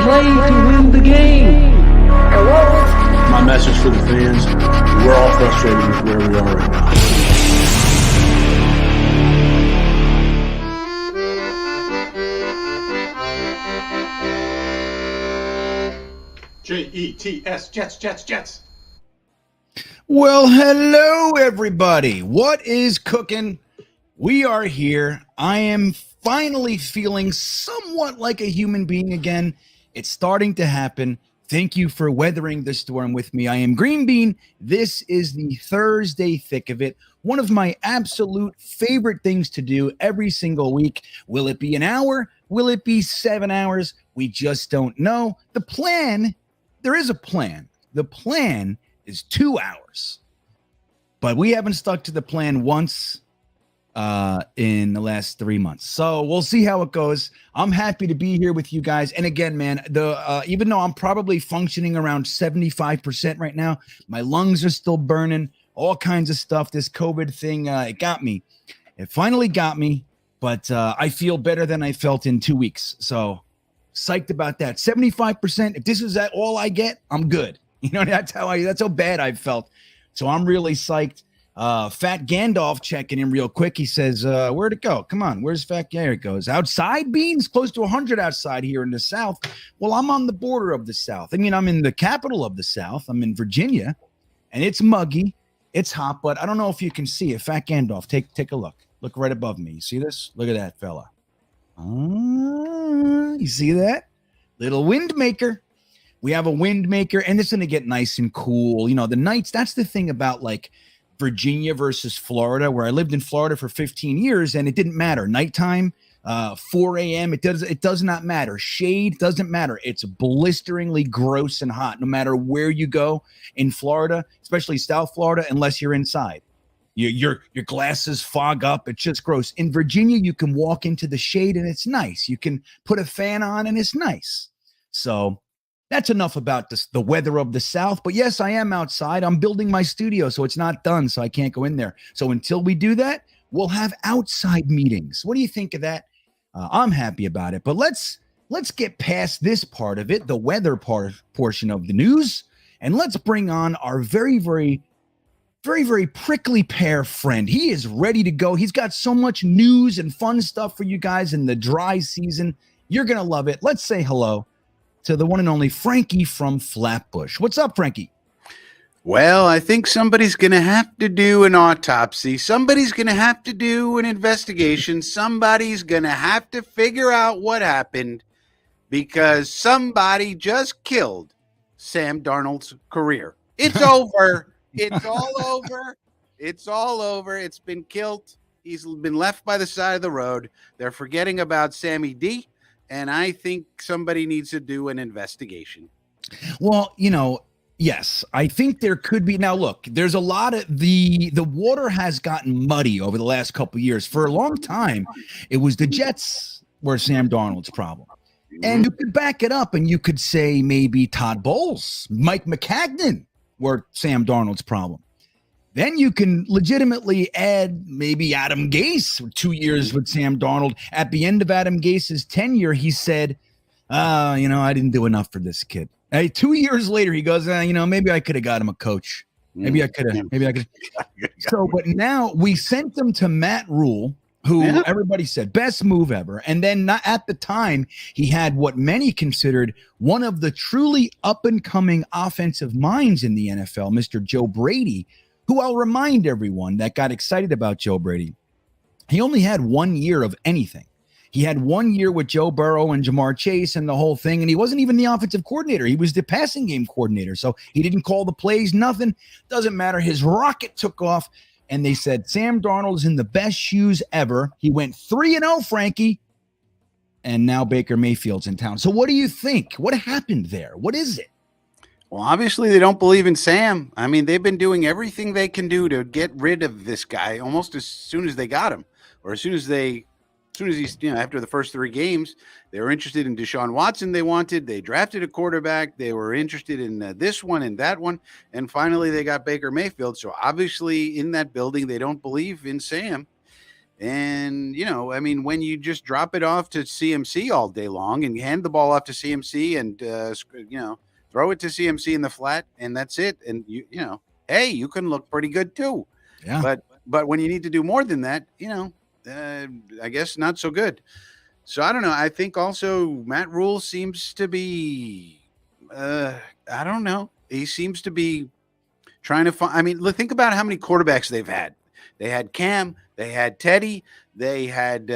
play to win the game. My message for the fans, we're all frustrated with where we are right now. Jets, Jets. Well, hello, everybody. What is cooking? We are here. I am finally feeling somewhat like a human being again. It's starting to happen. Thank you for weathering the storm with me. I am GreenBean. This is the Thursday thick of it. One of my absolute favorite things to do every single week. Will it be an hour? Will it be 7 hours? We just don't know. The plan, there is a plan. The plan is 2 hours. But we haven't stuck to the plan once in the last 3 months. So we'll see how it goes. I'm happy to be here with you guys. And again, man, even though I'm probably functioning around 75% right now, my lungs are still burning, all kinds of stuff. This COVID thing, it got me. It finally got me, but I feel better than I felt in 2 weeks. So psyched about that. 75%. If this is all I get, I'm good. You know, that's how bad I felt. So I'm really psyched. Fat Gandalf checking in real quick. He says, where'd it go? Come on. Where's Fat? There it goes. Outside, Beans? Close to 100 outside here in the South. Well, I'm on the border of the South. I mean, I'm in the capital of the South. I'm in Virginia, and it's muggy. It's hot, but I don't know if you can see it. Fat Gandalf, take a look. Look right above me. You see this? Look at that fella. You see that? Little wind maker. We have a wind maker, and it's going to get nice and cool. You know, the nights, that's the thing about like Virginia versus Florida, where I lived in Florida for 15 years, and it didn't matter. Nighttime, 4 a.m., it does not matter. Shade doesn't matter. It's blisteringly gross and hot, no matter where you go in Florida, especially South Florida, unless you're inside. Your glasses fog up. It's just gross. In Virginia, you can walk into the shade, and it's nice. You can put a fan on, and it's nice. So that's enough about the weather of the South. But yes, I am outside. I'm building my studio, so it's not done, so I can't go in there. So until we do that, we'll have outside meetings. What do you think of that? I'm happy about it. But let's get past this part of it, the weather portion of the news, and let's bring on our very, very, very, very prickly pear friend. He is ready to go. He's got so much news and fun stuff for you guys in the dry season. You're going to love it. Let's say hello to the one and only Frankie from Flatbush. What's up, Frankie? Well, I think somebody's going to have to do an autopsy. Somebody's going to have to do an investigation. Somebody's going to have to figure out what happened because somebody just killed Sam Darnold's career. It's over. It's all over. It's all over. It's been killed. He's been left by the side of the road. They're forgetting about Sammy D. And I think somebody needs to do an investigation. Well, you know, yes, I think there could be. Now, look, there's a lot of the water has gotten muddy over the last couple of years. For a long time, it was the Jets were Sam Darnold's problem. And you could back it up and you could say maybe Todd Bowles, Mike McCagnon were Sam Darnold's problem. Then you can legitimately add maybe Adam Gase, 2 years with Sam Darnold. At the end of Adam Gase's tenure, he said, I didn't do enough for this kid. 2 years later, he goes, maybe I could have got him a coach. Maybe I could have. So, but now we sent them to Matt Rhule, who everybody said best move ever. And then not at the time, he had what many considered one of the truly up and coming offensive minds in the NFL, Mr. Joe Brady, who I'll remind everyone that got excited about Joe Brady. He only had 1 year of anything. He had 1 year with Joe Burrow and Jamar Chase and the whole thing, and he wasn't even the offensive coordinator. He was the passing game coordinator, so he didn't call the plays, nothing. Doesn't matter. His rocket took off, and they said, Sam Darnold is in the best shoes ever. He went 3-0, Frankie, and now Baker Mayfield's in town. So what do you think? What happened there? What is it? Well, obviously they don't believe in Sam. I mean, they've been doing everything they can do to get rid of this guy almost as soon as they got him, or as soon as he's, after the first 3 games, they were interested in Deshaun Watson. They drafted a quarterback. They were interested in this one and that one. And finally they got Baker Mayfield. So obviously in that building, they don't believe in Sam. And, I mean, when you just drop it off to CMC all day long and hand the ball off to CMC and, throw it to CMC in the flat and that's it. And, hey, you can look pretty good too. Yeah. But when you need to do more than that, I guess not so good. So I don't know. I think also Matt Rhule seems to be, I don't know. He seems to be trying to find. I mean, think about how many quarterbacks they've had. They had Cam, they had Teddy, they had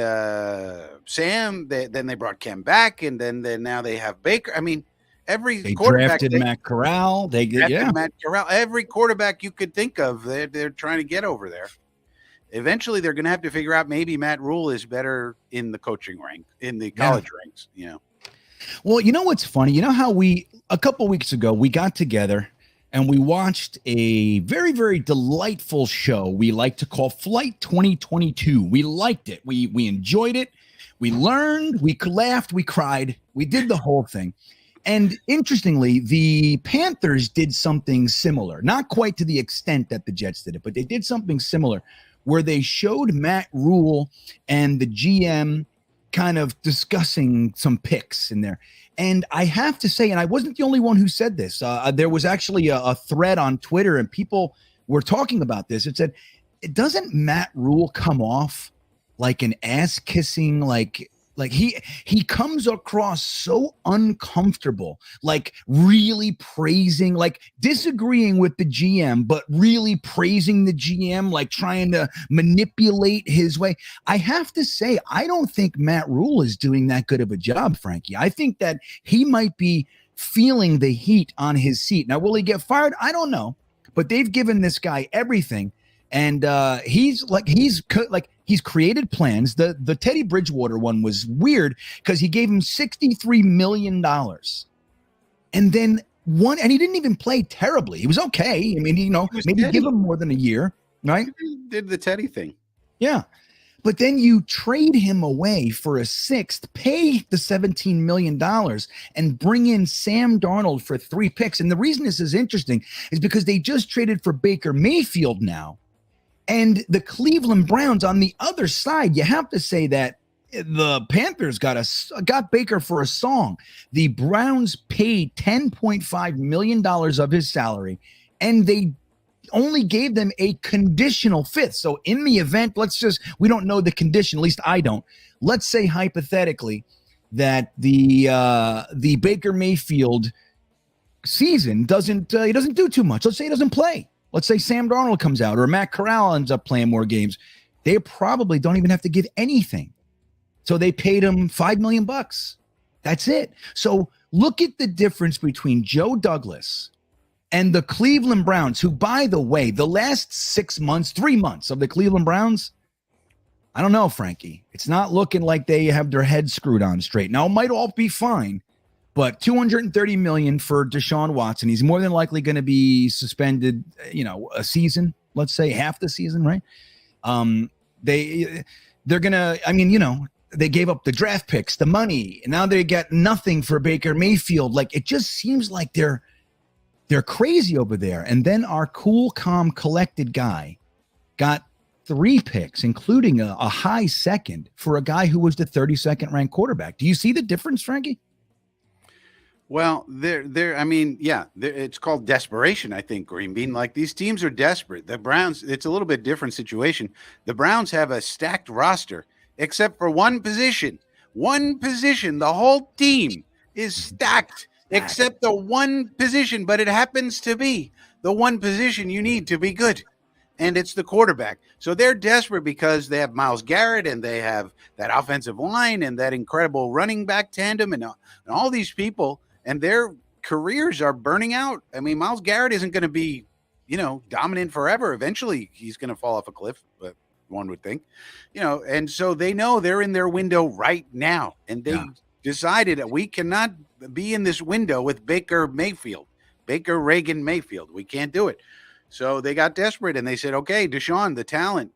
Sam. Then they brought Cam back, and then now they have Baker. I mean, They quarterback drafted Matt Corral. They did, yeah. Matt Corral. Every quarterback you could think of, they're trying to get over there. Eventually, they're going to have to figure out maybe Matt Rhule is better in the coaching rank, in the college ranks. Well, you know what's funny? You know how a couple weeks ago we got together and we watched a very, very delightful show we like to call Flight 2022. We liked it. We enjoyed it. We learned. We laughed. We cried. We did the whole thing. And interestingly, the Panthers did something similar, not quite to the extent that the Jets did it, but they did something similar where they showed Matt Rhule and the GM kind of discussing some picks in there. And I have to say, and I wasn't the only one who said this, there was actually a thread on Twitter and people were talking about this. It said, doesn't Matt Rhule come off like an ass-kissing, like he comes across so uncomfortable, like really praising, like disagreeing with the GM, but really praising the GM, like trying to manipulate his way. I have to say, I don't think Matt Rhule is doing that good of a job, Frankie. I think that he might be feeling the heat on his seat. Now, will he get fired? I don't know, but they've given this guy everything. And he's created plans. The Teddy Bridgewater one was weird because he gave him $63 million. And then and he didn't even play terribly. He was okay. I mean, maybe give him more than a year, right? He did the Teddy thing. Yeah. But then you trade him away for a sixth, pay the $17 million, and bring in Sam Darnold for 3 picks. And the reason this is interesting is because they just traded for Baker Mayfield now. And the Cleveland Browns on the other side, you have to say that the Panthers got Baker for a song. The Browns paid $10.5 million of his salary, and they only gave them a conditional fifth. So in the event, we don't know the condition, at least I don't. Let's say hypothetically that the Baker Mayfield season doesn't do too much. Let's say he doesn't play. Let's say Sam Darnold comes out or Matt Corral ends up playing more games. They probably don't even have to give anything. So they paid him $5 million. That's it. So look at the difference between Joe Douglas and the Cleveland Browns, who, by the way, the last 3 months of the Cleveland Browns, I don't know, Frankie. It's not looking like they have their heads screwed on straight. Now, it might all be fine. But $230 million for Deshaun Watson. He's more than likely going to be suspended, a season, let's say half the season, right? They're going to, they gave up the draft picks, the money, and now they got nothing for Baker Mayfield. Like, it just seems like they're crazy over there. And then our cool, calm, collected guy got 3 picks, including a high second for a guy who was the 32nd ranked quarterback. Do you see the difference, Frankie? Well, it's called desperation, I think, Greenbean. Like, these teams are desperate. The Browns, it's a little bit different situation. The Browns have a stacked roster, except for one position. One position. The whole team is stacked, except the one position, but it happens to be the one position you need to be good, and it's the quarterback. So they're desperate because they have Myles Garrett, and they have that offensive line and that incredible running back tandem and all these people. And their careers are burning out. I mean, Myles Garrett isn't going to be, dominant forever. Eventually, he's going to fall off a cliff, but one would think, and so they know they're in their window right now. And they decided that we cannot be in this window with Baker Reagan Mayfield. We can't do it. So they got desperate and they said, okay, Deshaun, the talent.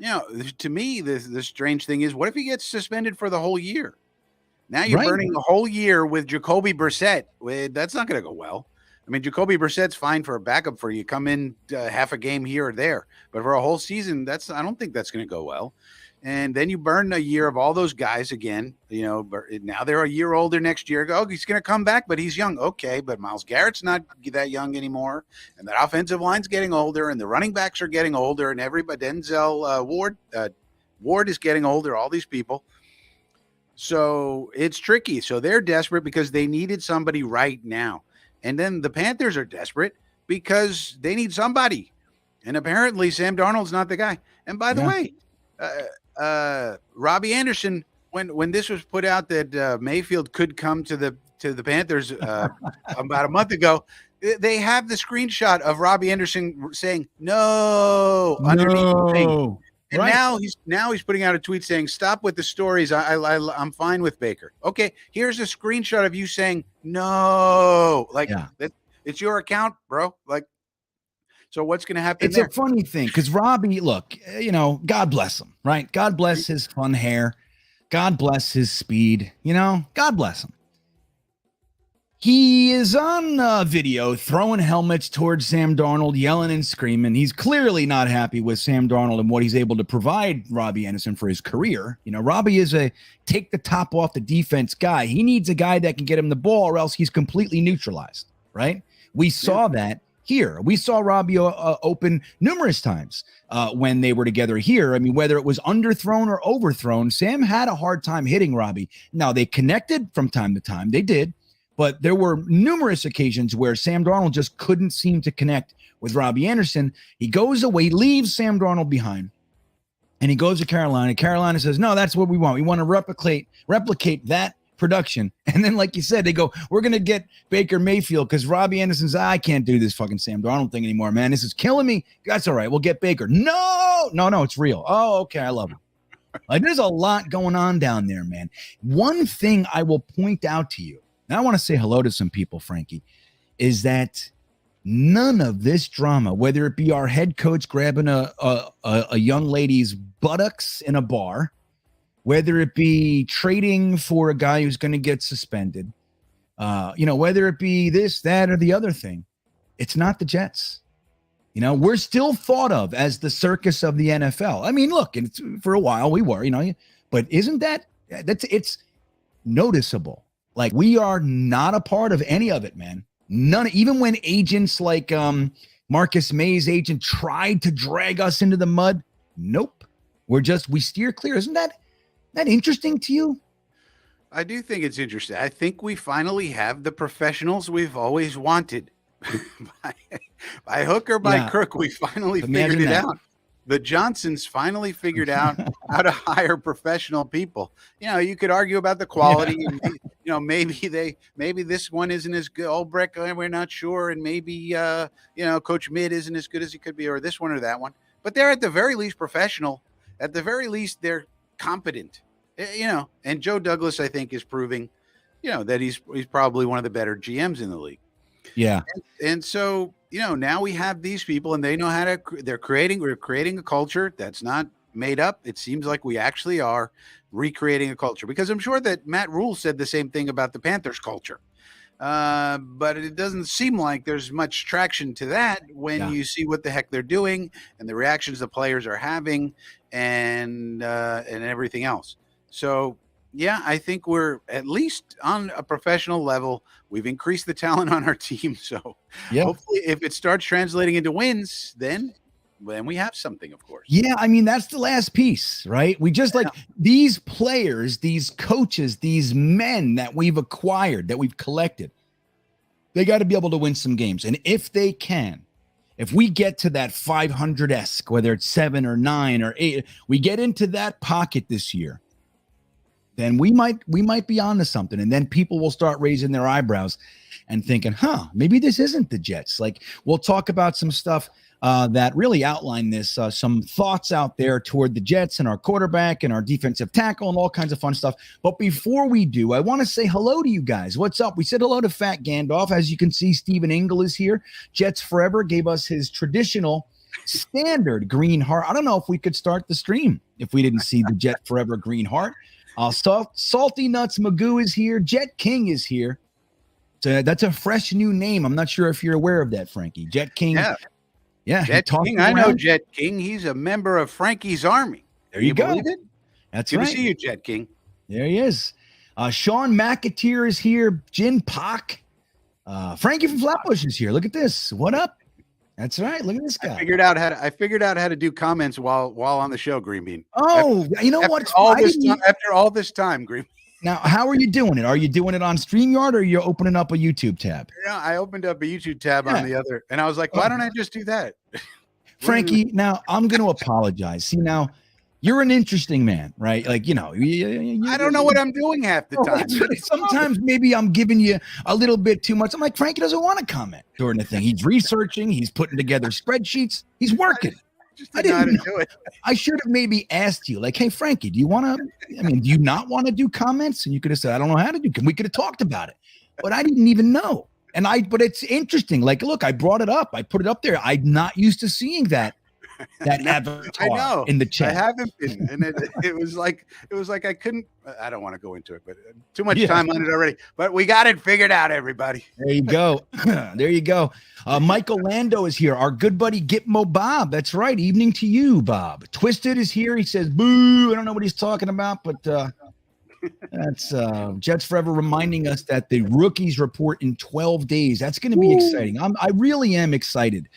To me, the strange thing is, what if he gets suspended for the whole year? Now you're burning the whole year with Jacoby Brissett. That's not going to go well. I mean, Jacoby Brissett's fine for a backup for you. Come in half a game here or there, but for a whole season, I don't think that's going to go well. And then you burn a year of all those guys again. You know, now they're a year older next year. Oh, he's going to come back, but he's young. Okay, but Myles Garrett's not that young anymore, and that offensive line's getting older, and the running backs are getting older, and everybody, Denzel Ward is getting older. All these people. So it's tricky. So they're desperate because they needed somebody right now. And then the Panthers are desperate because they need somebody. And apparently Sam Darnold's not the guy. And by the way, Robby Anderson, when this was put out that Mayfield could come to the Panthers about a month ago, they have the screenshot of Robby Anderson saying no underneath the thing. And now he's putting out a tweet saying, "Stop with the stories. I'm fine with Baker." Okay, here's a screenshot of you saying no. Like it's your account, bro. Like, so what's going to happen? It's a funny thing because Robby, look, you know, God bless him, right? God bless his fun hair. God bless his speed. You know, God bless him. He is on video throwing helmets towards Sam Darnold, yelling and screaming. He's clearly not happy with Sam Darnold and what he's able to provide Robby Anderson for his career. You know, Robby is a take the top off the defense guy. He needs a guy that can get him the ball or else he's completely neutralized, right? We saw that here. We saw Robby open numerous times when they were together here. I mean, whether it was underthrown or overthrown, Sam had a hard time hitting Robby. Now, they connected from time to time. They did. But there were numerous occasions where Sam Darnold just couldn't seem to connect with Robby Anderson. He goes away, leaves Sam Darnold behind, and he goes to Carolina. Carolina says, no, that's what we want. We want to replicate that production. And then, like you said, they go, we're going to get Baker Mayfield because Robby Anderson's, I can't do this fucking Sam Darnold thing anymore, man. This is killing me. That's all right. We'll get Baker. No, it's real. Oh, okay. I love it. Like, there's a lot going on down there, man. One thing I will point out to you, and I want to say hello to some people, Frankie, is that none of this drama, whether it be our head coach grabbing a young lady's buttocks in a bar, whether it be trading for a guy who's going to get suspended, whether it be this, that, or the other thing, it's not the Jets. You know, we're still thought of as the circus of the NFL. I mean, look, for a while we were, but isn't it's noticeable. Like, we are not a part of any of it, man. None. Even when agents like Marcus May's agent tried to drag us into the mud, nope. We steer clear. Isn't that interesting to you? I do think it's interesting. I think we finally have the professionals we've always wanted. by hook or by crook, we finally figured it out. The Johnsons finally figured out how to hire professional people. You know, you could argue about the quality, and maybe this one isn't as good. Albrecht, we're not sure, and maybe Coach Mid isn't as good as he could be, or this one or that one. But they're at the very least professional. At the very least, they're competent. And Joe Douglas, I think, is proving, that he's probably one of the better GMs in the league. Yeah, and so. Now we have these people and they know how to, we're creating a culture that's not made up. It seems like we actually are recreating a culture, because I'm sure that Matt Rhule said the same thing about the Panthers culture. But it doesn't seem like there's much traction to that when you see what the heck they're doing and the reactions the players are having and everything else. So, yeah, I think we're at least on a professional level. We've increased the talent on our team. So hopefully if it starts translating into wins, then we have something, of course. Yeah, I mean, that's the last piece, right? We just like these players, these coaches, these men that we've acquired, that we've collected, they got to be able to win some games. And if they can, if we get to that 500-esque, whether it's 7 or 9 or 8, we get into that pocket this year, then we might be onto something. And then people will start raising their eyebrows and thinking, maybe this isn't the Jets. Like, we'll talk about some stuff that really outline this, some thoughts out there toward the Jets and our quarterback and our defensive tackle and all kinds of fun stuff. But before we do, I want to say hello to you guys. What's up? We said hello to Fat Gandalf. As you can see, Stephen Engel is here. Jets Forever gave us his traditional standard green heart. I don't know if we could start the stream if we didn't see the Jet Forever green heart. Salty Nuts Magoo is here. Jet King is here. So that's a fresh new name. I'm not sure if you're aware of that, Frankie. Jet King. Yeah. Jet King. I know Jet King. He's a member of Frankie's army. There you go. Believe it? That's Good right. to see you, Jet King. There he is. Sean McAteer is here. Jin Pak. Frankie from Flatbush is here. Look at this. What up? That's right. Look at this guy. I figured out how to do comments while on the show, Greenbean. Oh, you know what? After all this time, Greenbean. Now, how are you doing it? Are you doing it on StreamYard or are you opening up a YouTube tab? Yeah, I opened up a YouTube tab on the other, and I was like, why don't I just do that? Frankie, now I'm going to apologize. See, now you're an interesting man, right? Like, you know, I don't know what I'm doing half the time. Sometimes maybe I'm giving you a little bit too much. I'm like, Frankie doesn't want to comment during the thing. He's researching. He's putting together spreadsheets. He's working. I didn't know how to do it. I should have maybe asked you, like, hey, Frankie, do you you not want to do comments? And you could have said, I don't know how to do. We could have talked about it, but I didn't even know. But it's interesting. Like, look, I brought it up. I put it up there. I'm not used to seeing that avatar in the chat. I haven't been, and it was like I couldn't. I don't want to go into it, but too much time on it already. But we got it figured out, everybody. There you go. There you go. Michael Lando is here. Our good buddy Gitmo Bob. That's right. Evening to you, Bob. Twisted is here. He says, "Boo!" I don't know what he's talking about, but that's Jets Forever reminding us that the rookies report in 12 days. That's going to be exciting. I really am excited.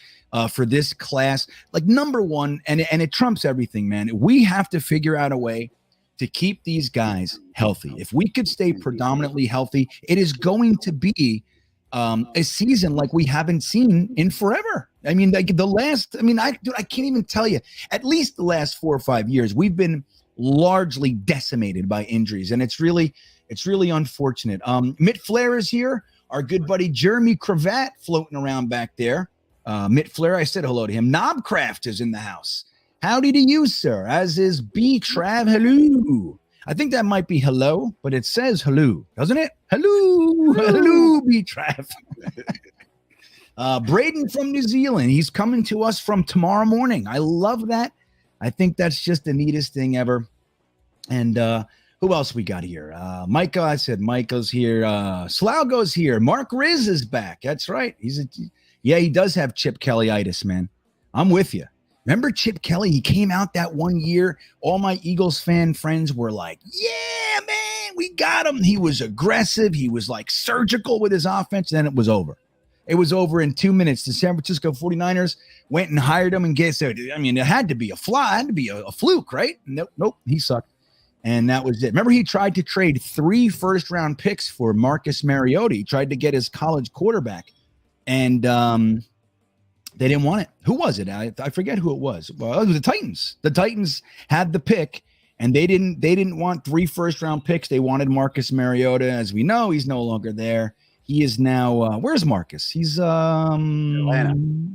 For this class, like number one, and it trumps everything, man. We have to figure out a way to keep these guys healthy. If we could stay predominantly healthy, it is going to be a season like we haven't seen in forever. I mean, like I can't even tell you. At least the last 4 or 5 years, we've been largely decimated by injuries, and it's really unfortunate. Mitt Flair is here. Our good buddy Jeremy Cravat floating around back there. Mitt Flair, I said hello to him. Knobcraft is in the house. Howdy to you, sir. As is B. Trav. Hello. I think that might be hello, but it says hello, doesn't it? Hello, B. Trav. Braden from New Zealand. He's coming to us from tomorrow morning. I love that. I think that's just the neatest thing ever. And who else we got here? Micah. I said Micah's here. Slaugo's here. Mark Riz is back. That's right. Yeah, he does have Chip Kelly-itis, man. I'm with you. Remember Chip Kelly? He came out that one year. All my Eagles fan friends were like, yeah, man, we got him. He was aggressive. He was like surgical with his offense. Then it was over. It was over in 2 minutes. The San Francisco 49ers went and hired him. And it had to be a fly. It had to be a fluke, right? Nope, he sucked. And that was it. Remember, he tried to trade 3 first-round picks for Marcus Mariota. He tried to get his college quarterback. And they didn't want it. Who was it? I forget who it was. Well, it was the Titans. The Titans had the pick, and they didn't want 3 first-round picks. They wanted Marcus Mariota. As we know, he's no longer there. He is now where's Marcus? He's Atlanta.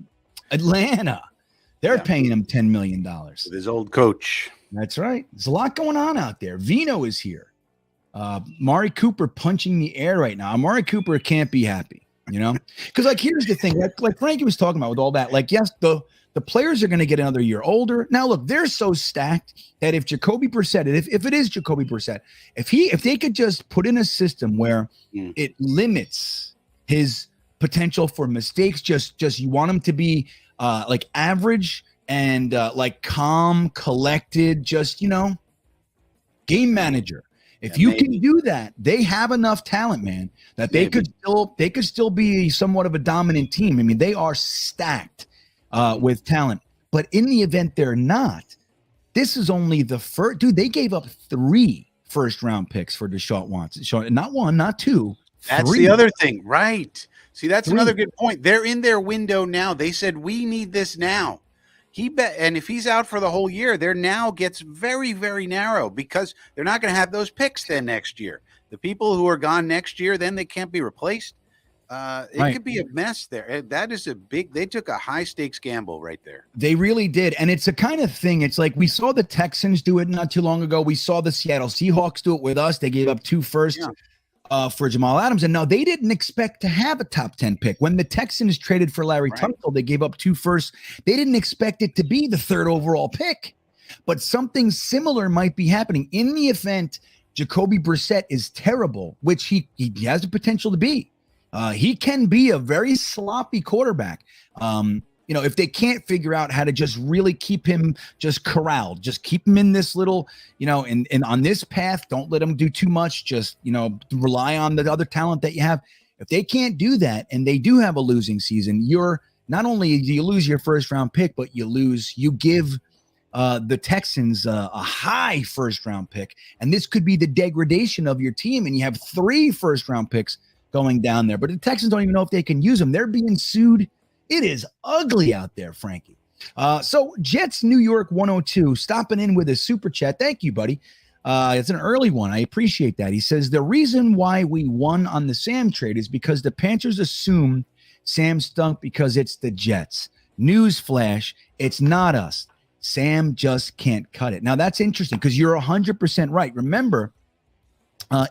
They're paying him $10 million. With his old coach. That's right. There's a lot going on out there. Vino is here. Amari Cooper punching the air right now. Amari Cooper can't be happy. You know, because like here's the thing, like Frankie was talking about with all that, like, yes, the players are going to get another year older. Now, look, they're so stacked that if Jacoby Brissett, if it is Jacoby Brissett, if they could just put in a system where it limits his potential for mistakes, just you want him to be like average and like calm, collected, just, you know, game manager. If you can do that, they have enough talent, man, that they could still be somewhat of a dominant team. I mean, they are stacked with talent. But in the event they're not, this is only the first. Dude, they gave up 3 first-round picks for Deshaun Watson. Not 1, not 2. That's 3. the other thing, right? See, that's another good point. They're in their window now. They said, we need this now. And if he's out for the whole year, their now gets very, very narrow because they're not going to have those picks then next year. The people who are gone next year, then they can't be replaced. It could be a mess there. That is they took a high stakes gamble right there. They really did. And it's a kind of thing. It's like we saw the Texans do it not too long ago. We saw the Seattle Seahawks do it with us. They gave up 2 firsts. For Jamal Adams. And now they didn't expect to have a top 10 pick. When the Texans traded for Larry Tunsil, they gave up 2 firsts. They didn't expect it to be the 3rd overall pick. But something similar might be happening in the event Jacoby Brissett is terrible, which he has the potential to be. He can be a very sloppy quarterback. If they can't figure out how to just really keep him just corralled, just keep him in this little, and on this path, don't let him do too much. Just, rely on the other talent that you have. If they can't do that and they do have a losing season, you're not only do you lose your first round pick, but you give the Texans a high first round pick. And this could be the degradation of your team. And you have 3 first round picks going down there, but the Texans don't even know if they can use them. They're being sued. It is ugly out there, Frankie. So Jets New York 102 stopping in with a super chat. Thank you, buddy. It's an early one. I appreciate that. He says the reason why we won on the Sam trade is because the Panthers assume Sam stunk because it's the Jets. Newsflash, it's not us. Sam just can't cut it. Now that's interesting because you're 100% right. Remember,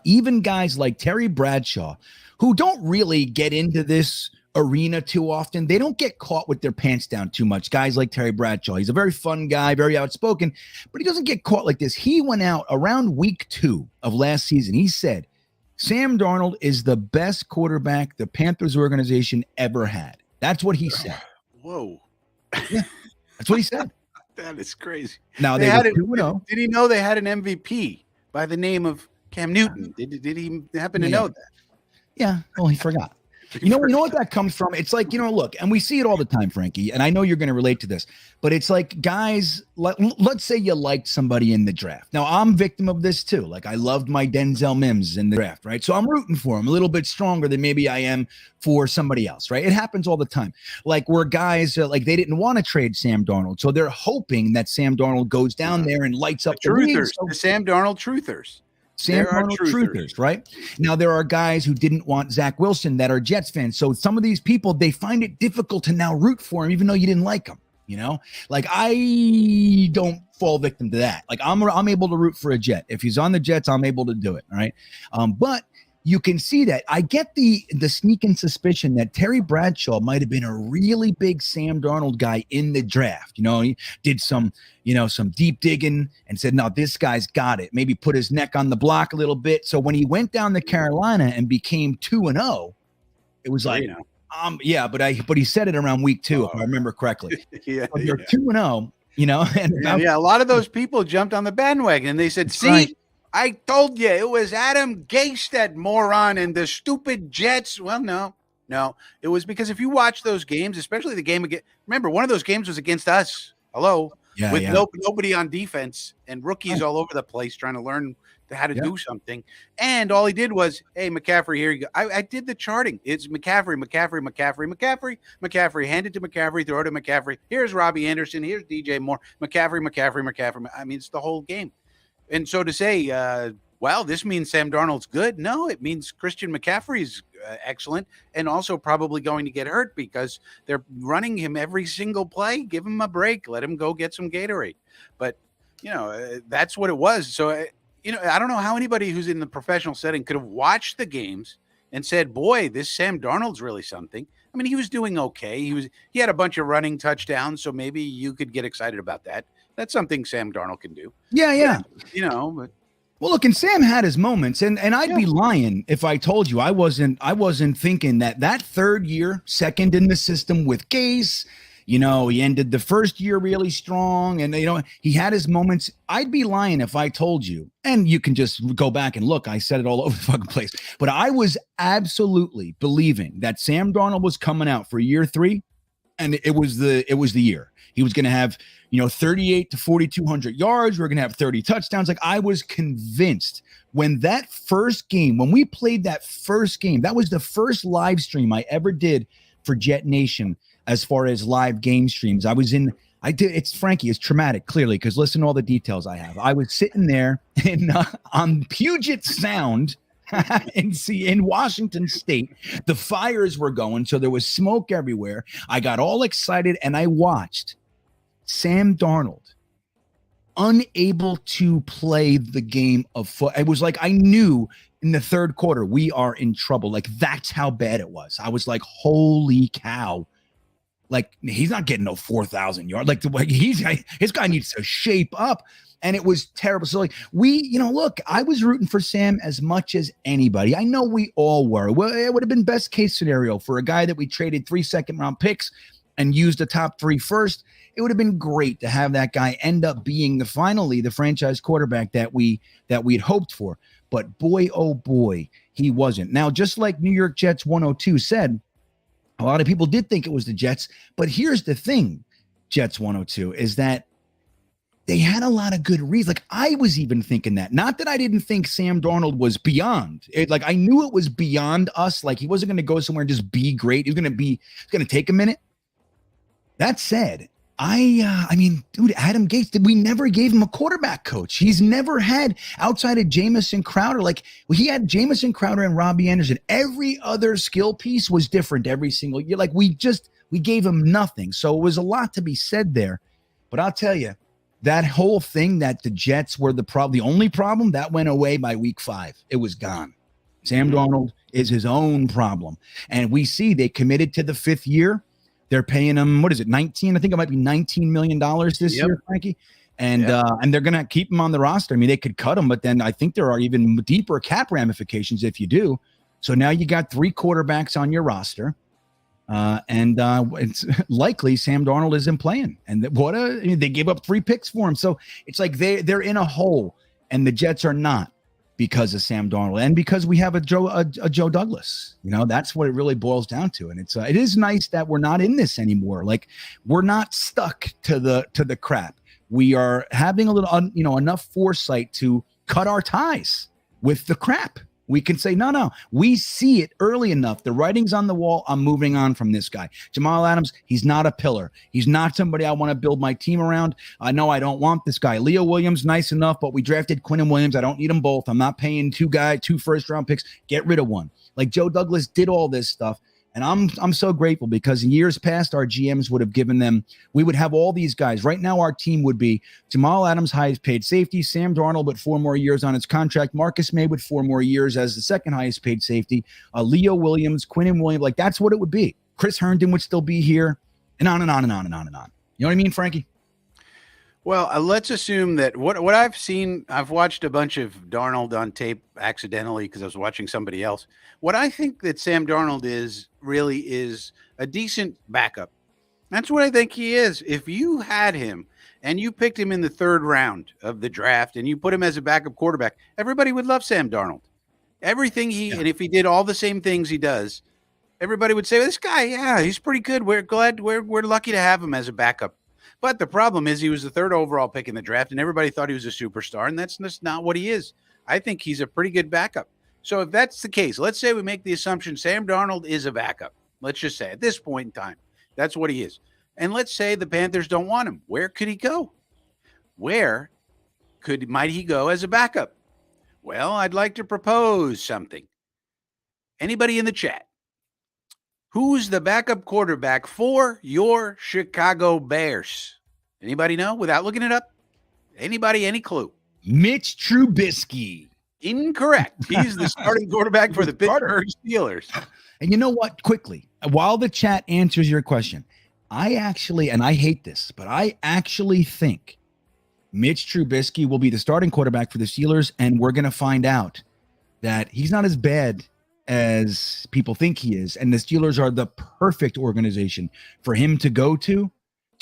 even guys like Terry Bradshaw, who don't really get into this arena too often, they don't get caught with their pants down too much. Guys like Terry Bradshaw, he's a very fun guy, very outspoken, but he doesn't get caught like this. He went out around week 2 of last season. He said, Sam Darnold is the best quarterback the Panthers organization ever had. That's what he said. Whoa. Yeah, that's what he said. That is crazy. Now they they had were 2-0. Did he know they had an MVP by the name of Cam Newton? Did he happen to know that? Yeah. Well, he forgot. You know what that comes from? It's like, look, and we see it all the time, Frankie, and I know you're going to relate to this, but it's like guys, let's say you liked somebody in the draft. Now, I'm victim of this too. Like, I loved my Denzel Mims in the draft, right? So I'm rooting for him a little bit stronger than maybe I am for somebody else, right? It happens all the time. Like, where guys, they didn't want to trade Sam Darnold, so they're hoping that Sam Darnold goes down there and lights up the truthers, league. the Sam Darnold truthers. Sam Darnold truthers, right? Now, there are guys who didn't want Zach Wilson that are Jets fans. So some of these people, they find it difficult to now root for him, even though you didn't like him, Like, I don't fall victim to that. Like, I'm able to root for a Jet. If he's on the Jets, I'm able to do it, all right? But you can see that. I get the sneaking suspicion that Terry Bradshaw might have been a really big Sam Darnold guy in the draft. He did some deep digging and said, no, this guy's got it. Maybe put his neck on the block a little bit. So when he went down to Carolina and became 2-0, it was like, but he said it around week 2, if I remember correctly. Yeah, so you're 2-0, and a lot of those people jumped on the bandwagon and they said, see, right. I told you it was Adam Gase, that moron, and the stupid Jets. Well, no. It was because if you watch those games, especially the game again, remember, one of those games was against us. Hello. Yeah, with nobody on defense and rookies all over the place trying to learn how to do something. And all he did was, hey, McCaffrey, here you go. I did the charting. It's McCaffrey, hand it to McCaffrey, throw it to McCaffrey. Here's Robby Anderson. Here's DJ Moore. McCaffrey. I mean, it's the whole game. And so to say, this means Sam Darnold's good. No, it means Christian McCaffrey's excellent and also probably going to get hurt because they're running him every single play. Give him a break. Let him go get some Gatorade. But, that's what it was. So, I don't know how anybody who's in the professional setting could have watched the games and said, boy, this Sam Darnold's really something. I mean, he was doing okay. He had a bunch of running touchdowns, so maybe you could get excited about that. That's something Sam Darnold can do. Yeah. But Well, look, and Sam had his moments, and I'd be lying if I told you I wasn't thinking that third year, second in the system with Gase, he ended the first year really strong, and he had his moments. I'd be lying if I told you, and you can just go back and look. I said it all over the fucking place, but I was absolutely believing that Sam Darnold was coming out for year 3, and it was the year. He was going to have 38 to 4,200 yards. We're going to have 30 touchdowns. Like, I was convinced when we played that first game, that was the first live stream I ever did for Jetnation as far as live game streams. It's Frankie, it's traumatic, clearly, because listen to all the details I have. I was sitting there on Puget Sound in Washington State. The fires were going, so there was smoke everywhere. I got all excited and I watched Sam Darnold unable to play the game of foot. It was like I knew in the third quarter we are in trouble. Like, that's how bad it was. I was like, holy cow. Like, he's not getting no 4,000 yards. Like, his guy needs to shape up. And it was terrible. So, like, look, I was rooting for Sam as much as anybody. I know we all were. Well, it would have been best case scenario for a guy that we traded 3 second-round picks and used the top 3 first. It would have been great to have that guy end up being finally the franchise quarterback that we had hoped for. But boy, oh boy, he wasn't. Now, just like New York Jets 102 said, a lot of people did think it was the Jets. But here's the thing, Jets 102, is that they had a lot of good reasons. Like, I was even thinking that. Not that I didn't think Sam Darnold was beyond it. Like, I knew it was beyond us. Like, he wasn't going to go somewhere and just be great. He was going to take a minute. That said, I mean, dude, Adam Gates, we never gave him a quarterback coach. He's never had, outside of Jamison Crowder, like, he had Jamison Crowder and Robby Anderson. Every other skill piece was different every single year. Like, we gave him nothing. So it was a lot to be said there. But I'll tell you, that whole thing that the Jets were the only problem, that went away by week 5. It was gone. Sam Darnold is his own problem. And we see they committed to the 5th year. They're paying him, what is it, 19? I think it might be $19 million this year, Frankie. And they're going to keep him on the roster. I mean, they could cut him, but then I think there are even deeper cap ramifications if you do. So now you got 3 quarterbacks on your roster. And it's likely Sam Darnold isn't playing. And they gave up 3 picks for him. So it's like they're in a hole, and the Jets are not, because of Sam Darnold and because we have a Joe Douglas. That's what it really boils down to. And it is nice that we're not in this anymore. Like, we're not stuck to the crap. We are having a little, enough foresight to cut our ties with the crap. We can say, no, we see it early enough. The writing's on the wall. I'm moving on from this guy. Jamal Adams, he's not a pillar. He's not somebody I want to build my team around. I know I don't want this guy. Leo Williams, nice enough, but we drafted Quinn and Williams. I don't need them both. I'm not paying 2 first-round picks. Get rid of one. Like, Joe Douglas did all this stuff. And I'm so grateful, because in years past, our GMs would have given them, we would have all these guys. Right now, our team would be Jamal Adams, highest paid safety, Sam Darnold with 4 more years on his contract, Marcus May with 4 more years as the second highest paid safety, Leo Williams, Quinn and Williams. Like, that's what it would be. Chris Herndon would still be here, and on and on and on and on and on. You know what I mean, Frankie? Well, let's assume that what I've seen, I've watched a bunch of Darnold on tape accidentally because I was watching somebody else. What I think that Sam Darnold is a decent backup. That's what I think he is. If you had him and you picked him in the 3rd round of the draft and you put him as a backup quarterback, everybody would love Sam Darnold. Everything and if he did all the same things he does, everybody would say, this guy, yeah, he's pretty good. We're glad, we're lucky to have him as a backup. But the problem is he was the 3rd overall pick in the draft, and everybody thought he was a superstar, and that's just not what he is. I think he's a pretty good backup. So if that's the case, let's say we make the assumption Sam Darnold is a backup. Let's just say at this point in time, that's what he is. And let's say the Panthers don't want him. Where could he go? Where might he go as a backup? Well, I'd like to propose something. Anybody in the chat? Who's the backup quarterback for your Chicago Bears? Anybody know without looking it up? Anybody, any clue? Mitch Trubisky. Incorrect. He's the starting quarterback for the Pittsburgh Steelers. And you know what? Quickly, while the chat answers your question, I actually, and I hate this, but I actually think Mitch Trubisky will be the starting quarterback for the Steelers, and we're going to find out that he's not as bad as people think he is, and the Steelers are the perfect organization for him to go to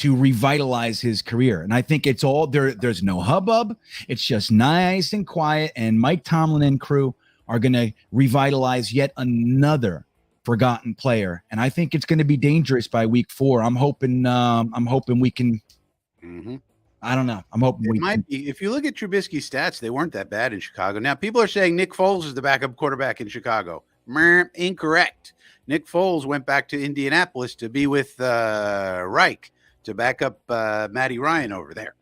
revitalize his career. And I think it's all there. There's no hubbub. It's just nice and quiet, and Mike Tomlin and crew are going to revitalize yet another forgotten player. And I think it's going to be dangerous by week 4. I'm hoping we can. I don't know. I'm hoping we might be. If you look at Trubisky's stats, they weren't that bad in Chicago. Now, people are saying Nick Foles is the backup quarterback in Chicago. Incorrect. Nick Foles went back to Indianapolis to be with Reich to back up Matty Ryan over there.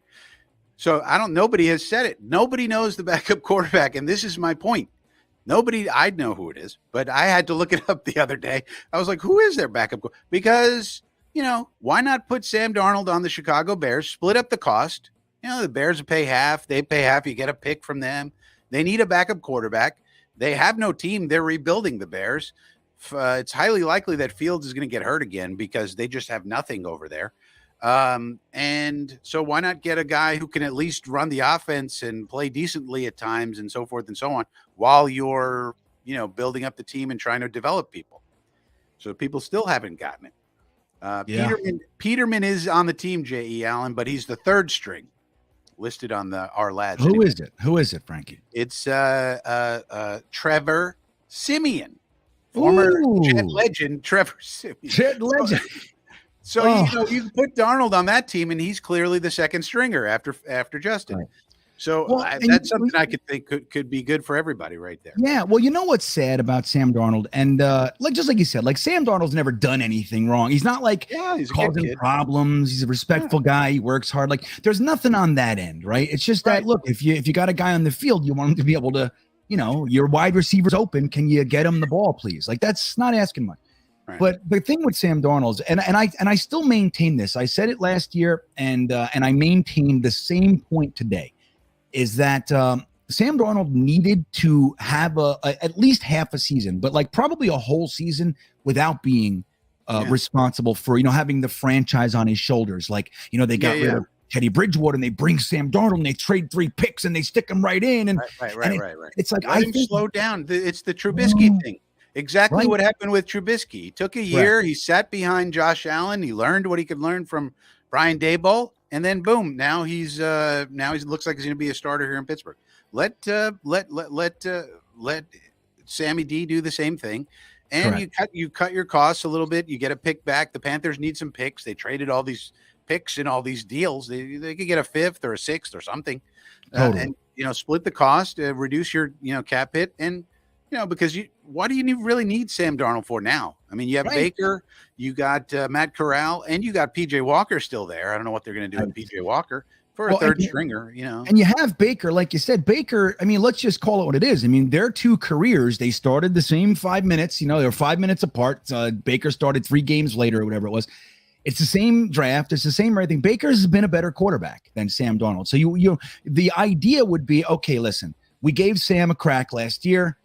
So nobody has said it. Nobody knows the backup quarterback. And this is my point. I'd know who it is, but I had to look it up the other day. I was like, who is their backup? Because, why not put Sam Darnold on the Chicago Bears, split up the cost? The Bears pay half, they pay half, you get a pick from them. They need a backup quarterback. They have no team. They're rebuilding the Bears. it's highly likely that Fields is going to get hurt again because they just have nothing over there. And so why not get a guy who can at least run the offense and play decently at times and so forth and so on while you're, building up the team and trying to develop people. So people still haven't gotten it. Peterman is on the team, J.E. Allen, but he's the third string listed on our lads. Who is it? Who is it, Frankie? It's Trevor Siemian, former Jet legend Trevor Siemian. Jet legend. So you put Darnold on that team, and he's clearly the second stringer after Justin. Right. So that's something I could think could be good for everybody right there. Yeah. Well, you know what's sad about Sam Darnold, and just like you said, like Sam Darnold's never done anything wrong. He's not like he's causing problems. He's a respectful guy. He works hard. Like there's nothing on that end, right? It's just that look, if you got a guy on the field, you want him to be able to, your wide receiver's open. Can you get him the ball, please? Like that's not asking much. Right. But the thing with Sam Darnold, and I still maintain this. I said it last year, and I maintain the same point today, is that Sam Darnold needed to have at least half a season, but like probably a whole season without being responsible for having the franchise on his shoulders. Like they got rid of Teddy Bridgewater, and they bring Sam Darnold, and they trade 3 picks, and they stick him right in. And right. It's like I think slow down. It's the Trubisky thing. Exactly what happened with Trubisky. He took a year. He sat behind Josh Allen. He learned what he could learn from Brian Daboll, and then boom, now he looks like he's going to be a starter here in Pittsburgh. Let Sammy D do the same thing, and you cut your costs a little bit. You get a pick back. The Panthers need some picks. They traded all these picks in all these deals. They could get a 5th or a 6th or something, and split the cost, reduce your cap hit, and because what do you really need Sam Darnold for now? I mean, you have Baker, you got Matt Corral, and you got PJ Walker still there. I don't know what they're going to do with PJ Walker for a third stringer, And you have Baker, like you said, Baker, I mean, let's just call it what it is. I mean, their 2 careers, they started the same 5 minutes, they were 5 minutes apart. Baker started 3 games later or whatever it was. It's the same draft. It's the same everything. Baker's been a better quarterback than Sam Darnold. So the idea would be, okay, listen, we gave Sam a crack last year.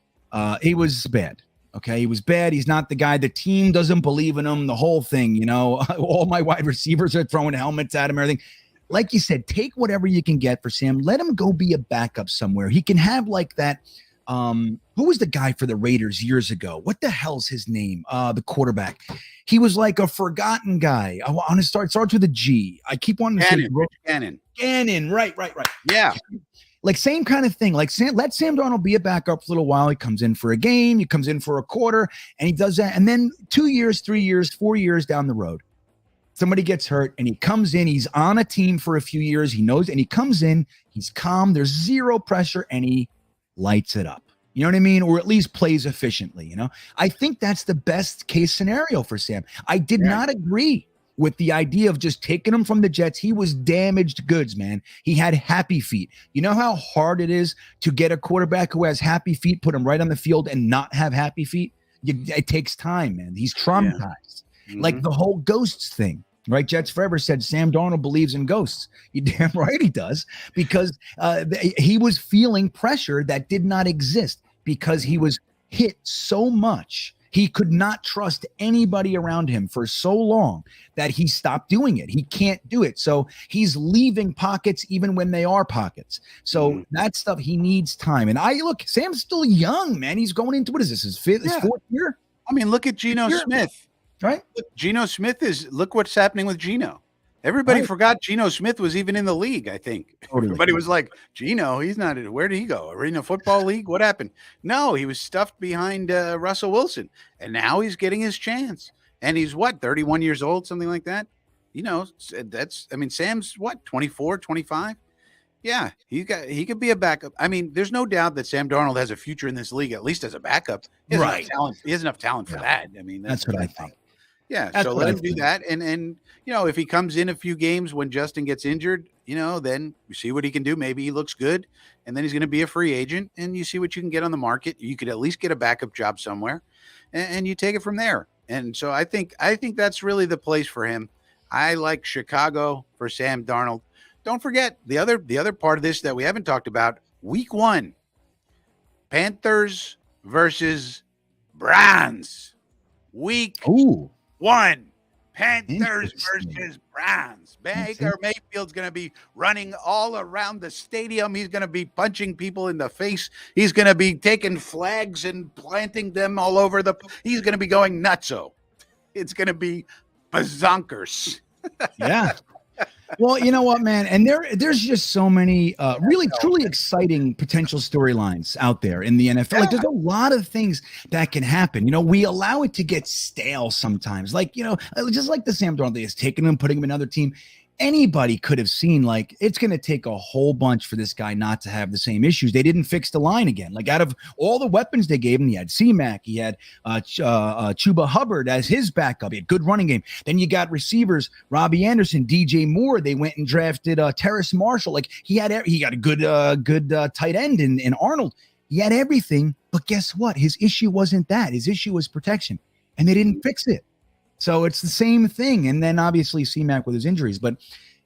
He was bad. Okay. He was bad. He's not the guy. The team doesn't believe in him. The whole thing, all my wide receivers are throwing helmets at him, everything. Like you said, take whatever you can get for Sam. Let him go be a backup somewhere. He can have like that. Who was the guy for the Raiders years ago? What the hell's his name? The quarterback. He was like a forgotten guy. I want to starts with a G. I keep wanting to say Gannon. Right. Yeah. Like same kind of thing. Like let Sam Darnold be a backup for a little while. He comes in for a game. He comes in for a quarter, and he does that. And then 2 years, 3 years, 4 years down the road, somebody gets hurt, and he comes in. He's on a team for a few years. He knows, and he comes in. He's calm. There's zero pressure, and he lights it up. You know what I mean? Or at least plays efficiently. I think that's the best case scenario for Sam. I did not agree with the idea of just taking him from the Jets. He was damaged goods, man. He had happy feet. You know how hard it is to get a quarterback who has happy feet, put him right on the field, and not have happy feet? It takes time, man. He's traumatized. Yeah. Like the whole ghosts thing, right? Jets Forever said Sam Darnold believes in ghosts. You damn right he does, because he was feeling pressure that did not exist because he was hit so much. He could not trust anybody around him for so long that he stopped doing it. He can't do it. So he's leaving pockets even when they are pockets. So that stuff, he needs time. And Sam's still young, man. He's going into, what is this, his 4th year? I mean, look at Geno Smith. Right? Geno Smith look what's happening with Geno. Everybody forgot Geno Smith was even in the league, I think. Totally. Everybody was like, Geno, he's not. Where did he go? Are we in a football league? What happened? No, he was stuffed behind Russell Wilson. And now he's getting his chance. And he's 31 years old, something like that? Sam's 24, 25? Yeah, he could be a backup. I mean, there's no doubt that Sam Darnold has a future in this league, at least as a backup. He has enough talent for that. I mean, that's what I think. Yeah, so let him do that. And if he comes in a few games when Justin gets injured, then you see what he can do. Maybe he looks good, and then he's going to be a free agent, and you see what you can get on the market. You could at least get a backup job somewhere, and you take it from there. And so I think that's really the place for him. I like Chicago for Sam Darnold. Don't forget the other part of this that we haven't talked about. Week 1, Panthers versus Browns. Week Ooh. 1. Panthers Interesting. versus Browns. Baker Mayfield's going to be running all around the stadium. He's going to be punching people in the face. He's going to be taking flags and planting them all over he's going to be going nutso. It's going to be bazonkers. Yeah. Well, you know what, man? And there's just so many really, truly exciting potential storylines out there in the NFL. Like, there's a lot of things that can happen. You know, we allow it to get stale sometimes. Like, you know, just like the Sam Darnold, is taking him, putting him in another team. Anybody could have seen, like, it's going to take a whole bunch for this guy not to have the same issues. They didn't fix the line again. Like, out of all the weapons they gave him, he had C-Mac, he had Chuba Hubbard as his backup. He had good running game. Then you got receivers, Robby Anderson, DJ Moore. They went and drafted Terrace Marshall. Like, he got a good tight end in Arnold. He had everything, but guess what? His issue wasn't that. His issue was protection, and they didn't fix it. So it's the same thing. And then obviously C-Mac with his injuries. But,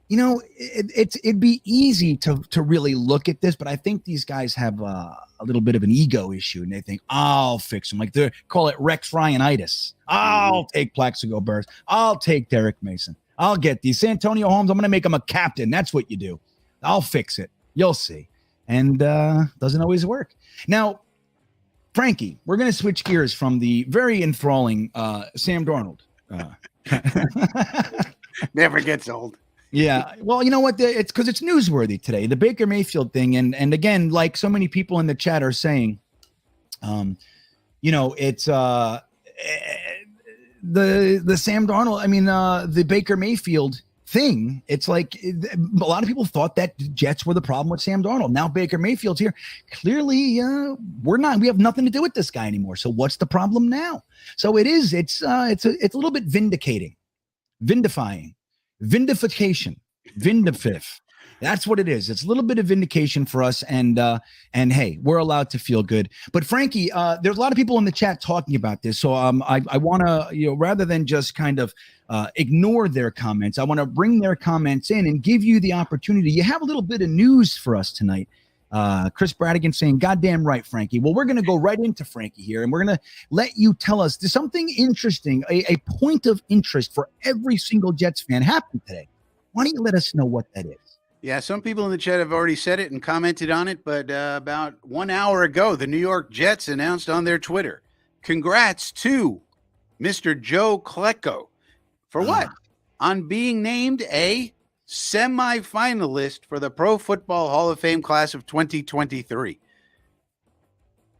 you know, it'd be easy to really look at this. But I think these guys have a little bit of an ego issue. And they think, I'll fix them. Like, they call it Rex Ryanitis. I'll take Plaxico Burress. I'll take Derek Mason. I'll get these. Santonio Holmes, I'm going to make him a captain. That's what you do. I'll fix it. You'll see. And doesn't always work. Now, Frankie, we're going to switch gears from the very enthralling Sam Darnold. Never gets old. Yeah. Well, you know what? It's because it's newsworthy today. The Baker Mayfield thing. And again, like so many people in the chat are saying, you know, it's the Sam Darnold. I mean, the Baker Mayfield thing. It's like a lot of people thought that Jets were the problem with Sam Darnold. Now Baker Mayfield's here. Clearly, we have nothing to do with this guy anymore. So what's the problem now? So it's a little bit vindifying, vindification. That's what it is. It's a little bit of vindication for us. And hey, we're allowed to feel good. But Frankie, there's a lot of people in the chat talking about this. So I want to, you know, rather than just kind of ignore their comments, I want to bring their comments in and give you the opportunity. You have a little bit of news for us tonight. Chris Bradigan saying, goddamn right, Frankie. Well, we're going to go right into Frankie here, and we're going to let you tell us there's something interesting, a point of interest for every single Jets fan happened today. Why don't you let us know what that is? Yeah, some people in the chat have already said it and commented on it, but about 1 hour ago, the New York Jets announced on their Twitter, congrats to Mr. Joe Klecko. For what? On being named a semifinalist for the Pro Football Hall of Fame class of 2023.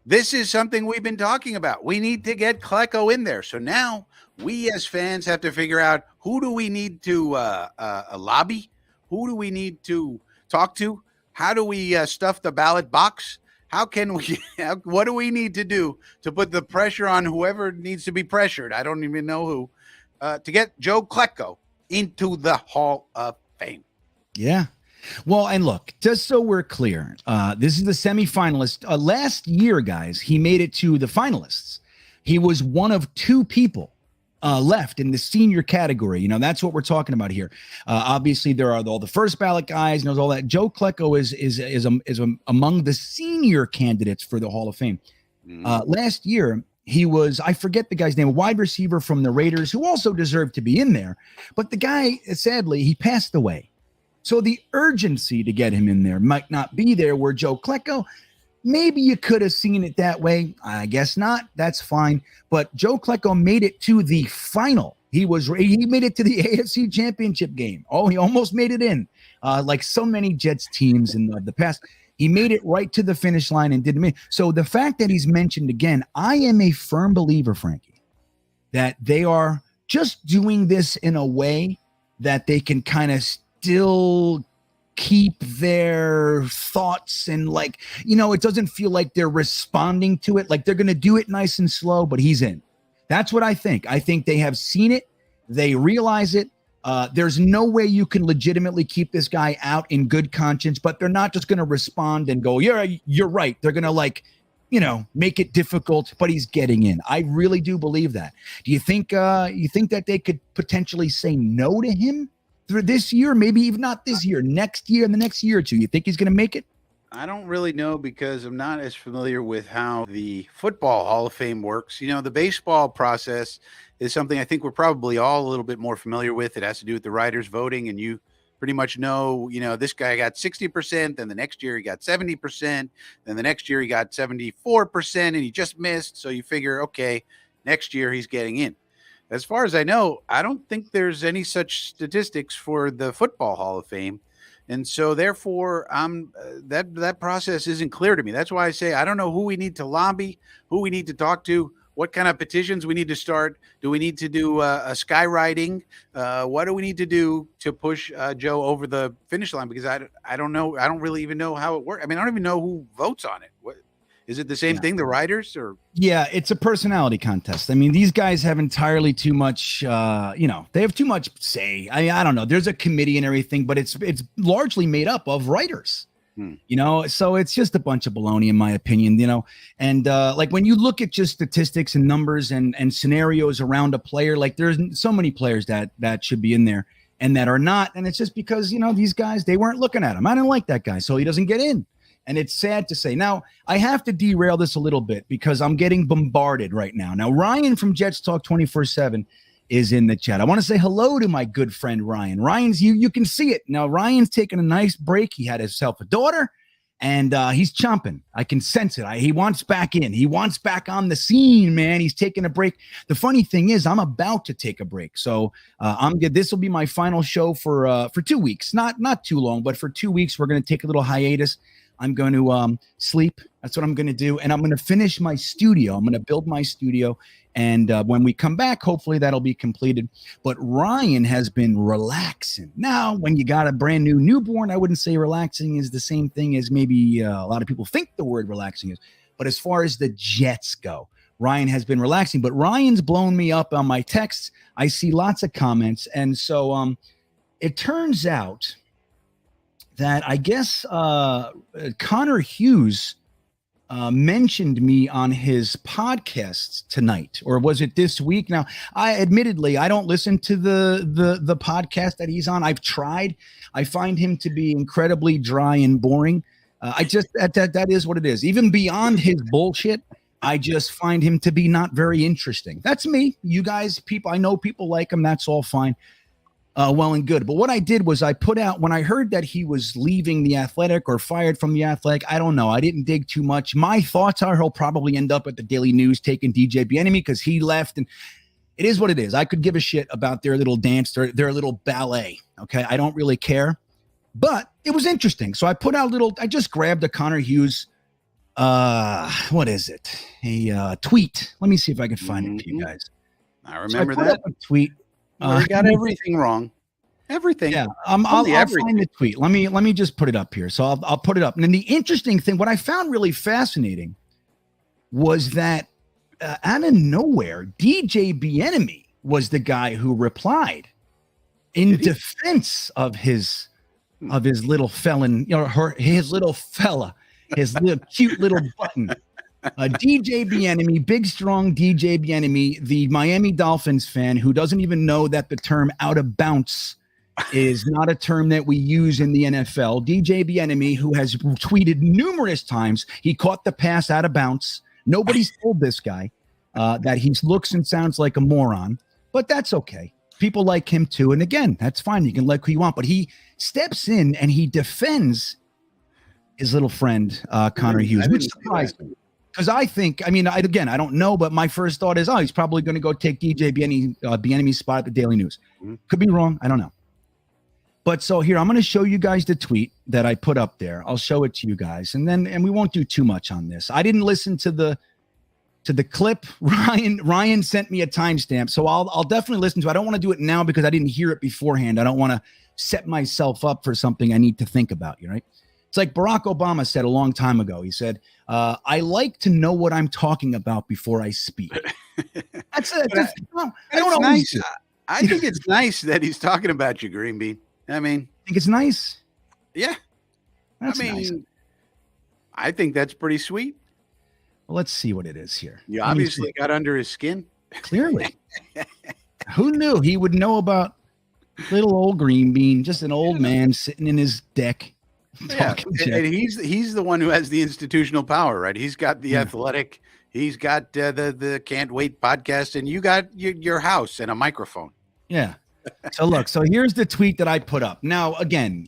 This is something we've been talking about. We need to get Klecko in there. So now we as fans have to figure out, who do we need to lobby? Who do we need to talk to? How do we stuff the ballot box? How can we, what do we need to do to put the pressure on whoever needs to be pressured? I don't even know who, to get Joe Klecko into the Hall of Fame. Yeah. Well, and look, just so we're clear, this is the semifinalist. Last year, guys, he made it to the finalists. He was one of two people left in the senior category. You know, that's what we're talking about here. Obviously, there are all the first ballot guys, knows all that. Joe Klecko is among the senior candidates for the Hall of Fame. Last year, he was, I forget the guy's name, a wide receiver from the Raiders who also deserved to be in there. But the guy, sadly, he passed away. So the urgency to get him in there might not be there, where Joe Klecko, maybe you could have seen it that way. I guess not. That's fine. But Joe Klecko made it to the final. He made it to the AFC Championship game. Oh, he almost made it in. Like so many Jets teams in the past. He made it right to the finish line and didn't make. So the fact that he's mentioned again, I am a firm believer, Frankie, that they are just doing this in a way that they can kind of still keep their thoughts, and like, you know, it doesn't feel like they're responding to it. Like they're going to do it nice and slow, but he's in. That's what I think. I think they have seen it. They realize it. There's no way you can legitimately keep this guy out in good conscience, but they're not just going to respond and go, yeah, you're right. They're going to, like, you know, make it difficult, but he's getting in. I really do believe that. Do you think that they could potentially say no to him through this year? Maybe even not this year, next year and the next year or two. You think he's going to make it? I don't really know because I'm not as familiar with how the Football Hall of Fame works. The baseball process is something I think we're probably all a little bit more familiar with. It has to do with the writers voting, and you pretty much know, this guy got 60%, then the next year he got 70%, then the next year he got 74%, and he just missed. So you figure, okay, next year he's getting in. As far as I know, I don't think there's any such statistics for the Football Hall of Fame. And so therefore, that process isn't clear to me. That's why I say I don't know who we need to lobby, who we need to talk to, what kind of petitions we need to start. Do we need to do a skywriting? What do we need to do to push Joe over the finish line? Because I don't know. I don't really even know how it works. I mean, I don't even know who votes on it. What, is it the same thing, the writers? Or yeah, it's a personality contest. I mean, these guys have entirely too much, they have too much say. I don't know. There's a committee and everything, but it's largely made up of writers. So it's just a bunch of baloney, in my opinion, and like when you look at just statistics and numbers and scenarios around a player, like there's so many players that should be in there and that are not. And it's just because, these guys, they weren't looking at him. I didn't like that guy, so he doesn't get in. And it's sad to say. Now, I have to derail this a little bit because I'm getting bombarded right now. Now, Ryan from Jets Talk 24/7 is in the chat. I want to say hello to my good friend Ryan. Ryan's you can see it. Now, Ryan's taking a nice break. He had himself a daughter, and he's chomping. I can sense it. He wants back in. He wants back on the scene, man. He's taking a break. The funny thing is, I'm about to take a break. So I'm good. This will be my final show for 2 weeks. Not too long, but for 2 weeks, we're going to take a little hiatus. I'm going to sleep. That's what I'm going to do. And I'm going to finish my studio. I'm going to build my studio. And when we come back, hopefully that'll be completed. But Ryan has been relaxing. Now, when you got a brand new newborn, I wouldn't say relaxing is the same thing as maybe a lot of people think the word relaxing is. But as far as the Jets go, Ryan has been relaxing. But Ryan's blown me up on my texts. I see lots of comments. And so it turns out that I guess Connor Hughes mentioned me on his podcast tonight, or was it this week? Now, I don't listen to the podcast that he's on. I've tried. I find him to be incredibly dry and boring. I just that is what it is. Even beyond his bullshit, I just find him to be not very interesting. That's me. You guys, people, I know people like him. That's all fine. Well and good. But what I did was I put out, when I heard that he was leaving the Athletic or fired from the Athletic, I don't know. I didn't dig too much. My thoughts are he'll probably end up at the Daily News taking DJ Bieniemy because he left, and it is what it is. I could give a shit about their little dance, their little ballet. Okay. I don't really care, but it was interesting. So I put out I just grabbed a Connor Hughes, what is it? A tweet. Let me see if I can find it for you guys. I remember that tweet. You got everything wrong. Everything. Yeah, I'll find the tweet. Let me just put it up here. So I'll put it up. And then the interesting thing, what I found really fascinating, was that out of nowhere, DJ Bieniemy was the guy who replied in defense of his little felon, his little fella, his little cute little button. DJ Bieniemy, big, strong DJ Bieniemy, the Miami Dolphins fan who doesn't even know that the term out of bounds is not a term that we use in the NFL. DJ Bieniemy, who has tweeted numerous times, he caught the pass out of bounds. Nobody's told this guy that he looks and sounds like a moron, but that's okay. People like him too. And again, that's fine. You can like who you want, but he steps in and he defends his little friend, Connor Hughes, which surprised me. Because I think, I don't know, but my first thought is, he's probably going to go take DJ Bieniemy's spot at the Daily News. Could be wrong. I don't know. But so here, I'm going to show you guys the tweet that I put up there. I'll show it to you guys. And we won't do too much on this. I didn't listen to the clip. Ryan sent me a timestamp. So I'll definitely listen to it. I don't want to do it now because I didn't hear it beforehand. I don't want to set myself up for something I need to think about. Right? It's like Barack Obama said a long time ago. He said, I like to know what I'm talking about before I speak. That's it. I don't know. Nice. I think it's nice that he's talking about you, GreenBean. I think it's nice. Yeah. That's nice. I think that's pretty sweet. Well, let's see what it is here. You obviously got under his skin. Clearly. Who knew he would know about little old GreenBean, just an old man sitting in his deck. Yeah, Talking Jets. and he's the one who has the institutional power, right? He's got the Athletic, he's got the Can't Wait podcast, and you got your house and a microphone. Yeah. So look, so here's the tweet that I put up. Now, again,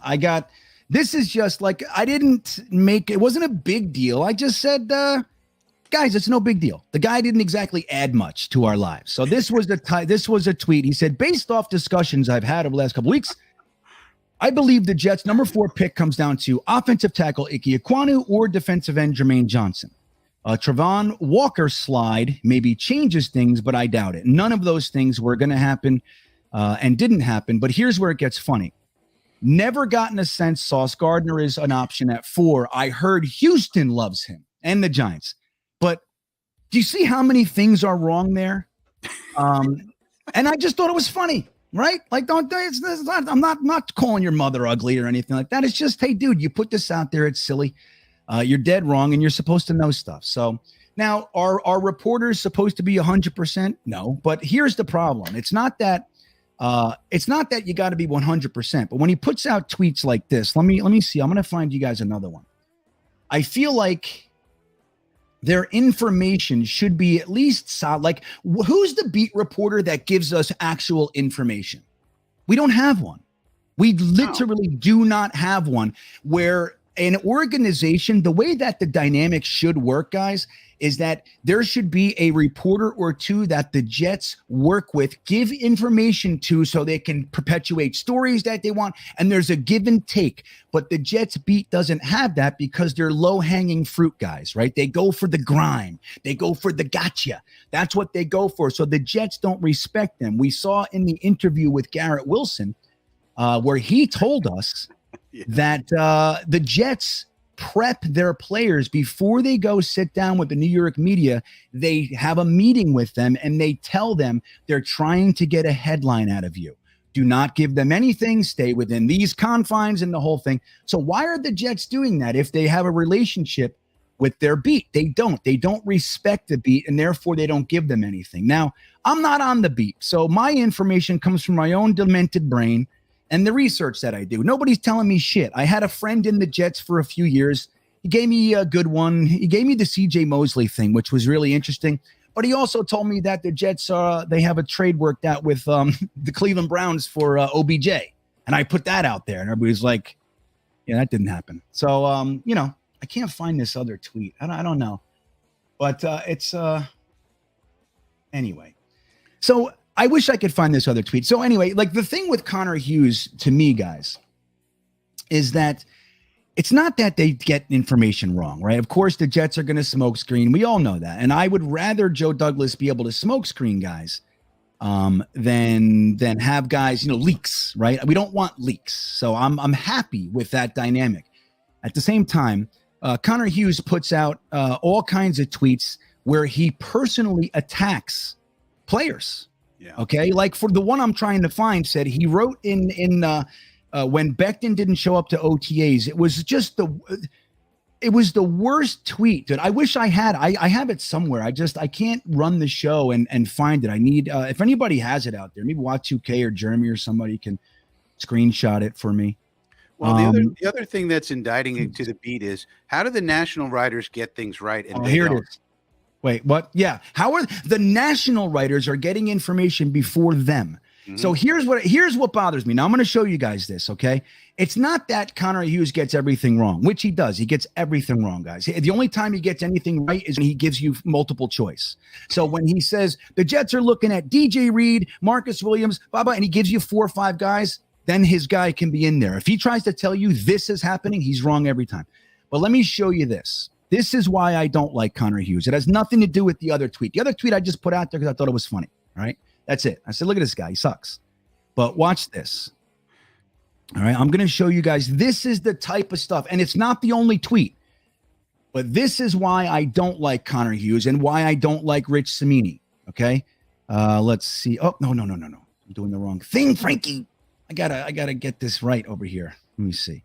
this is just like, it wasn't a big deal. I just said, guys, it's no big deal. The guy didn't exactly add much to our lives. So this was a tweet. He said, based off discussions I've had over the last couple weeks, I believe the Jets' number 4 pick comes down to offensive tackle Ike Ekwonu or defensive end Jermaine Johnson. Travon Walker's slide maybe changes things, but I doubt it. None of those things were going to happen and didn't happen. But here's where it gets funny. Never gotten a sense Sauce Gardner is an option at 4. I heard Houston loves him and the Giants. But do you see how many things are wrong there? And I just thought it was funny. Right? Like, I'm not calling your mother ugly or anything like that. It's just, hey, dude, you put this out there. It's silly. You're dead wrong, and you're supposed to know stuff. So now, are reporters supposed to be 100%? No. But here's the problem. It's not that you got to be 100%. But when he puts out tweets like this, let me see. I'm going to find you guys another one. I feel like their information should be at least solid. Like, who's the beat reporter that gives us actual information? We don't have one. We literally do not have one. Where an organization, the way that the dynamic should work, guys, is that there should be a reporter or two that the Jets work with, give information to so they can perpetuate stories that they want. And there's a give and take. But the Jets beat doesn't have that because they're low-hanging fruit guys, right? They go for the grime. They go for the gotcha. That's what they go for. So the Jets don't respect them. We saw in the interview with Garrett Wilson where he told us that the Jets prep their players before they go sit down with the New York media. They have a meeting with them and they tell them they're trying to get a headline out of you. Do not give them anything. Stay within these confines and the whole thing. So why are the Jets doing that if they have a relationship with their beat? They don't respect the beat, and therefore they don't give them anything. Now, I'm not on the beat, so my information comes from my own demented brain and the research that I do. Nobody's telling me shit. I had a friend in the Jets for a few years. He gave me a good one. He gave me the CJ Mosley thing, which was really interesting. But he also told me that the Jets, they have a trade worked out with the Cleveland Browns for OBJ. And I put that out there, and everybody's like, yeah, that didn't happen. So, I can't find this other tweet. I don't know. But it's anyway. So I wish I could find this other tweet. So anyway, like the thing with Connor Hughes to me, guys, is that it's not that they get information wrong, right? Of course, the Jets are going to smoke screen. We all know that. And I would rather Joe Douglas be able to smoke screen guys than have guys, leaks, right? We don't want leaks. So I'm happy with that dynamic. At the same time, Connor Hughes puts out all kinds of tweets where he personally attacks players. Yeah. Okay. Like for the one I'm trying to find, said he wrote in when BECTON didn't show up to OTAs, it was just the worst tweet, dude. I wish I had. I have it somewhere. I can't run the show and find it. I need if anybody has it out there, maybe Watch2K or Jeremy or somebody can screenshot it for me. Well, the other thing that's indicting it to the beat is, how do the national writers get things right? And here it is. Wait, what? Yeah. How are the national writers are getting information before them? Mm-hmm. So here's what bothers me. Now I'm going to show you guys this. Okay. It's not that Connor Hughes gets everything wrong, which he does. He gets everything wrong, guys. The only time he gets anything right is when he gives you multiple choice. So when he says the Jets are looking at DJ Reed, Marcus Williams, and he gives you 4 or 5 guys, then his guy can be in there. If he tries to tell you this is happening, he's wrong every time. But let me show you this. This is why I don't like Connor Hughes. It has nothing to do with the other tweet. The other tweet I just put out there because I thought it was funny. All right. That's it. I said, look at this guy. He sucks. But watch this. All right. I'm going to show you guys. This is the type of stuff. And it's not the only tweet. But this is why I don't like Connor Hughes and why I don't like Rich Cimini. Okay. Let's see. Oh, no. I'm doing the wrong thing, Frankie. I gotta get this right over here. Let me see.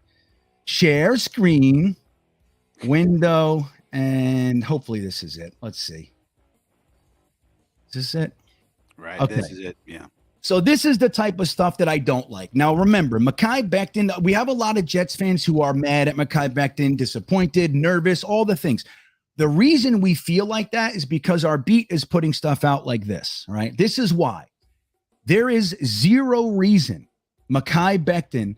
Share screen, window, and hopefully this is it. Let's see. Is this it? Right. Okay. This is it. Yeah. So this is the type of stuff that I don't like. Now, remember, Mekhi Becton, we have a lot of Jets fans who are mad at Mekhi Becton, disappointed, nervous, all the things. The reason we feel like that is because our beat is putting stuff out like this, right? This is why. There is zero reason Mekhi Becton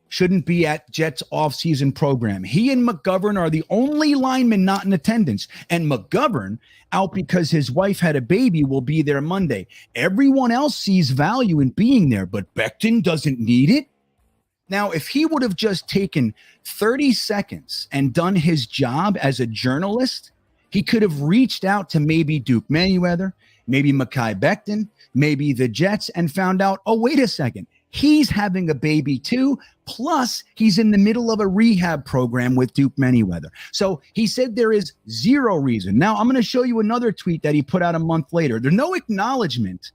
shouldn't be at Jets offseason program. He and McGovern are the only linemen not in attendance. And McGovern, out because his wife had a baby, will be there Monday. Everyone else sees value in being there, but Becton doesn't need it. Now, if he would have just taken 30 seconds and done his job as a journalist, he could have reached out to maybe Duke Manyweather, maybe Mekhi Becton, maybe the Jets, and found out, oh, wait a second. He's having a baby too. Plus, he's in the middle of a rehab program with Duke Manyweather. So he said there is zero reason. Now, I'm going to show you another tweet that he put out a month later. There's no acknowledgement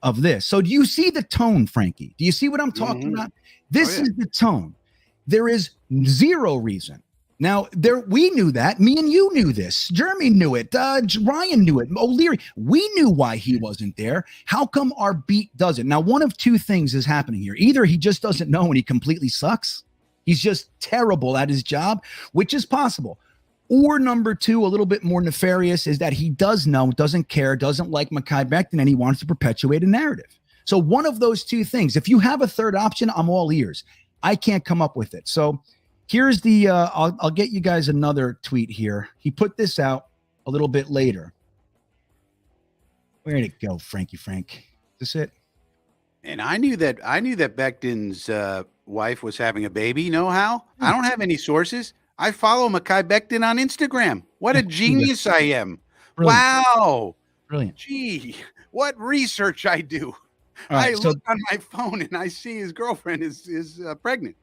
of this. So do you see the tone, Frankie? Do you see what I'm talking about? This is the tone. There is zero reason. Now, we knew that. Me and you knew this. Jeremy knew it. Ryan knew it. O'Leary. We knew why he wasn't there. How come our beat doesn't? Now, one of two things is happening here. Either he just doesn't know and he completely sucks. He's just terrible at his job, which is possible. Or number two, a little bit more nefarious, is that he does know, doesn't care, doesn't like Mekhi Becton, and he wants to perpetuate a narrative. So one of those two things. If you have a third option, I'm all ears. I can't come up with it. So here's the, I'll get you guys another tweet here. He put this out a little bit later. Where'd it go, Frankie Frank? Is this it? And I knew that Becton's wife was having a baby. You know how? I don't have any sources. I follow Mekhi Becton on Instagram. What a genius I am. Brilliant. Wow. Brilliant. Gee, what research I do. Right, I look on my phone and I see his girlfriend is pregnant.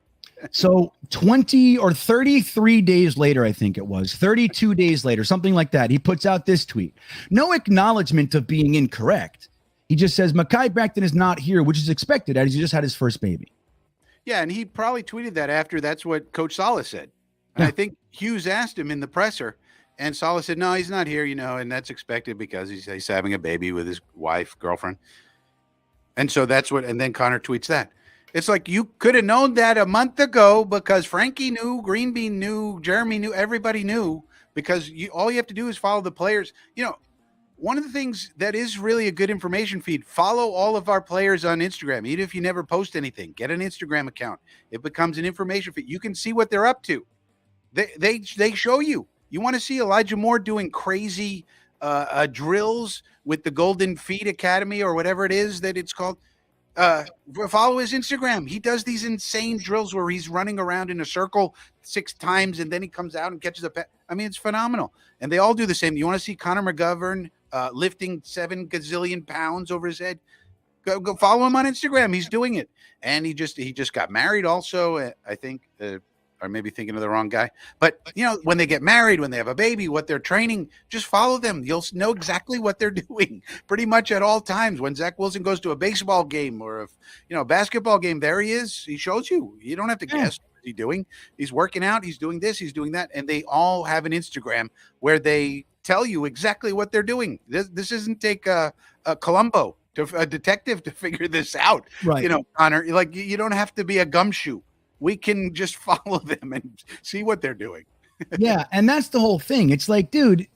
So 20 or 33 days later, I think it was 32 days later, something like that. He puts out this tweet. No acknowledgement of being incorrect. He just says Mekhi Becton is not here, which is expected as he just had his first baby. Yeah, and he probably tweeted that after that's what Coach Saleh said. And I think Hughes asked him in the presser, and Saleh said, no, he's not here, and that's expected because he's having a baby with his wife, girlfriend. And so that's what, and then Connor tweets that. It's like you could have known that a month ago because Frankie knew, GreenBean knew, Jeremy knew, everybody knew, because all you have to do is follow the players. One of the things that is really a good information feed, follow all of our players on Instagram. Even if you never post anything, get an Instagram account. It becomes an information feed. You can see what they're up to. They show you. You want to see Elijah Moore doing crazy drills with the Golden Feet Academy or whatever it is that it's called. Follow his Instagram. He does these insane drills where he's running around in a circle 6 times and then he comes out and catches a pet. I mean, it's phenomenal. And they all do the same. You want to see Connor McGovern lifting 7 gazillion pounds over his head? Go follow him on Instagram. He's doing it. And he just got married also, I think, or maybe thinking of the wrong guy. But, when they get married, when they have a baby, what they're training, just follow them. You'll know exactly what they're doing pretty much at all times. When Zach Wilson goes to a baseball game or a basketball game, there he is. He shows you. You don't have to guess what he's doing. He's working out. He's doing this. He's doing that. And they all have an Instagram where they tell you exactly what they're doing. This doesn't take a Columbo, a detective, to figure this out. Right. Connor, you don't have to be a gumshoe. We can just follow them and see what they're doing. Yeah, and that's the whole thing. It's like, dude,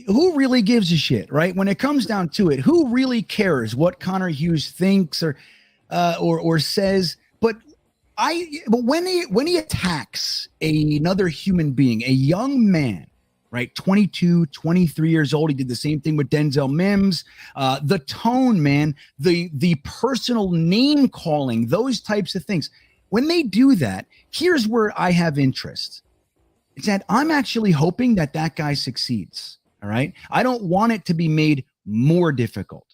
who really gives a shit, right? When it comes down to it, who really cares what Connor Hughes thinks or says? But when he attacks another human being, a young man, right, 22, 23 years old, he did the same thing with Denzel Mims. The tone, man, the personal name calling, those types of things. When they do that, here's where I have interest. It's that I'm actually hoping that guy succeeds. All right. I don't want it to be made more difficult.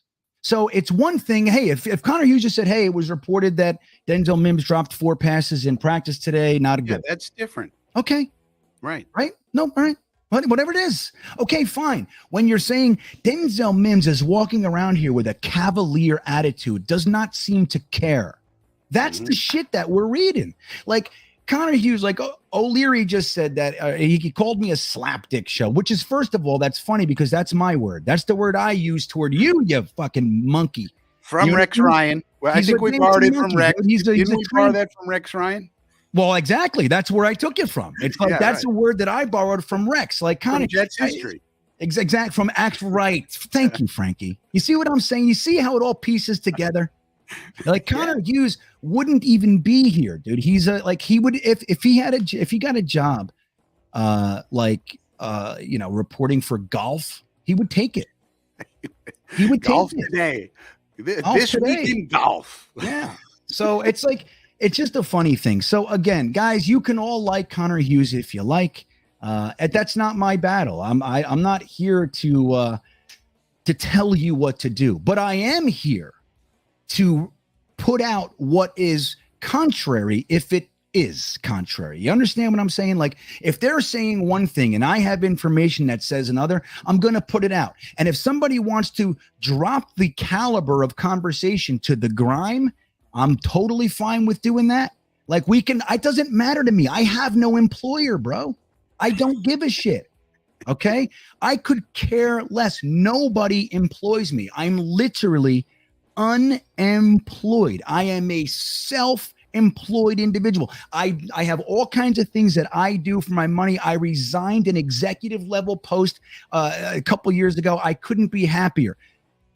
So it's one thing. Hey, if Connor Hughes just said, hey, it was reported that Denzel Mims dropped 4 passes in practice today, not a good. Yeah, that's different. Okay. Right. No, all right. Whatever it is. Okay, fine. When you're saying Denzel Mims is walking around here with a cavalier attitude, does not seem to care. That's the shit that we're reading. Like Connor Hughes, like O'Leary just said that he called me a slapdick show, which is, first of all, that's funny because that's my word. That's the word I use toward you, you fucking monkey. From You know Rex what I mean? Ryan. Well, I He's think a we dancing borrowed it from monkey, Rex. dude. He's a Didn't we borrow trained- that from Rex Ryan? Well, exactly. That's where I took it from. It's like Yeah, that's right. a word that I borrowed from Rex. Like kind From of Jets history. Exact from actual right. Thank you, Frankie. You see what I'm saying? You see how it all pieces together? Like Connor Hughes wouldn't even be here, dude. He's he would if he got a job reporting for golf, he would take it. He would Golf take it. today. Golf This today. week in golf. Yeah. So it's like it's just a funny thing. So again, guys, you can all like Connor Hughes if you like. That's not my battle. I'm not here to tell you what to do, but I am here to put out what is contrary if it is contrary. You understand what I'm saying? Like if they're saying one thing and I have information that says another, I'm going to put it out. And if somebody wants to drop the caliber of conversation to the grime, I'm totally fine with doing that. Like it doesn't matter to me. I have no employer, bro. I don't give a shit. Okay. I could care less. Nobody employs me. I'm literally unemployed. I am a self-employed individual. I have all kinds of things that I do for my money. I resigned an executive level post a couple years ago. I couldn't be happier.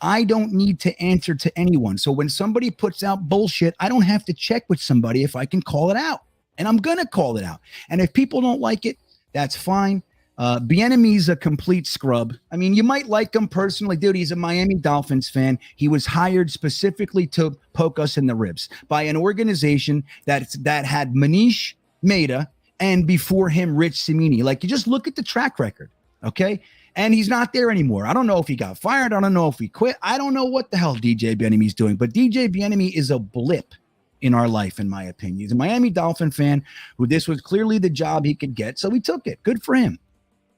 I don't need to answer to anyone. So when somebody puts out bullshit, I don't have to check with somebody if I can call it out. And I'm going to call it out. And if people don't like it, that's fine. Bieniemy's a complete scrub. I mean, you might like him personally. Dude, he's a Miami Dolphins fan. He was hired specifically to poke us in the ribs by an organization that had Manish Mehta and before him, Rich Cimini. Like, you just look at the track record, okay? And he's not there anymore. I don't know if he got fired. I don't know if he quit. I don't know what the hell DJ Bieniemy's doing. But DJ Bieniemy is a blip in our life, in my opinion. He's a Miami Dolphin fan who this was clearly the job he could get, so he took it. Good for him.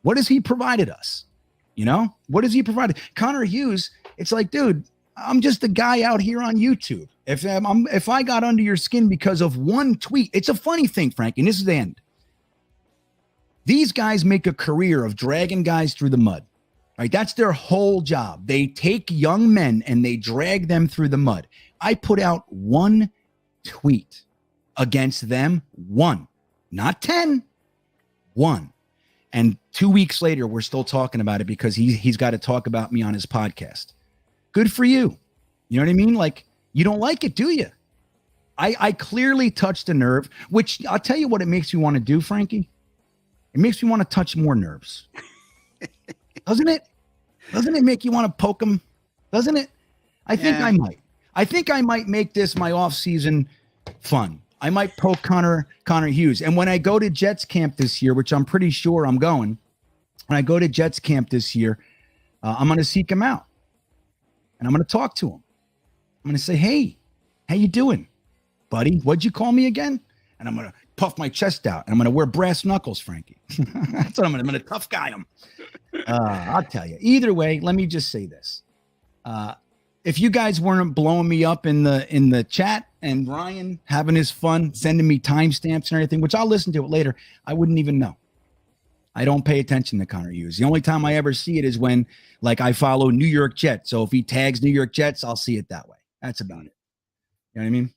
What has he provided us? You know, what has he provided? Connor Hughes, it's like, dude, I'm just a guy out here on YouTube. If I got under your skin because of one tweet, it's a funny thing, Frankie, and this is the end. These guys make a career of dragging guys through the mud, right? That's their whole job. They take young men and they drag them through the mud. I put out one tweet against them, one, not 10, one. And 2 weeks later, we're still talking about it because he's got to talk about me on his podcast. Good for you. You know what I mean? Like, you don't like it, do you? I clearly touched a nerve, which I'll tell you what it makes me want to do, Frankie. It makes me want to touch more nerves. Doesn't it? Doesn't it make you want to poke them? Doesn't it? I think I might. I think I might make this my off-season fun. I might poke Connor Hughes. And when I go to Jets camp this year, which I'm pretty sure I'm going, when I go to Jets camp this year, I'm going to seek him out. And I'm going to talk to him. I'm going to say, hey, how you doing, buddy? What'd you call me again? And I'm going to puff my chest out. And I'm going to wear brass knuckles, Frankie. That's what I'm going to tough guy him. I'll tell you. Either way, let me just say this. If you guys weren't blowing me up in the chat and Ryan having his fun, sending me timestamps and everything, which I'll listen to it later, I wouldn't even know. I don't pay attention to Connor Hughes. The only time I ever see it is when, like, I follow New York Jets. So if he tags New York Jets, I'll see it that way. That's about it. You know what I mean?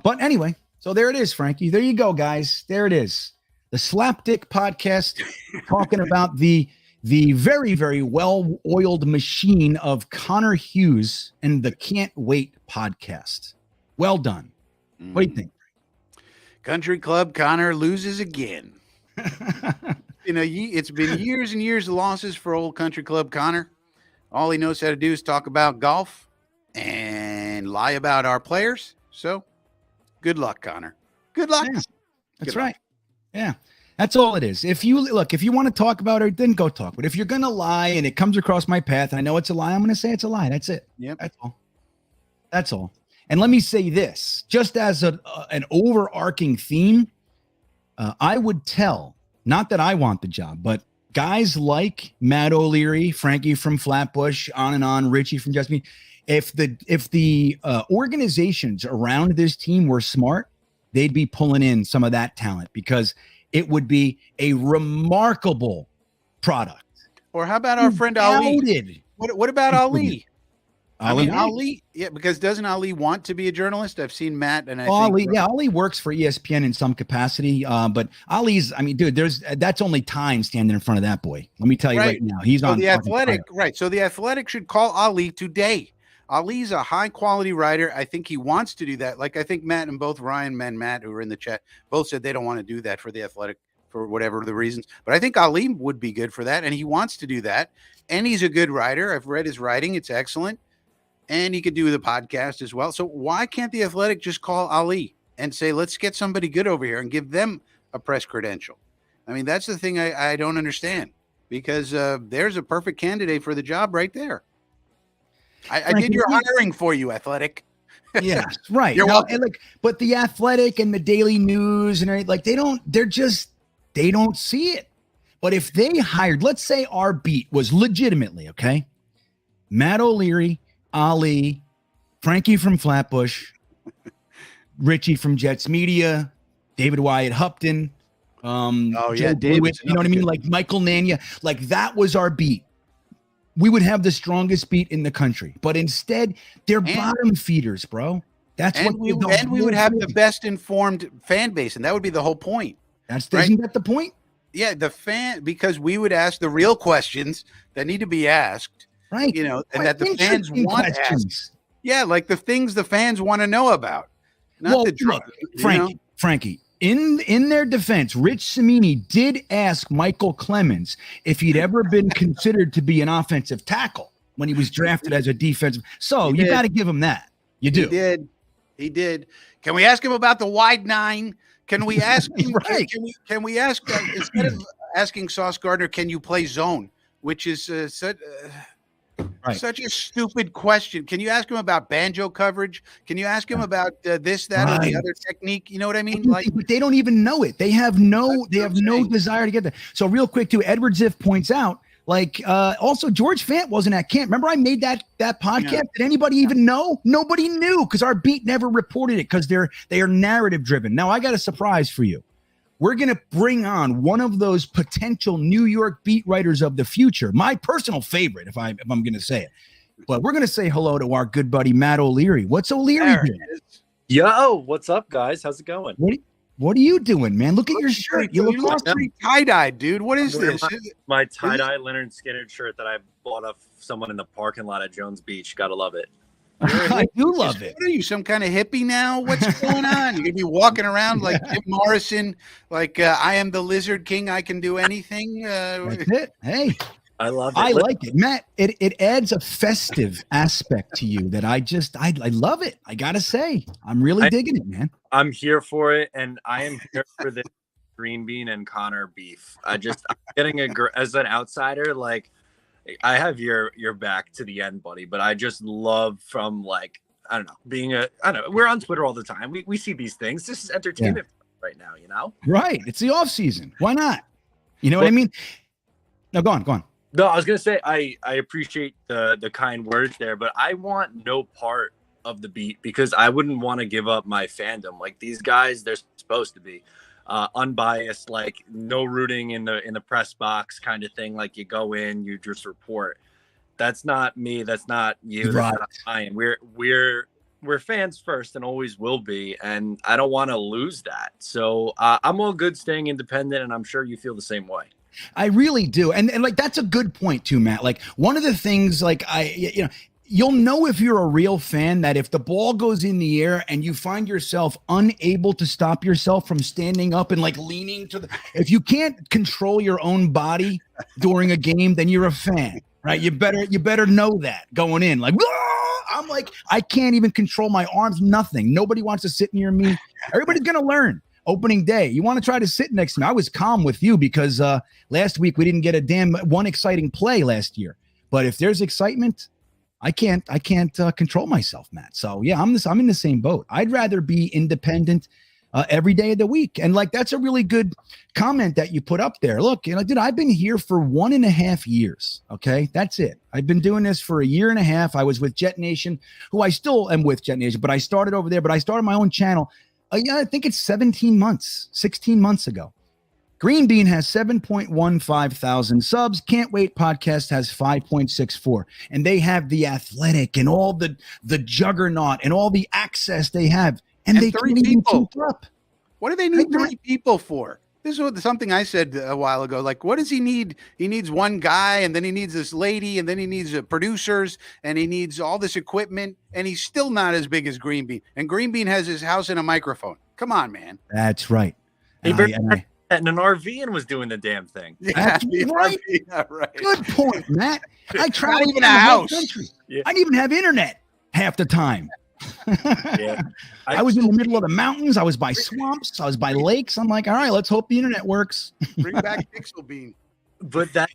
But anyway, so there it is, Frankie. There you go, guys. There it is. The Slapdick Podcast talking about the very, very well-oiled machine of Connor Hughes and the Can't Wait podcast. Well done. What do you think? Country Club Connor loses again. It's been years and years of losses for old Country Club Connor. All he knows how to do is talk about golf and lie about our players. So good luck, Connor. Good luck. Yeah, that's Good right. luck. Yeah. That's all it is. If you want to talk about it, then go talk. But if you're going to lie and it comes across my path, I know it's a lie, I'm going to say it's a lie. That's it. Yep. That's all. That's all. And let me say this, just as an overarching theme, I would tell, not that I want the job, but guys like Matt O'Leary, Frankie from Flatbush, on, Richie from Jetsfan, if the organizations around this team were smart, they'd be pulling in some of that talent because it would be a remarkable product. Or how about our friend Ali? What about Ali? I mean, Ali, yeah, because doesn't Ali want to be a journalist? I've seen Matt and Ali works for ESPN in some capacity. But Ali's, I mean, dude, that's only time standing in front of that boy. Let me tell you right now, he's on The Athletic, right? So the Athletic should call Ali today. Ali's a high quality writer. I think he wants to do that. Like I think Matt and both Ryan and Matt who are in the chat both said they don't want to do that for the Athletic for whatever the reasons. But I think Ali would be good for that, and he wants to do that. And he's a good writer. I've read his writing; it's excellent. And he could do the podcast as well. So why can't the Athletic just call Ali and say, let's get somebody good over here and give them a press credential? I mean, that's the thing I don't understand, because there's a perfect candidate for the job right there. I did your hiring for you, Athletic. Yeah, right. You're welcome. But the Athletic and the Daily News and everything, they don't see it. But if they hired, let's say our beat was legitimately, okay, Matt O'Leary, Ali, Frankie from Flatbush, Richie from Jets Media, David Wyatt Hupton, David, you know what I mean? Like Michael Nania, like that was our beat. We would have the strongest beat in the country, but instead they're bottom feeders, bro. That's what we would have the best informed fan base, and that would be the whole point. Isn't that the point? Yeah, because we would ask the real questions that need to be asked. Right. You know, and that the fans want to ask. Yeah, like the things the fans want to know about. Not the drug. Frankie, in their defense, Rich Cimini did ask Michael Clemens if he'd ever been considered to be an offensive tackle when he was drafted as a defensive. So you got to give him that. You do. He did. Can we ask him about the wide nine? Can we ask him? Can we ask instead of asking Sauce Gardner, can you play zone? Which is such a stupid question. Can you ask him about banjo coverage? Can you ask him about this, that, or the other technique? You know what I mean? But they don't even know it. They have no desire to get there. So real quick too, Edward Ziff points out, also George Fant wasn't at camp. Remember I made that podcast? Yeah. Did anybody even know? Nobody knew because our beat never reported it because they are narrative driven. Now I got a surprise for you. We're going to bring on one of those potential New York beat writers of the future, my personal favorite, if I'm going to say it. But we're going to say hello to our good buddy, Matt O'Leary. What's O'Leary doing? Yo, what's up, guys? How's it going? What are you doing, man? Look at your shirt. You look pretty tie-dyed, dude. What is this? My tie-dye Leonard Skinner shirt that I bought off someone in the parking lot at Jones Beach. Gotta love it. I do love it. What are you, some kind of hippie now? What's going on? You're gonna be walking around like Jim Morrison, like I am the Lizard King. I can do anything. That's it. Hey, I love it. I like it, Matt. It adds a festive aspect to you that I love it. I gotta say, I'm really digging it, man. I'm here for it, and I am here for the GreenBean and Connor beef. I'm getting as an outsider, like. I have your back to the end, buddy, but I just love from we're on Twitter all the time. We see these things. This is entertainment right now, you know? Right. It's the off season. Why not? You know what I mean? No, go on. No, I was going to say, I appreciate the kind words there, but I want no part of the beat because I wouldn't want to give up my fandom. Like these guys, they're supposed to be. Unbiased, like no rooting in the press box kind of thing. Like you go in, you just report. That's not me. That's not you. Right. That's not Ian. We're fans first and always will be. And I don't want to lose that. So I'm all good staying independent, and I'm sure you feel the same way. I really do. And like, that's a good point too, Matt. Like one of the things you'll know if you're a real fan that if the ball goes in the air and you find yourself unable to stop yourself from standing up and like leaning if you can't control your own body during a game, then you're a fan, right? You better know that going in. Like, I'm like, I can't even control my arms, nothing. Nobody wants to sit near me. Everybody's going to learn. Opening day. You want to try to sit next to me. I was calm with you because last week we didn't get one exciting play last year. But if there's excitement, I can't control myself, Matt. So yeah, I'm in the same boat. I'd rather be independent every day of the week. And like, that's a really good comment that you put up there. Look, dude, I've been here for 1.5 years. Okay. That's it. I've been doing this for 1.5 years. I was with Jetnation, who I still am with Jetnation, but I started over there, but I started my own channel. I think it's 16 months ago. GreenBean has 7.15 thousand subs. Can't Wait podcast has 5.64. And they have the Athletic and all the juggernaut and all the access they have. And they three can't even people. keep up. What do they need 3 people for? This is something I said a while ago. Like, what does he need? He needs one guy, and then he needs this lady, and then he needs producers, and he needs all this equipment, and he's still not as big as GreenBean. And GreenBean has his house and a microphone. Come on, man. That's right. He in an RV and was doing the damn thing. That's right. Yeah, right. Good point, Matt. I traveled even in a the whole house. country. Yeah. I didn't even have internet half the time. Yeah. I was in the middle of the mountains. I was by swamps. I was by lakes. I'm like, all right, let's hope the internet works. Bring back Pixel Bean. But that's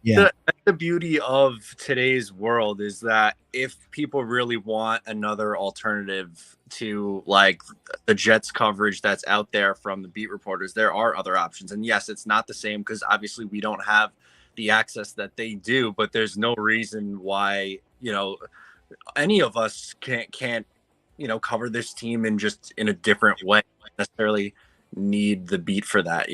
the beauty of today's world is that if people really want another alternative to like the Jets coverage that's out there from the beat reporters, there are other options. And yes, it's not the same because obviously we don't have the access that they do, but there's no reason why, any of us can't cover this team in a different way. Necessarily need the beat for that.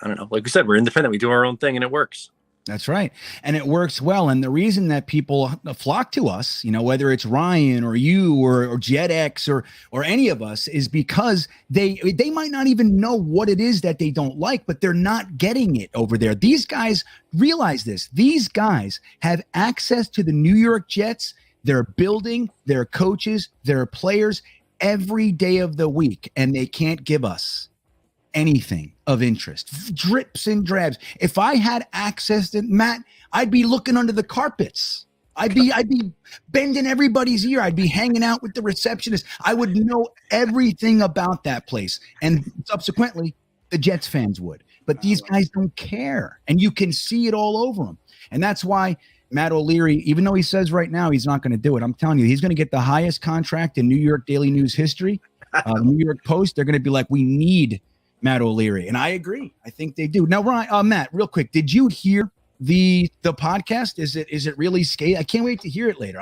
I don't know. Like we said, we're independent. We do our own thing and it works. That's right. And it works well. And the reason that people flock to us, whether it's Ryan or you or JetX or any of us, is because they might not even know what it is that they don't like, but they're not getting it over there. These guys realize this. These guys have access to the New York Jets, their building, their coaches, their players every day of the week, and they can't give us anything of interest. Drips and drabs. If I had access to Matt, I'd be looking under the carpets. I'd be bending everybody's ear. I'd be hanging out with the receptionist. I would know everything about that place. And subsequently, the Jets fans would. But these guys don't care. And you can see it all over them. And that's why Matt O'Leary, even though he says right now he's not going to do it, I'm telling you, he's going to get the highest contract in New York Daily News history. New York Post, they're going to be like, we need Matt O'Leary. And I agree. I think they do. Now, Ryan, Matt, real quick, did you hear the podcast? Is it really skate? I can't wait to hear it later.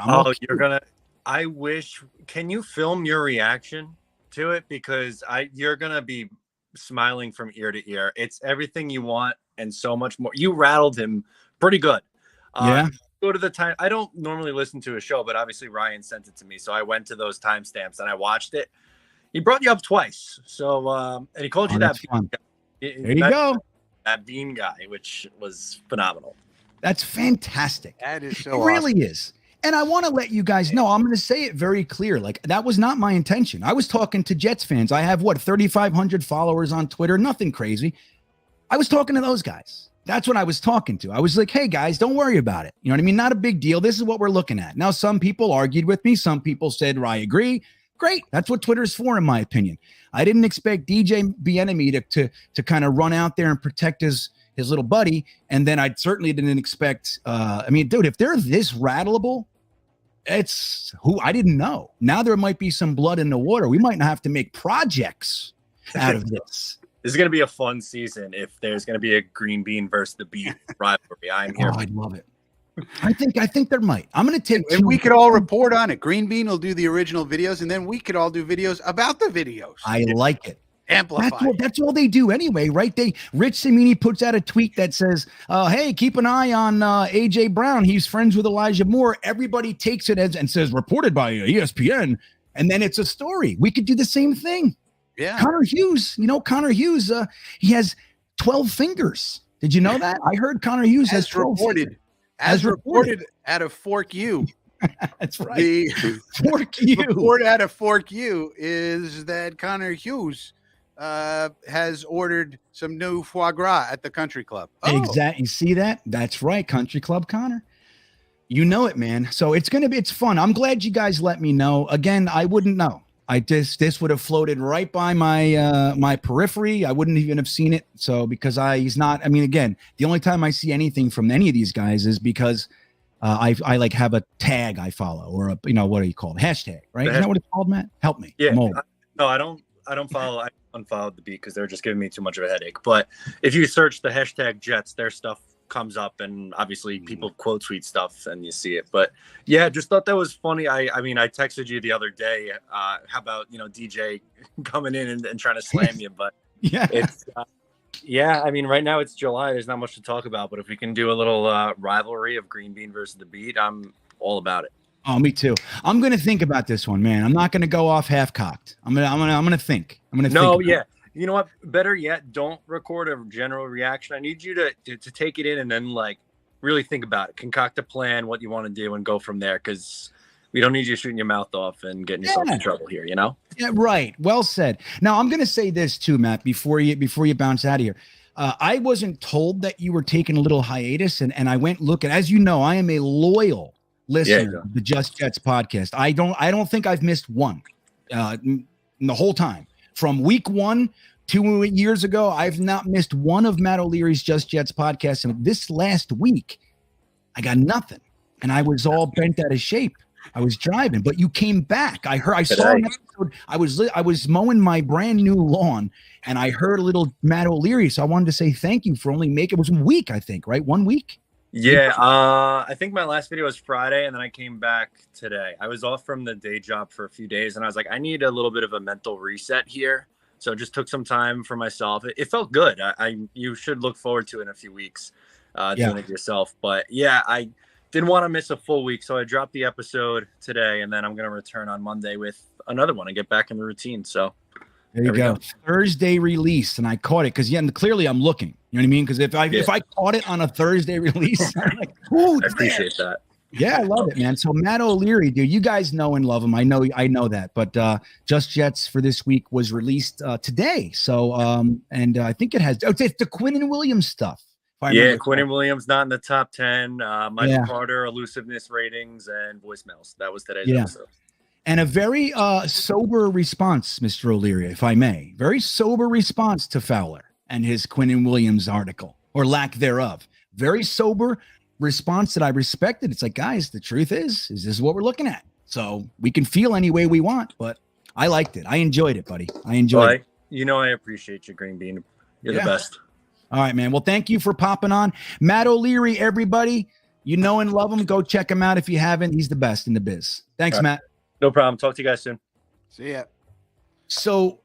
I wish, can you film your reaction to it? Because you're going to be smiling from ear to ear. It's everything you want and so much more. You rattled him pretty good. Yeah. Go to the time. I don't normally listen to a show, but obviously Ryan sent it to me. So I went to those timestamps and I watched it. He brought you up twice. So, and he called you that. There you go. That bean guy, which was phenomenal. That's fantastic. That is so It really is. And I want to let you guys know, I'm going to say it very clear. Like, that was not my intention. I was talking to Jets fans. I have 3,500 followers on Twitter. Nothing crazy. I was talking to those guys. That's what I was talking to. I was like, hey, guys, don't worry about it. You know what I mean? Not a big deal. This is what we're looking at. Now, some people argued with me. Some people said, I agree. Great. That's what Twitter's for, in my opinion. I didn't expect DJ Bieniemy to kind of run out there and protect his little buddy. And then I certainly didn't expect, dude, if they're this rattleable, it's who I didn't know. Now there might be some blood in the water. We might not have to make projects out of this. This is going to be a fun season if there's going to be a Green Bean versus the Beat rivalry. I'm here. I'd love it. I think there might. I'm going to take. And we could all report on it. Green Bean will do the original videos, and then we could all do videos about the videos. I like it. Amplify. That's all they do anyway, right? Rich Cimini puts out a tweet that says, hey, keep an eye on AJ Brown. He's friends with Elijah Moore. Everybody takes it and says reported by ESPN, and then it's a story. We could do the same thing. Yeah. Connor Hughes, he has 12 fingers. Did you know that? I heard Connor Hughes has 12 fingers. As reported out of Fork U. That's right. The Fork U. report out of Fork U is that Connor Hughes has ordered some new foie gras at the country club. Oh. Exactly. You see that? That's right. Country Club Connor. You know it, man. So it's fun. I'm glad you guys let me know. Again, I wouldn't know. This would have floated right by my periphery. I wouldn't even have seen it. So because he's not. I mean, again, the only time I see anything from any of these guys is because I like have a tag I follow or what do you call it? Hashtag, right? Isn't that what it's called, Matt? Help me. Yeah. No, I don't follow. I unfollowed the Beat because they're just giving me too much of a headache. But if you search the hashtag Jets, their stuff comes up, and obviously people quote tweet stuff and you see it. But yeah, just thought that was funny. I mean, I texted you the other day, how about DJ coming in and trying to slam you, but yeah, it's Yeah, I mean, right now it's July. There's not much to talk about, but if we can do a little rivalry of GreenBean versus the Beat, I'm all about it. Oh, me too. I'm gonna think about this one, man. I'm not gonna go off half cocked. I'm gonna think. No, yeah. You know what? Better yet, don't record a general reaction. I need you to take it in and then like really think about it, concoct a plan, what you want to do, and go from there. Because we don't need you shooting your mouth off and getting yourself in trouble here. You know? Yeah, right. Well said. Now I'm gonna say this too, Matt. Before you bounce out of here. I wasn't told that you were taking a little hiatus, and I went looking. As you know, I am a loyal listener to the Just Jets podcast. I don't think I've missed one in the whole time. From week 1 2 years ago, I've not missed one of Matt O'Leary's Just Jets podcasts. And this last week, I got nothing, and I was all bent out of shape. I was driving, but you came back. I saw an episode. I was mowing my brand new lawn, and I heard a little Matt O'Leary. So I wanted to say thank you for only making. It was a week, I think, right? 1 week. Yeah, I think my last video was Friday, and then I came back today. I was off from the day job for a few days, and I was like, I need a little bit of a mental reset here. So just took some time for myself. It felt good. You should look forward to it in a few weeks, doing it yourself. But yeah, I didn't want to miss a full week, so I dropped the episode today, and then I'm going to return on Monday with another one and get back in the routine. So there you go. Thursday release, and I caught it because clearly I'm looking. You know what I mean? Because if I caught it on a Thursday release, I'm like, ooh, I appreciate that. Yeah, I love it, man. So Matt O'Leary, dude, you guys know and love him. I know that. But Just Jets for this week was released today. So and I think it has it's the Quinnen Williams stuff. Yeah, Quinnen Williams not in the top 10. Michael Carter, elusiveness ratings, and voicemails. That was today's episode. And a very sober response, Mr. O'Leary, if I may. Very sober response to Fowler and his Quinnen Williams article, or lack thereof. Very sober response that I respected. It's like, guys, the truth is this what we're looking at? So we can feel any way we want, but I liked it. I enjoyed it, buddy. I enjoyed it. You know, I appreciate you, GreenBean. You're the best. All right, man. Well, thank you for popping on. Matt O'Leary, everybody, you know and love him. Go check him out if you haven't. He's the best in the biz. Thanks, Matt. No problem. Talk to you guys soon. See ya. So,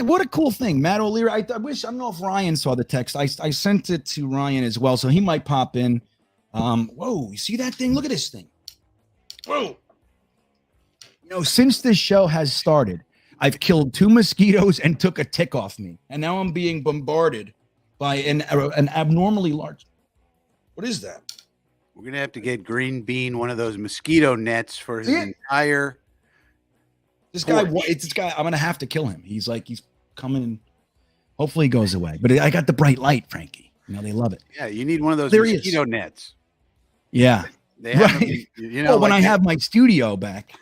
what a cool thing. Matt O'Leary, I don't know if Ryan saw the text. I sent it to Ryan as well, so he might pop in. Whoa, you see that thing? Look at this thing. Whoa. You know, since this show has started, I've killed 2 mosquitoes and took a tick off me. And now I'm being bombarded by an abnormally large. What is that? We're going to have to get GreenBean one of those mosquito nets for his entire. This guy, I'm going to have to kill him. He's coming and hopefully he goes away. But I got the bright light, Frankie. You know, they love it. Yeah, you need one of those mosquito nets. Yeah. They have them, when I have my studio back.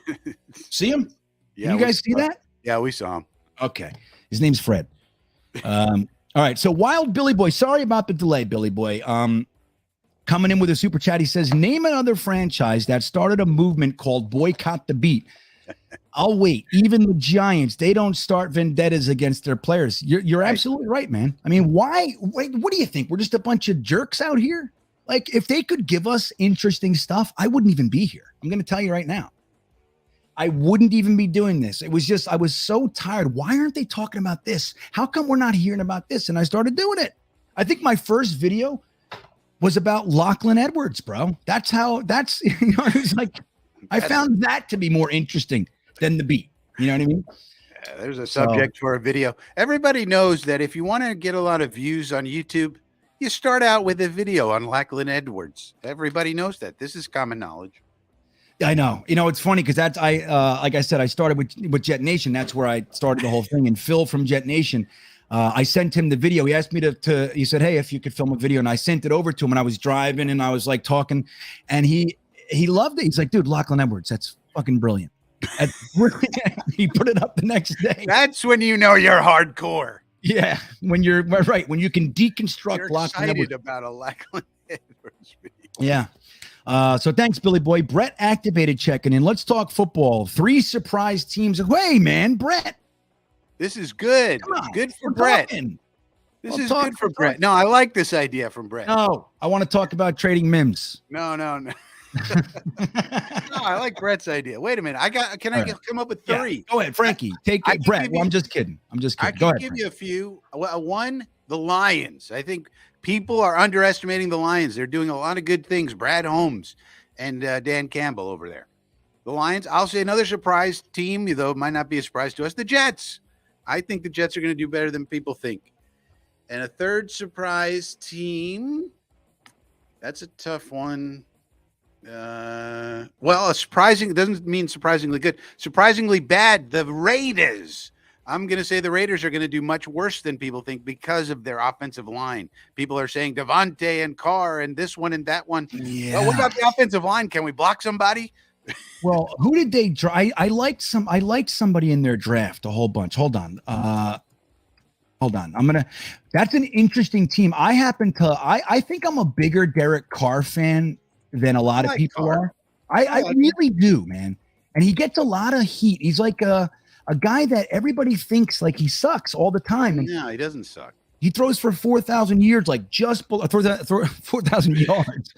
See him? Yeah. You guys see that? Yeah, we saw him. Okay. His name's Fred. All right. So Wild Billy Boy. Sorry about the delay, Billy Boy. Coming in with a super chat. He says, name another franchise that started a movement called Boycott the Beat. I'll wait. Even the Giants, they don't start vendettas against their players. You're absolutely right, man. I mean, why? Wait, what do you think? We're just a bunch of jerks out here? Like, if they could give us interesting stuff, I wouldn't even be here. I'm going to tell you right now. I wouldn't even be doing this. It was just, I was so tired. Why aren't they talking about this? How come we're not hearing about this? And I started doing it. I think my first video was about Lachlan Edwards, bro. It was like, I found that to be more interesting than the beat. You know what I mean? Yeah, there's a subject for a video. Everybody knows that if you want to get a lot of views on YouTube, you start out with a video on Lachlan Edwards. Everybody knows that. This is common knowledge. I know. You know, it's funny because like I said, I started with Jetnation. That's where I started the whole thing. And Phil from Jetnation, I sent him the video. He asked me he said, hey, if you could film a video. And I sent it over to him and I was driving and I was like talking and he loved it. He's like, dude, Lachlan Edwards, that's fucking brilliant. He put it up the next day. That's when you know you're hardcore. Yeah, when you're right, when you can deconstruct you're Lachlan excited Edwards. About a Lachlan Edwards video. Yeah. So thanks, Billy Boy. Brett activated checking in. Let's talk football. 3 surprise teams. Hey, man, Brett. This is good. Good for Brett. This is good for Brett. No, I like this idea from Brett. No, I want to talk about trading Mims. No. No, I like Brett's idea. Wait a minute. Can I come up with 3? Yeah. Go ahead, Frankie. Take it, Brett. Well, I'm just kidding. I Go can ahead, give Frankie. you a few. One The Lions. I think people are underestimating the Lions. They're doing a lot of good things. Brad Holmes and Dan Campbell over there. The Lions. I'll say another surprise team, though it might not be a surprise to us, the Jets. I think the Jets are going to do better than people think. And a third surprise team, that's a tough one. Well, a surprising doesn't mean surprisingly good. Surprisingly bad, the Raiders. I'm going to say the Raiders are going to do much worse than people think because of their offensive line. People are saying Devontae and Carr and this one and that one. Yeah. Well, what about the offensive line? Can we block somebody? Well, who did they draft? I liked somebody in their draft a whole bunch. Hold on. That's an interesting team. I think I'm a bigger Derek Carr fan than a lot of people are. I really do, man. And he gets a lot of heat. He's like a guy that everybody thinks like he sucks all the time. And no, he doesn't suck. he throws for 4,000 yards, like just 4,000 yards.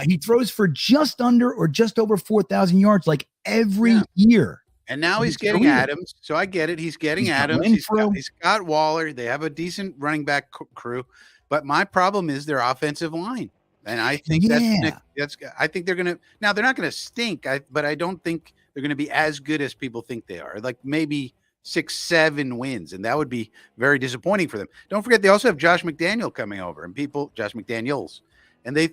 He throws for just under or just over 4,000 yards, like every year. And now he's getting Adams. So I get it. He's getting Adams. He's got Waller. They have a decent running back crew. But my problem is their offensive line. And I think I think they're going to, now they're not going to stink, but I don't think they're going to be as good as people think they are. Like maybe 6-7 wins. And that would be very disappointing for them. Don't forget, they also have Josh McDaniel coming over and Josh McDaniels. And he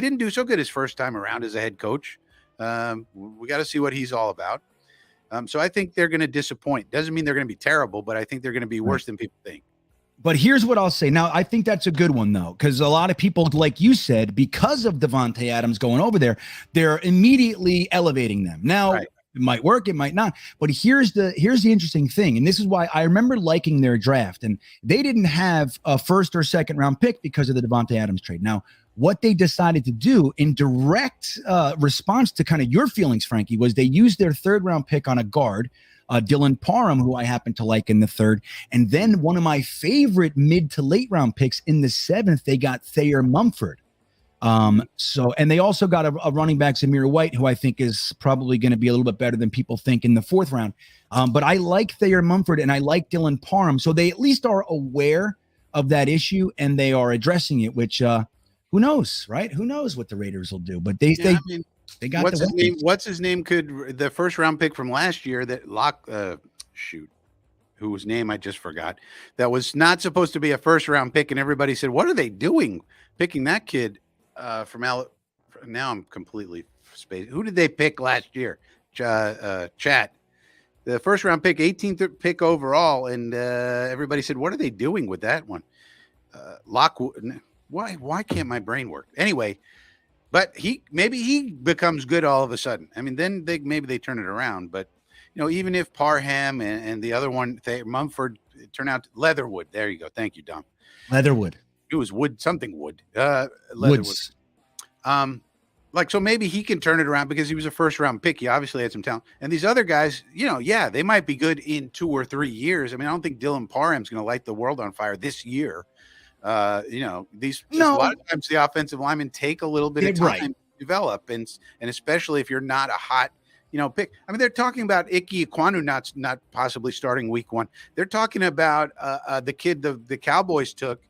didn't do so good his first time around as a head coach. We got to see what he's all about. So I think they're going to disappoint. Doesn't mean they're going to be terrible, but I think they're going to be worse than people think. But here's what I'll say. Now, I think that's a good one, though, because a lot of people, like you said, because of Davante Adams going over there, they're immediately elevating them. Now, It might work, it might not. But here's the interesting thing, and this is why I remember liking their draft. And they didn't have a first or second round pick because of the Davante Adams trade. Now, what they decided to do in direct response to kind of your feelings, Frankie, was they used their third round pick on a guard, Dylan Parham, who I happen to like in the third. And then one of my favorite mid to late round picks in the seventh, they got Thayer Mumford. And they also got a running back, Zamir White, who I think is probably going to be a little bit better than people think in the fourth round. But I like Thayer Mumford and I like Dylan Parham. So they at least are aware of that issue and they are addressing it, which, who knows, right? Who knows what the Raiders will do? But they got what's his name? What's his name? Could the first round pick from last year that whose name I just forgot, that was not supposed to be a first round pick, and everybody said, "What are they doing picking that kid from Al?" Now I'm completely spaced. Who did they pick last year? Chat. The first round pick, 18th pick overall, and everybody said, "What are they doing with that one?" Lockwood. Why can't my brain work? Anyway, but maybe he becomes good all of a sudden. I mean, then maybe they turn it around. But even if Parham and the other one, Mumford, turn out Leatherwood. There you go. Thank you, Dom. Leatherwood. It was Leatherwood. Woods. So maybe he can turn it around because he was a first round pick. He obviously had some talent. And these other guys, they might be good in 2 or 3 years. I mean, I don't think Dylan Parham's going to light the world on fire this year. A lot of times the offensive linemen take a little bit of time to develop, and especially if you're not a hot, pick. I mean, they're talking about Ike Ekwonu not possibly starting week 1. They're talking about the kid the Cowboys took,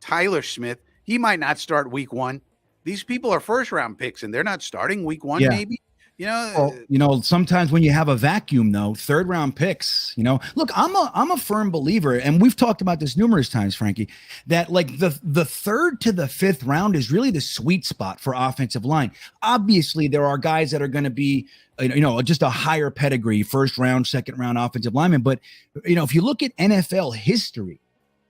Tyler Smith. He might not start week 1. These people are first round picks, and they're not starting week 1. Maybe. Sometimes when you have a vacuum, though, third round picks, look, I'm a firm believer, and we've talked about this numerous times, Frankie, that like the third to the fifth round is really the sweet spot for offensive line. Obviously, there are guys that are going to be, just a higher pedigree, first round, second round offensive lineman. But, if you look at NFL history,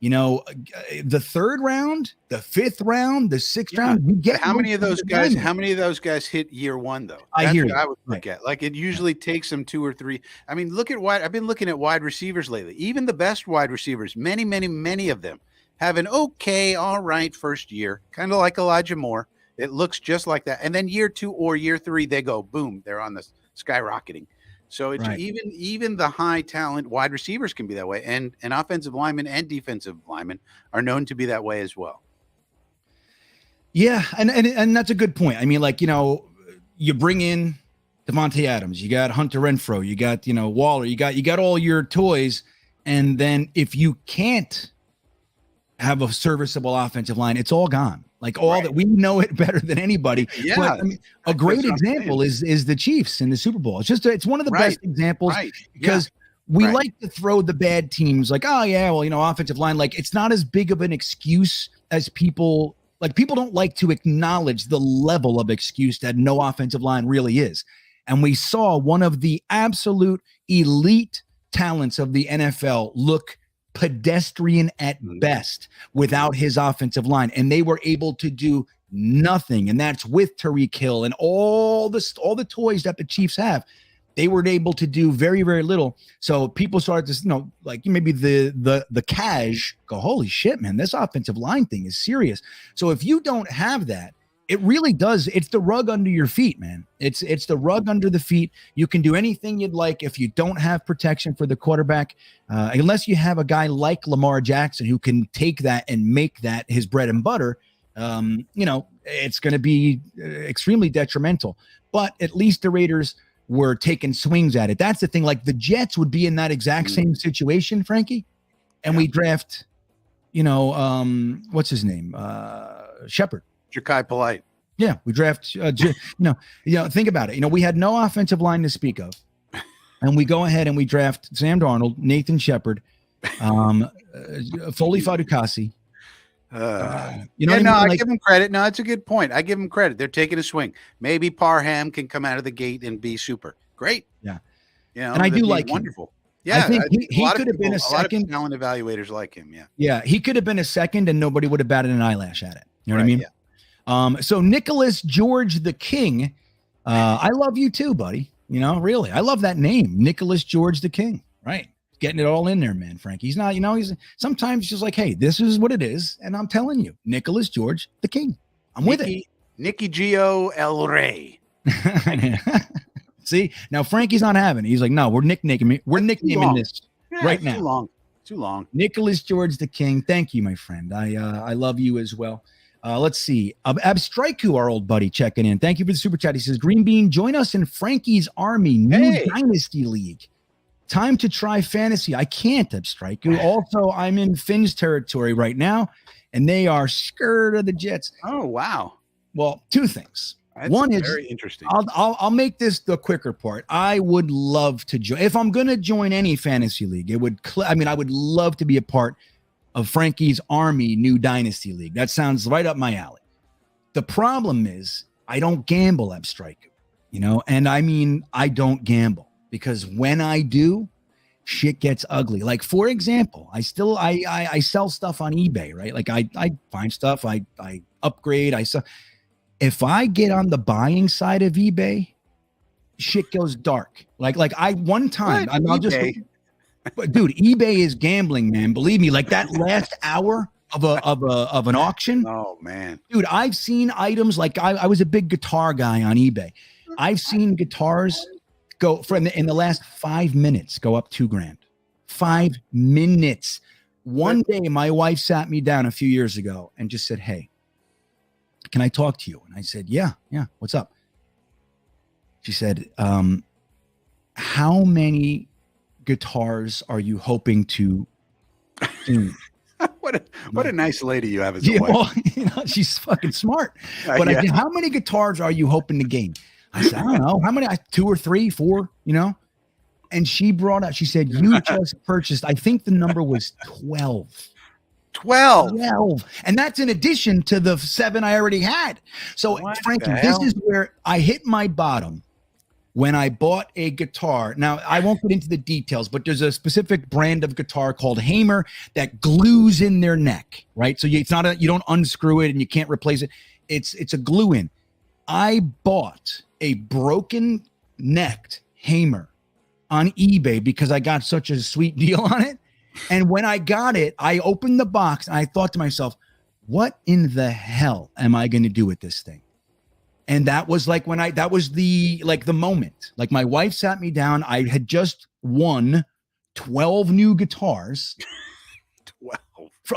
the third round, the fifth round, the sixth round, you get how many of those guys hit year 1 though? I hear you. I would look at. Like it usually takes them 2 or 3. I mean, I've been looking at wide receivers lately. Even the best wide receivers, many of them have an okay, all right first year, kind of like Elijah Moore. It looks just like that. And then year 2 or year 3, they go boom, they're on the skyrocketing. So it's even the high talent wide receivers can be that way, and offensive linemen and defensive linemen are known to be that way as well. Yeah, and that's a good point. I mean, you bring in Davante Adams, you got Hunter Renfrow, you got Waller, you got all your toys, and then if you can't have a serviceable offensive line. It's all gone. Like all that, we know it better than anybody. Yeah. But, I mean, a great example is the Chiefs in the Super Bowl. it's one of the best examples because we like to throw the bad teams like, oh yeah, well, offensive line, like it's not as big of an excuse as people don't like to acknowledge the level of excuse that no offensive line really is. And we saw one of the absolute elite talents of the NFL look pedestrian at best without his offensive line, and they were able to do nothing. And that's with Tyreek Hill and all the toys that the Chiefs have. They were able to do very, very little. So people started to, like maybe the cash go, holy shit, man, this offensive line thing is serious. So if you don't have that, it really does. It's the rug under your feet, man. It's the rug under the feet. You can do anything you'd like if you don't have protection for the quarterback, unless you have a guy like Lamar Jackson who can take that and make that his bread and butter. It's going to be extremely detrimental. But at least the Raiders were taking swings at it. That's the thing. Like the Jets would be in that exact same situation, Frankie, and we draft, what's his name, Shepard. Ja'Kai Polite. Yeah, we draft. Think about it. We had no offensive line to speak of, and we go ahead and we draft Sam Darnold, Nathan Shepard, Foley Fadukasi. I give him credit. No, it's a good point. I give him credit. They're taking a swing. Maybe Parham can come out of the gate and be super great. Yeah, and I do like wonderful. Him. Yeah, I think he could have been a second. A lot of talent evaluators like him. Yeah, he could have been a second, and nobody would have batted an eyelash at it. You know what I mean? Yeah. So Nicholas George the King, I love you too, buddy. Really, I love that name, Nicholas George the King. Right, getting it all in there, man. Frank, he's not. He's sometimes just like, hey, this is what it is, and I'm telling you, Nicholas George the King. I'm with it. Nicky Gio El Rey. See, now Frankie's not having it. He's like, no, we're nicknaming this right now. Too long. Nicholas George the King. Thank you, my friend. I love you as well. Let's see. Abstriku, our old buddy, checking in. Thank you for the super chat. He says, Green Bean, join us in Frankie's Army new Dynasty League. Time to try fantasy. I can't, Abstriku. Also, I'm in Finn's territory right now, and they are scared of the Jets. Oh, wow. Well, two things. That's one is very interesting. I'll make this the quicker part. I would love to join. If I'm going to join any fantasy league, I would love to be a part of Frankie's Army new Dynasty League. That sounds right up my alley. The problem is I don't gamble, Abstrike, and I don't gamble because when I do, shit gets ugly. Like, for example, I sell stuff on eBay, right? Like I find stuff, I upgrade, I sell. If I get on the buying side of eBay, shit goes dark. One time, but dude, eBay is gambling, man. Believe me. Like that last hour of an auction. Oh man, dude, I've seen items like I was a big guitar guy on eBay. I've seen guitars go in the last 5 minutes go up $2,000. 5 minutes. One day, my wife sat me down a few years ago and just said, "Hey, can I talk to you?" And I said, yeah. What's up? She said, how many guitars are you hoping to own? What a nice lady you have as a wife. Well, she's fucking smart. But I said, how many guitars are you hoping to gain? I said, I don't know. How many? 2 or 3, 4, And she brought up, she said, you just purchased, I think the number was 12. 12. And that's in addition to the 7 I already had. So, Frankie, this is where I hit my bottom when I bought a guitar. Now, I won't get into the details, but there's a specific brand of guitar called Hamer that glues in their neck, right? So you don't unscrew it and you can't replace it. It's a glue in. I bought a broken necked Hamer on eBay because I got such a sweet deal on it. And when I got it, I opened the box and I thought to myself, what in the hell am I going to do with this thing? And that was like that was the moment. Like my wife sat me down. I had just won 12 new guitars.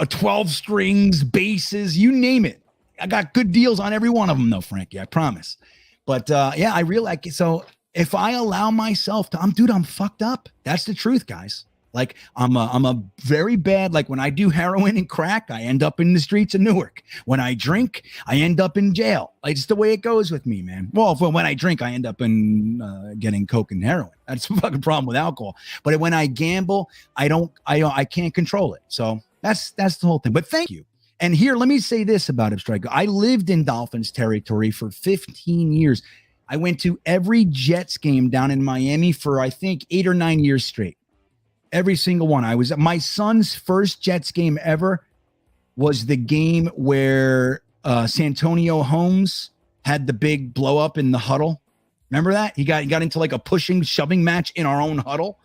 12 strings, basses, you name it. I got good deals on every one of them though, Frankie, I promise. But I really like it. So if I allow myself to, I'm fucked up. That's the truth, guys. Like I'm a very bad, like when I do heroin and crack, I end up in the streets of Newark. When I drink, I end up in jail. Like, it's the way it goes with me, man. Well, when I drink, I end up in getting coke and heroin. That's the fucking problem with alcohol. But when I gamble, I can't control it. So that's the whole thing. But thank you. And here, let me say this about Abstrico. I lived in Dolphins territory for 15 years. I went to every Jets game down in Miami for, I think, 8 or 9 years straight. Every single one. I was at my son's first Jets game ever was the game where Santonio Holmes had the big blow up in the huddle. Remember that? He got into like a shoving match in our own huddle.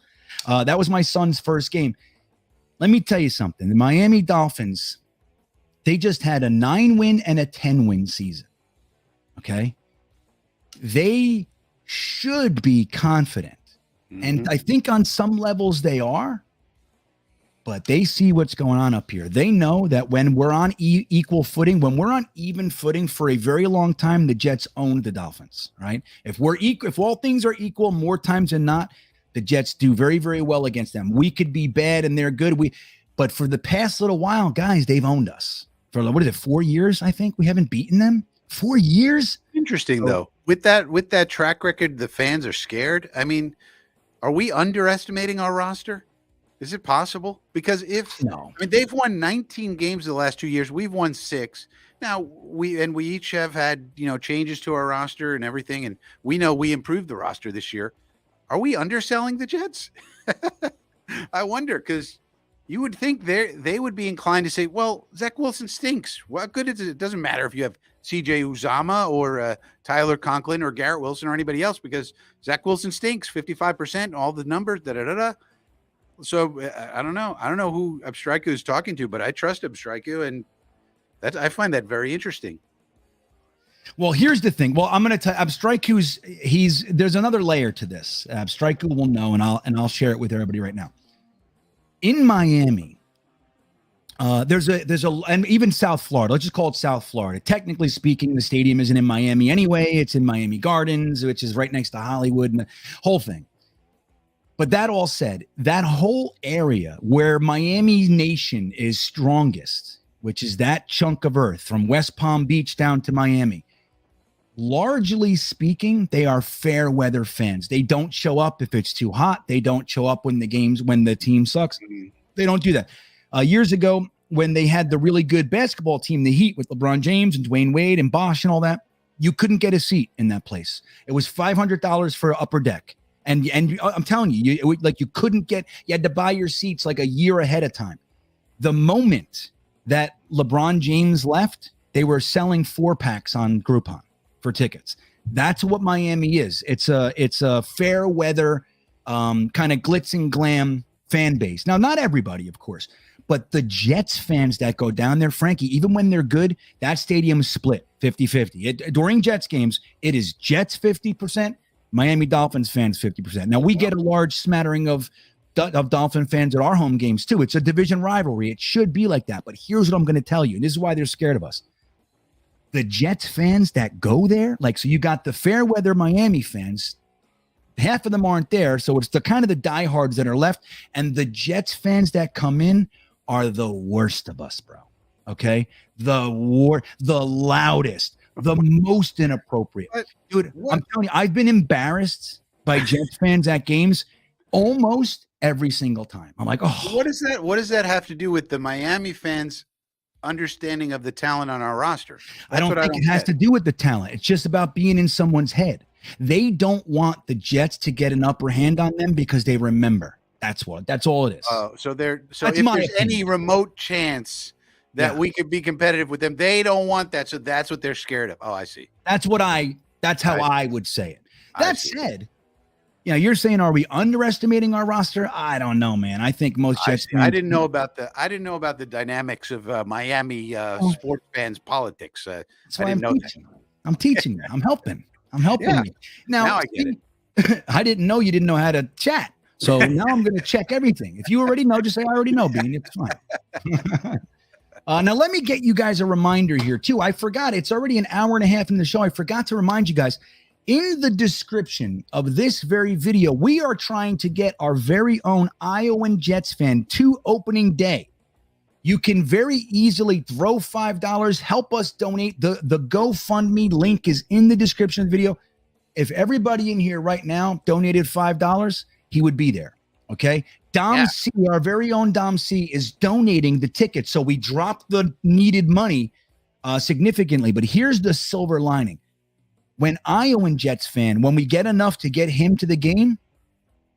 That was my son's first game. Let me tell you something. The Miami Dolphins, they just had a 9-win and a 10-win season. Okay. They should be confident. And I think on some levels they are, but they see what's going on up here. They know that when we're on equal footing, when we're on even footing for a very long time, the Jets own the Dolphins, right? If we're equal, if all things are equal, more times than not, the Jets do very, very well against them. We could be bad and they're good. But for the past little while, guys, they've owned us. For what is it, 4 years? I think we haven't beaten them. 4 years. Interesting though. With that track record, the fans are scared. I mean, are we underestimating our roster? Is it possible? Because they've won 19 games the last 2 years. We've won 6. Now we each have had, changes to our roster and everything. And we know we improved the roster this year. Are we underselling the Jets? I wonder, because you would think they would be inclined to say, well, Zach Wilson stinks. What good is it? It doesn't matter if you have CJ Uzama or Tyler Conklin or Garrett Wilson or anybody else, because Zach Wilson stinks 55%, all the numbers, So I don't know. I don't know who Abstrico is talking to, but I trust Abstrico, and I find that very interesting. Well, here's the thing. Well, I'm going to tell Abstrico's there's another layer to this. Abstrico will know, and I'll share it with everybody right now. In Miami, there's a and even South Florida, let's just call it South Florida. Technically speaking, the stadium isn't in Miami anyway. It's in Miami Gardens, which is right next to Hollywood and the whole thing. But that all said, that whole area where Miami Nation is strongest, which is that chunk of earth from West Palm Beach down to Miami, largely speaking, they are fair weather fans. They don't show up if it's too hot. They don't show up when the team sucks. They don't do that. Years ago, when they had the really good basketball team, the Heat, with LeBron James and Dwayne Wade and Bosh and all that, you couldn't get a seat in that place. It was $500 for upper deck. And I'm telling you, you couldn't get, you had to buy your seats like a year ahead of time. The moment that LeBron James left, they were selling 4-packs on Groupon for tickets. That's what Miami is. It's a fair weather, kind of glitz and glam fan base. Now, not everybody, of course, but the Jets fans that go down there, Frankie, even when they're good, that stadium is split 50-50. During Jets games, it is Jets 50%, Miami Dolphins fans 50%. Now, we get a large smattering of Dolphin fans at our home games too. It's a division rivalry. It should be like that. But here's what I'm going to tell you. And this is why they're scared of us. The Jets fans that go there, so you got the fair weather Miami fans, half of them aren't there. So it's the kind of the diehards that are left. And the Jets fans that come in are the worst of us, bro. Okay. The loudest, the most inappropriate. Dude, I'm telling you, I've been embarrassed by Jets fans at games almost every single time. I'm like, oh, what does that have to do with the Miami fans' understanding of the talent on our roster? I don't think it has to do with the talent. It's just about being in someone's head. They don't want the Jets to get an upper hand on them because they remember. That's all it is. So if there's any remote chance that we could be competitive with them, they don't want that. So that's what they're scared of. Oh, I see. That's how I would say it. That said, you're saying, are we underestimating our roster? I don't know, man. I think most Jets. I didn't know about the dynamics of Miami sports fans' politics. I didn't know that. I'm teaching you. I'm helping you. Now I get it. I didn't know you didn't know how to chat. So now I'm going to check everything. If you already know, just say, I already know, Bean. It's fine. Now, let me get you guys a reminder here, too. I forgot. It's already an hour and a half in the show. I forgot to remind you guys. In the description of this very video, we are trying to get our very own Iowan Jets fan to opening day. You can very easily throw $5, help us donate. The GoFundMe link is in the description of the video. If everybody in here right now donated $5, he would be there. Okay. Dom C, our very own Dom C, is donating the tickets. So we dropped the needed money significantly. But here's the silver lining. When Iowan Jets fan, when we get enough to get him to the game,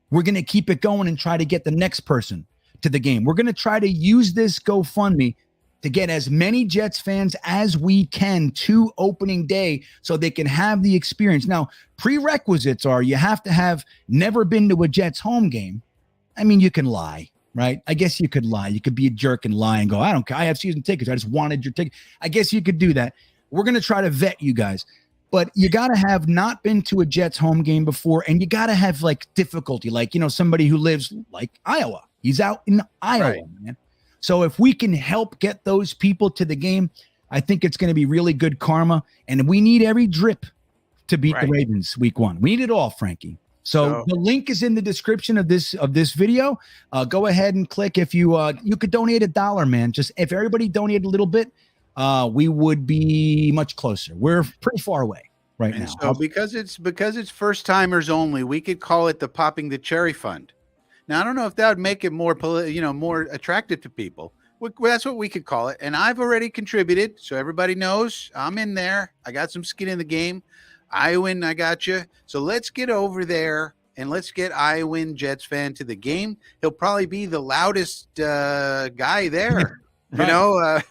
we're going to keep it going and try to get the next person to the game. We're going to try to use this GoFundMe to get as many Jets fans as we can to opening day so they can have the experience. Now, prerequisites are you have to have never been to a Jets home game. I mean, you can lie, right? I guess you could lie. You could be a jerk and lie and go, I don't care. I have season tickets. I just wanted your ticket. I guess you could do that. We're going to try to vet you guys. But you got to have not been to a Jets home game before, and you got to have like difficulty, like, you know, somebody who lives like Iowa. He's out in Iowa, right, man. So if we can help get those people to the game, I think it's going to be really good karma. And we need every drip to beat the Ravens week 1. We need it all, Frankie. So the link is in the description of this video. Go ahead and click. If you could donate $1, man. Just if everybody donated a little bit, we would be much closer. We're pretty far away right now. So because it's first timers only, we could call it the Popping the Cherry Fund. Now I don't know if that would make it more more attractive to people. That's what we could call it. And I've already contributed, so everybody knows I'm in there. I got some skin in the game. Iowan, I got you. So let's get over there and let's get Iowan Jets fan to the game. He'll probably be the loudest guy there. Right. You know,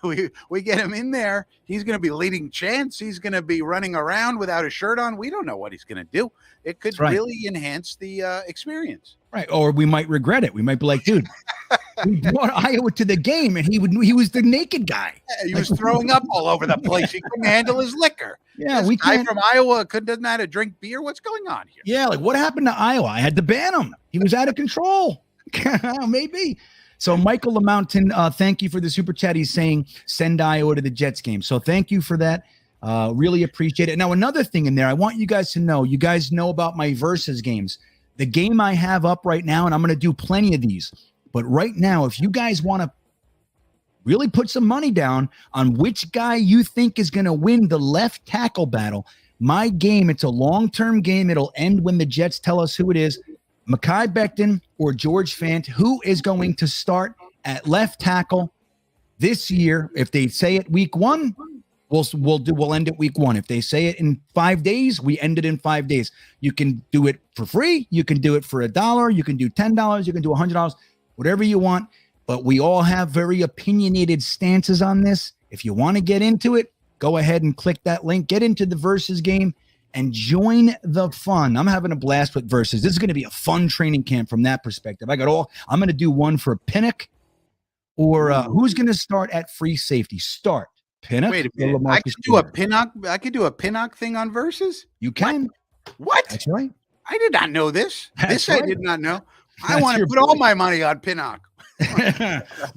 we get him in there. He's going to be leading chants. He's going to be running around without a shirt on. We don't know what he's going to do. It could really enhance the experience. Right. Or we might regret it. We might be like, dude, we brought Iowa to the game and he was the naked guy. Yeah, he was throwing up all over the place. He couldn't handle his liquor. Yeah, this guy from Iowa doesn't know how to drink beer. What's going on here? Yeah, like what happened to Iowa? I had to ban him. He was out of control. Maybe. So Michael LaMountain, thank you for the super chat. He's saying send Iowa to the Jets game. So thank you for that. Really appreciate it. Now, another thing in there, I want you guys to know, you guys know about my versus games. The game I have up right now, and I'm going to do plenty of these. But right now, if you guys want to really put some money down on which guy you think is going to win the left tackle battle, my game, it's a long-term game. It'll end when the Jets tell us who it is. Mekhi Becton or George Fant, who is going to start at left tackle this year? If they say it week 1, we'll end it week 1. If they say it in 5 days, we end it in 5 days. You can do it for free. You can do it for $1. You can do $10. You can do $100, whatever you want. But we all have very opinionated stances on this. If you want to get into it, go ahead and click that link. Get into the versus game and join the fun. I'm having a blast with versus. This is going to be a fun training camp from that perspective. I'm going to do one for Pinnock or who's going to start at free safety. Start Pinnock. Wait a minute. I could do a Pinnock. I could do a Pinnock thing on versus. You can. What? That's right. I did not know this. That's I right. did not know. I want to put all my money on Pinnock.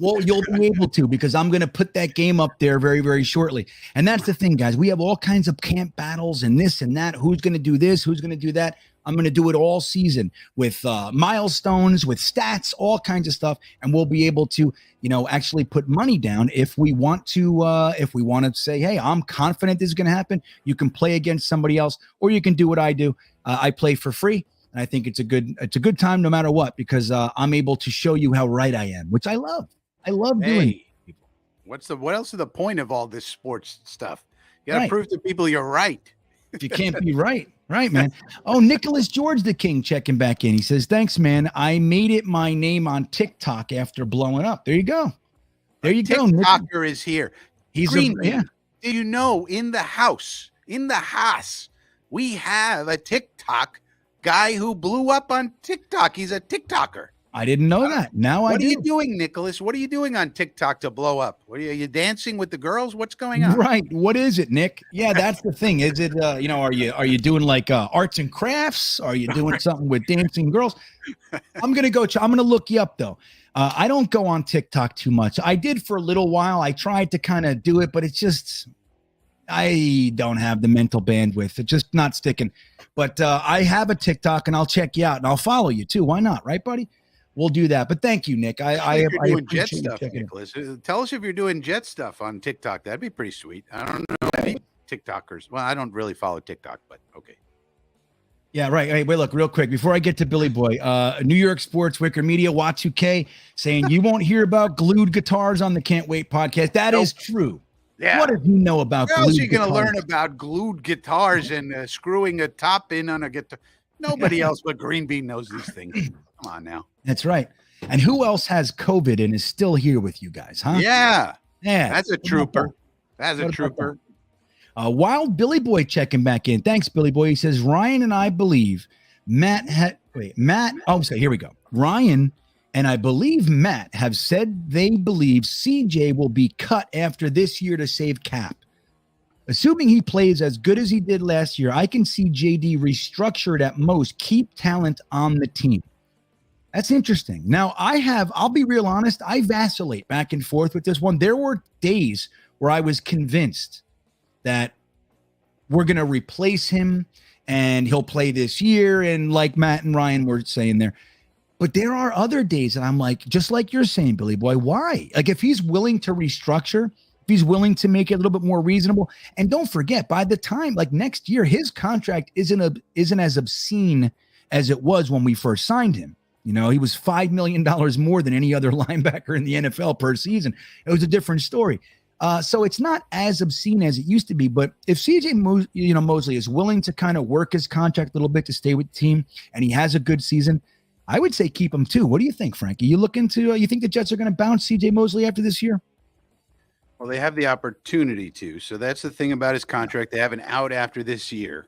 Well, you'll be able to, because I'm going to put that game up there very, very shortly. And that's the thing, guys. We have all kinds of camp battles and this and that. Who's going to do this? Who's going to do that? I'm going to do it all season with milestones, with stats, all kinds of stuff. And we'll be able to, actually put money down if we want to say, hey, I'm confident this is going to happen. You can play against somebody else, or you can do what I do. I play for free. And I think it's a good time no matter what, because I'm able to show you how right I am, which I love. I love doing it. What else is the point of all this sports stuff? You got to prove to people you're right. If you can't be right, man. Oh, Nicholas George the King checking back in. He says, thanks, man. I made it my name on TikTok after blowing up. There you go. There you go. TikToker is here. He's GreenBean. Do you know in the house, we have a TikTok guy who blew up on TikTok. He's a TikToker. I didn't know that. Now I do. What are you doing, Nicholas? What are you doing on TikTok to blow up? Are you dancing with the girls? What's going on? Right. What is it, Nick? Yeah, that's the thing. Is it are you doing like arts and crafts? Are you doing something with dancing girls? I'm going to look you up though. I don't go on TikTok too much. I did for a little while. I tried to kind of do it, but it's just I don't have the mental bandwidth. It's just not sticking. But I have a TikTok, and I'll check you out, and I'll follow you too. Why not? Right, buddy? We'll do that. But thank you, Nick. I doing Jet appreciate stuff, Nicholas. Tell us if you're doing Jet stuff on TikTok. That'd be pretty sweet. I don't know any TikTokers. Well, I don't really follow TikTok, but okay. Yeah, right. Hey, wait, look, real quick before I get to Billy Boy, New York Sports Wicker Media, Watch2K, saying you won't hear about glued guitars on the Can't Wait podcast. That is true. Yeah. What do you know about? Where else are you going to learn about glued guitars and screwing a top in on a guitar? Nobody else but GreenBean knows these things. Come on now. That's right. And who else has COVID and is still here with you guys, huh? Yeah. Yeah. That's a trooper. That's a trooper. Wild Billy Boy checking back in. Thanks, Billy Boy. He says, Ryan and I believe Matt. Oh, so here we go. Ryan and I believe Matt have said they believe CJ will be cut after this year to save cap. Assuming he plays as good as he did last year, I can see JD restructured at most, keep talent on the team. That's interesting. Now, I'll be real honest, I vacillate back and forth with this one. There were days where I was convinced that we're going to replace him and he'll play this year. And like Matt and Ryan were saying there, but there are other days that I'm like, just like you're saying, Billy Boy, why? Like if he's willing to restructure, if he's willing to make it a little bit more reasonable, and don't forget, by the time like next year, his contract isn't as obscene as it was when we first signed him. You know, he was $5 million more than any other linebacker in the NFL per season. It was a different story. So it's not as obscene as it used to be. But if CJ Mosley is willing to kind of work his contract a little bit to stay with the team, and he has a good season, I would say keep him too. What do you think, Frankie? You think the Jets are going to bounce CJ Mosley after this year? Well, they have the opportunity to. So that's the thing about his contract. They have an out after this year.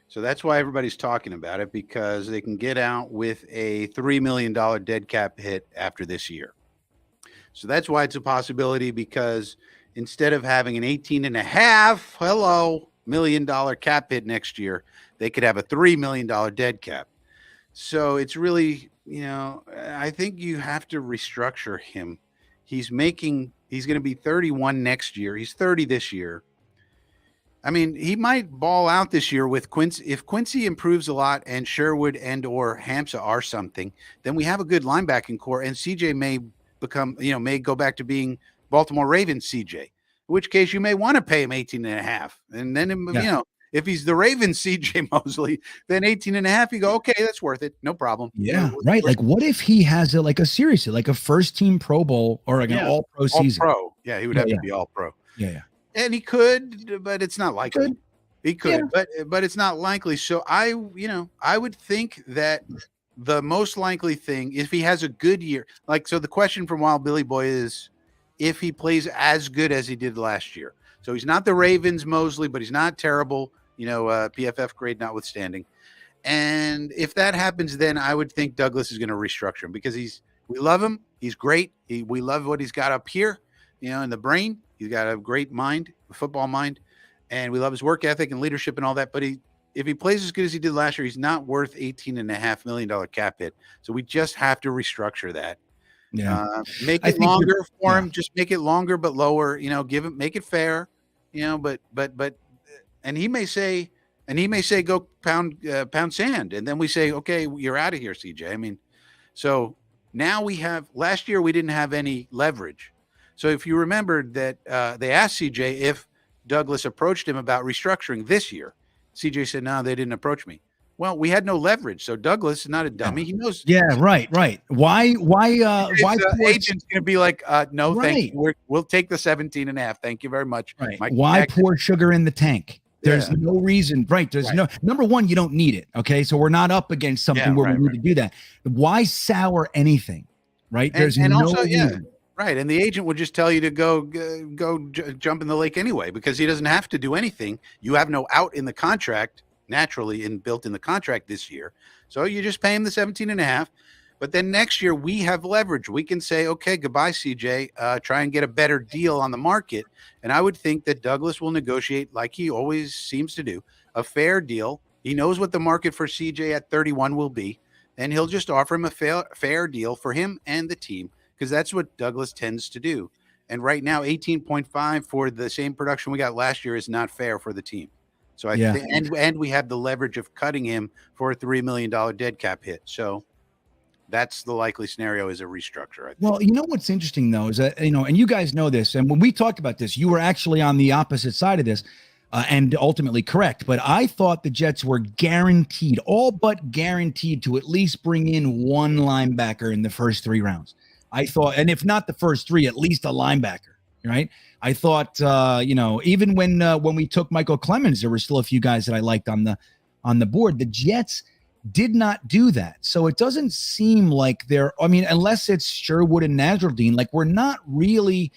So that's why everybody's talking about it, because they can get out with a $3 million dead cap hit after this year. So that's why it's a possibility, because instead of having an $18.5 million cap hit next year, they could have a $3 million dead cap. So it's really, I think you have to restructure him. He's going to be 31 next year. He's 30 this year. I mean, he might ball out this year with Quincy. If Quincy improves a lot and Sherwood and or Hamza are something, then we have a good linebacking core, and CJ may become, may go back to being Baltimore Ravens CJ, in which case you may want to pay him 18.5. And then, if he's the Ravens CJ Mosley, then 18.5, you go, okay, that's worth it. No problem. Yeah, right. Like what if he has a first team Pro Bowl or like an all pro season? All pro. Yeah, he would have to be all pro. Yeah. And he could, but it's not likely. He could, but it's not likely. So I would think that the most likely thing, if he has a good year, so the question from Wild Billy Boy is if he plays as good as he did last year. So he's not the Ravens Mosley, but he's not terrible, PFF grade notwithstanding. And if that happens, then I would think Douglas is going to restructure him, because we love him. He's great. We love what he's got up here, in the brain. He's got a great mind, a football mind, and we love his work ethic and leadership and all that. But if he plays as good as he did last year, he's not worth $18.5 million cap hit. So we just have to restructure that. Yeah, make it longer for him. Just make it longer but lower. Make it fair. But and he may say go pound sand, and then we say, okay, you're out of here, CJ. I mean, so now last year we didn't have any leverage. So if you remembered that they asked CJ if Douglas approached him about restructuring this year, CJ said, no, they didn't approach me. Well, we had no leverage. So Douglas is not a dummy. He knows. Yeah, right. Why agent's going to be like, no, thank you. We'll take the 17.5. Thank you very much. Right. Why pour sugar in the tank? There's no reason. Right. There's no, number one, you don't need it. Okay. So we're not up against something where we need to do that. Why sour anything? Right. There's no reason. Right, and the agent would just tell you to go jump in the lake anyway, because he doesn't have to do anything. You have no out in the contract, naturally, built in the contract this year. So you just pay him the 17.5. But then next year we have leverage. We can say, okay, goodbye, CJ. Try and get a better deal on the market. And I would think that Douglas will negotiate, like he always seems to do, a fair deal. He knows what the market for CJ at 31 will be, and he'll just offer him a fair deal for him and the team, because that's what Douglas tends to do. And right now, 18.5 for the same production we got last year is not fair for the team. So I Yeah. think, and we have the leverage of cutting him for a $3 million dead cap hit. So that's the likely scenario is a restructure. I think. Well, you know what's interesting though is that, and you guys know this, and when we talked about this, you were actually on the opposite side of this, and ultimately correct. But I thought the Jets were guaranteed, all but guaranteed, to at least bring in one linebacker in the first 3 rounds. I thought, and if not the first 3, at least a linebacker, right? I thought, even when we took Michael Clemens, there were still a few guys that I liked on the board. The Jets did not do that. So it doesn't seem like unless it's Sherwood and Nasruddin, like we're not really,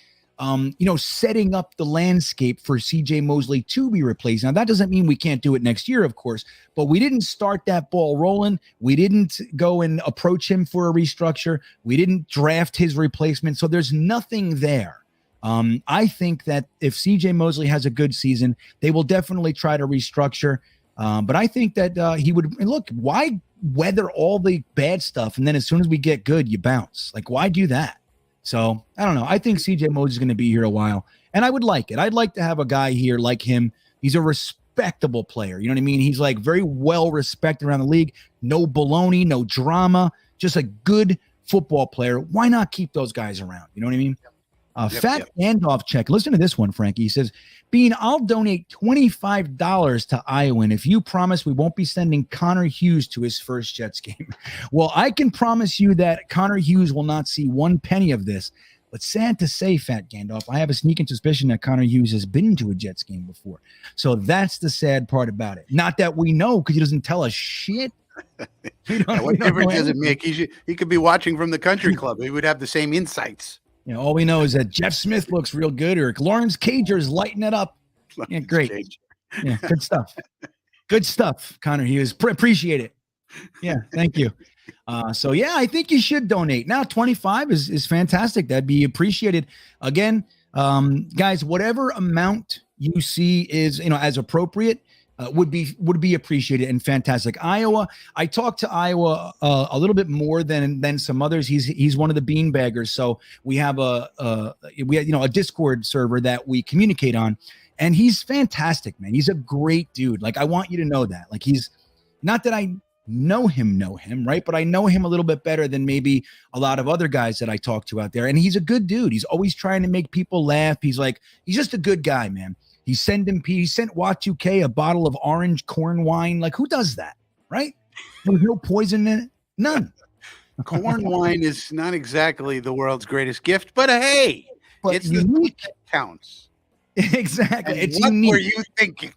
setting up the landscape for CJ Mosley to be replaced. Now, that doesn't mean we can't do it next year, of course, but we didn't start that ball rolling. We didn't go and approach him for a restructure. We didn't draft his replacement. So there's nothing there. I think that if CJ Mosley has a good season, they will definitely try to restructure. But I think that he would look. Why weather all the bad stuff and then as soon as we get good, you bounce? Like, why do that? So I don't know. I think CJ Mosley is going to be here a while, and I would like it. I'd like to have a guy here like him. He's a respectable player. You know what I mean? He's like very well respected around the league. No baloney, no drama. Just a good football player. Why not keep those guys around? You know what I mean? Fat handoff check. Listen to this one, Frankie. He says, Bean, I'll donate $25 to Iowa if you promise we won't be sending Connor Hughes to his first Jets game. Well, I can promise you that Connor Hughes will not see one penny of this. But sad to say, Fat Gandalf, I have a sneaking suspicion that Connor Hughes has been to a Jets game before. So that's the sad part about it. Not that we know, because he doesn't tell us shit. What difference does it make? He could be watching from the country club. He would have the same insights. All we know is that Jeff Smith looks real good, or Lawrence Cager's lighting it up. Yeah, great. Yeah, good stuff. Good stuff, Connor Hughes. Appreciate it. Yeah, thank you. So yeah, I think you should donate. Now, 25 is fantastic. That'd be appreciated. Again, guys, whatever amount you see is as appropriate. Would be appreciated and fantastic. Iowa, I talked to Iowa a little bit more than some others. He's one of the beanbaggers, so we have a Discord server that we communicate on, and he's fantastic, man. He's a great dude. Like, I want you to know that. Like, he's not that I know him, right? But I know him a little bit better than maybe a lot of other guys that I talk to out there. And he's a good dude. He's always trying to make people laugh. He's just a good guy, man. He sent Y2K a bottle of orange corn wine. Like, who does that, right? There's no poison in it. None. Corn wine is not exactly the world's greatest gift, but hey, it's unique. The counts. Exactly. And it's what unique. were you thinking?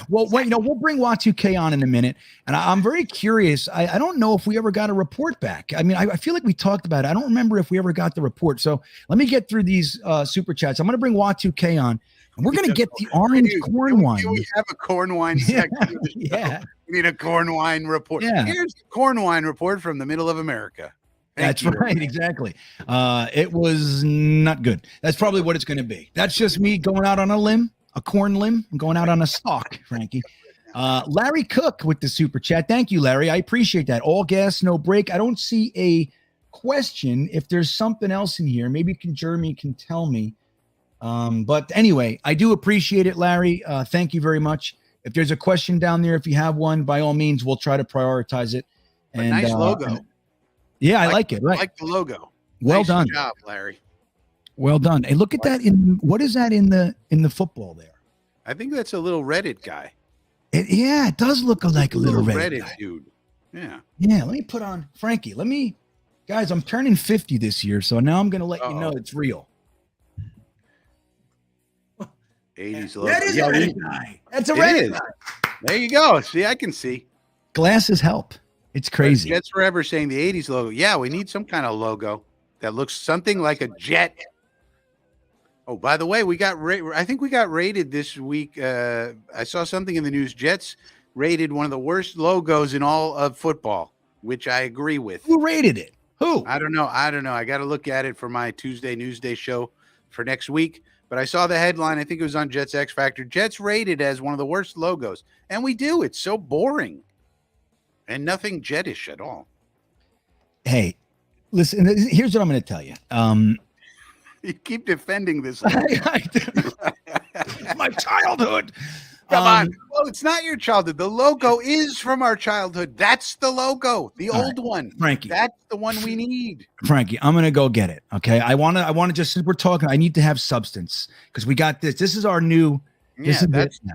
Well, we'll bring Y2K on in a minute, and I'm very curious. I don't know if we ever got a report back. I mean, I feel like we talked about it. I don't remember if we ever got the report. So let me get through these super chats. I'm going to bring Y2K on, and we're going to get the orange corn wine. We have a corn wine section. Yeah. We need a corn wine report. Yeah. Here's the corn wine report from the middle of America. That's right. Exactly. It was not good. That's probably what it's going to be. That's just me going out on a limb. A corn limb. I'm going out on a stalk, Frankie. Larry Cook with the super chat. Thank you, Larry. I appreciate that. All gas, no break. I don't see a question. If there's something else in here, maybe Jeremy can tell me. But anyway, I do appreciate it, Larry. Thank you very much. If there's a question down there, if you have one, by all means, we'll try to prioritize it. And, nice logo. Yeah, I like it. Right. I like the logo. Well nice done. job, Larry. Well done. Hey, look at that. What is that in the football there? I think that's a little Reddit guy. It does look like a little Reddit guy. dude. Yeah. Yeah. Let me put on Frankie. Guys, I'm turning 50 this year, so now I'm going to let you know it's real. 80s logo. That is a Reddit guy. That's a Reddit guy. There you go. See, I can see. Glasses help. It's crazy. Jets Forever saying the 80s logo. Yeah, we need some kind of logo that looks something like a jet. Oh, by the way, I think we got rated this week. I saw something in the news. Jets rated one of the worst logos in all of football, which I agree with. Who rated it? Who? I don't know. I got to look at it for my Tuesday Newsday show for next week. But I saw the headline. I think it was on Jets X Factor. Jets rated as one of the worst logos. And we do. It's so boring. And nothing Jetish at all. Hey, listen, here's what I'm going to tell you. You keep defending this. My childhood. Come on. Well, it's not your childhood. The logo is from our childhood. That's the logo, the old one. Frankie. That's the one we need. Frankie, I'm gonna go get it. Okay. I wanna just, since we're talking, I need to have substance because we got this. This is our new. Yeah,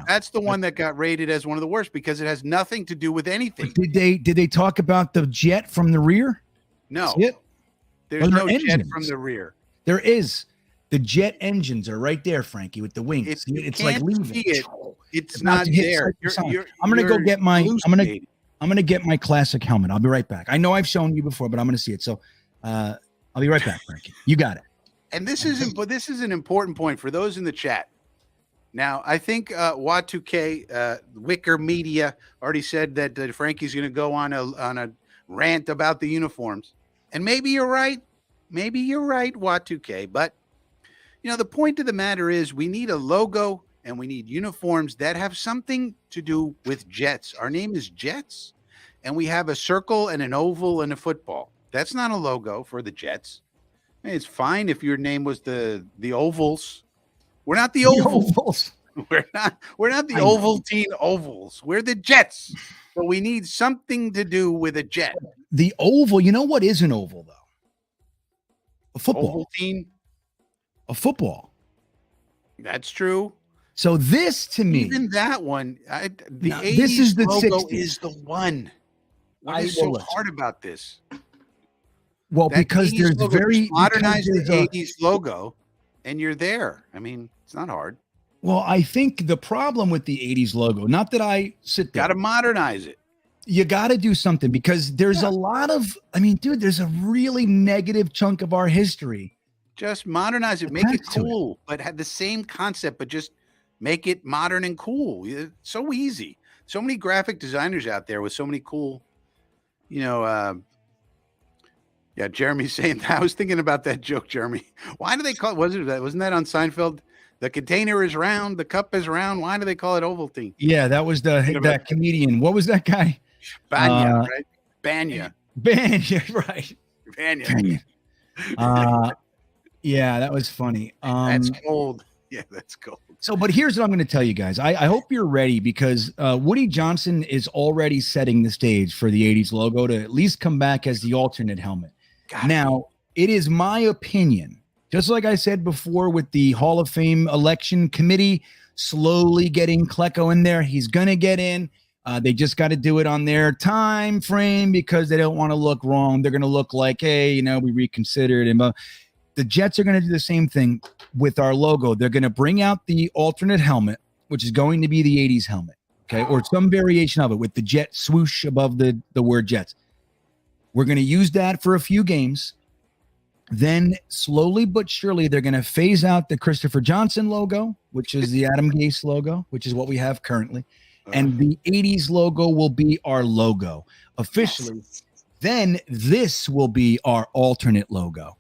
that's the one that got rated as one of the worst because it has nothing to do with anything. Did they talk about the jet from the rear? No. There's there no jet engines? from the rear. There is. The jet engines are right there, Frankie, with the wings. It's like leaving. It's not there. I'm gonna go get my. I'm gonna get my classic helmet. I'll be right back. I know I've shown you before, but I'm gonna see it. So, I'll be right back, Frankie. You got it. And this is an important point for those in the chat. Now, I think Y2K Wicker Media already said that Frankie's going to go on a rant about the uniforms, and maybe you're right. Maybe you're right, Y2K. But the point of the matter is, we need a logo and we need uniforms that have something to do with Jets. Our name is Jets, and we have a circle and an oval and a football. That's not a logo for the Jets. It's fine if your name was the Ovals. We're not the Ovals. We're not the Ovaltine Ovals. We're the Jets. But we need something to do with a jet. The oval, you know what is an oval though? A football. Ovaltine. A football. That's true. So this to me, even that one, the 80s this is the logo 60s. is the one. What is so hard about this? Well, That because 80s there's logo, very just modernize the because there's 80s logo, and you're there. I mean, it's not hard. Well, I think the problem with the 80s logo, not that I sit there. Got to modernize it. You got to do something because there's a lot of, dude, there's a really negative chunk of our history. Just modernize it, make it cool, but have the same concept, but just make it modern and cool. It's so easy. So many graphic designers out there with so many cool, Jeremy's saying that. I was thinking about that joke, Jeremy. Why do they call it? Wasn't that on Seinfeld? The container is round, the cup is round. Why do they call it Ovaltine? Yeah, that was that comedian. What was that guy? Banya, right? Banya, right? Banya. Yeah, that was funny. That's cold. Yeah, that's cold. So, but here's what I'm going to tell you guys. I hope you're ready because Woody Johnson is already setting the stage for the 80s logo to at least come back as the alternate helmet. Now, it is my opinion, just like I said before with the Hall of Fame election committee slowly getting Klecko in there. He's going to get in. They just got to do it on their time frame because they don't want to look wrong. They're going to look like, hey, we reconsidered. And the Jets are going to do the same thing with our logo. They're going to bring out the alternate helmet, which is going to be the 80s helmet, okay, or some variation of it with the jet swoosh above the word Jets. We're going to use that for a few games. Then slowly but surely, they're going to phase out the Christopher Johnson logo, which is the Adam Gase logo, which is what we have currently. And the 80s logo will be our logo officially. Yes. Then this will be our alternate logo.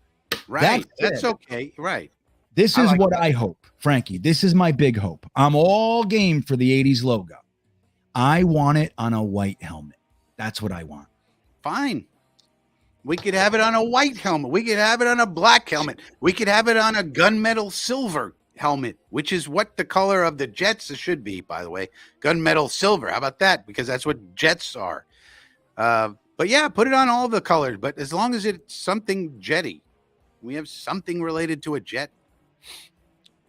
Right. That's okay. Right. This is what I hope, Frankie. This is my big hope. I'm all game for the 80s logo. I want it on a white helmet. That's what I want. Fine. We could have it on a white helmet. We could have it on a black helmet. We could have it on a gunmetal silver helmet, which is what the color of the Jets should be, by the way. Gunmetal silver. How about that? Because that's what Jets are. But yeah, put it on all the colors. But as long as it's something jetty, we have something related to a jet.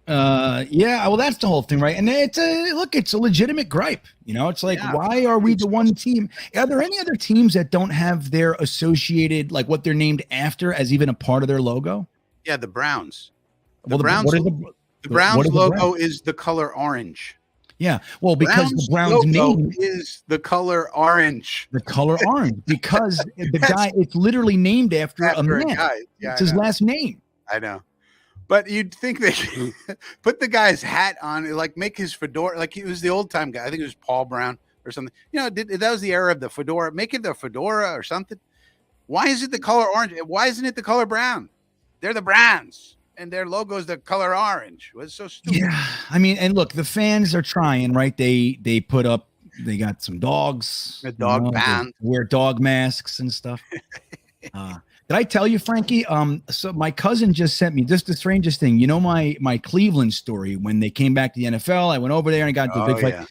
Yeah, well, that's the whole thing, right? And it's a legitimate gripe. It's like, why are we the one team? Are there any other teams that don't have their associated, like what they're named after, as even a part of their logo? Yeah, the Browns. The Browns logo is the color orange. Yeah, well, because the Browns name is the color orange. The color orange, because the guy, it's literally named after a man. Guy. Yeah, it's his last name. I know. But you'd think they put the guy's hat on, like make his fedora, like he was the old time guy. I think it was Paul Brown or something. That was the era of the fedora. Make it the fedora or something. Why is it the color orange? Why isn't it the color brown? They're the Browns, and their logo is the color orange. It was so stupid. Yeah, and look, the fans are trying, right? They put up, they got some dogs. A dog band. Wear dog masks and stuff. Did I tell you, Frankie? So my cousin just sent me just the strangest thing. You know my Cleveland story when they came back to the NFL. I went over there and I got into a big fight. Yeah.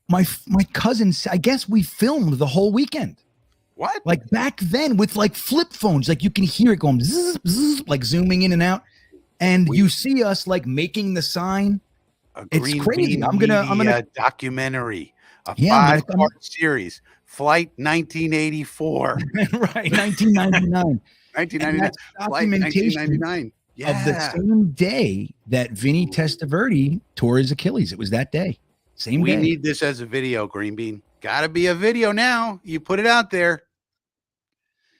My cousin, I guess we filmed the whole weekend. What? Like back then with like flip phones, like you can hear it going zzz, zzz, like zooming in and out, and you see us like making the sign. It's crazy. I'm gonna documentary, a Yeah, 5-part series, Flight 1984, right, 1999. 1999, Flight Documentation 1999. Yeah. of the same day that Vinny Testaverde tore his Achilles. It was that day. Same We day. need this as a video, Greenbean. Got to be a video now. You put it out there.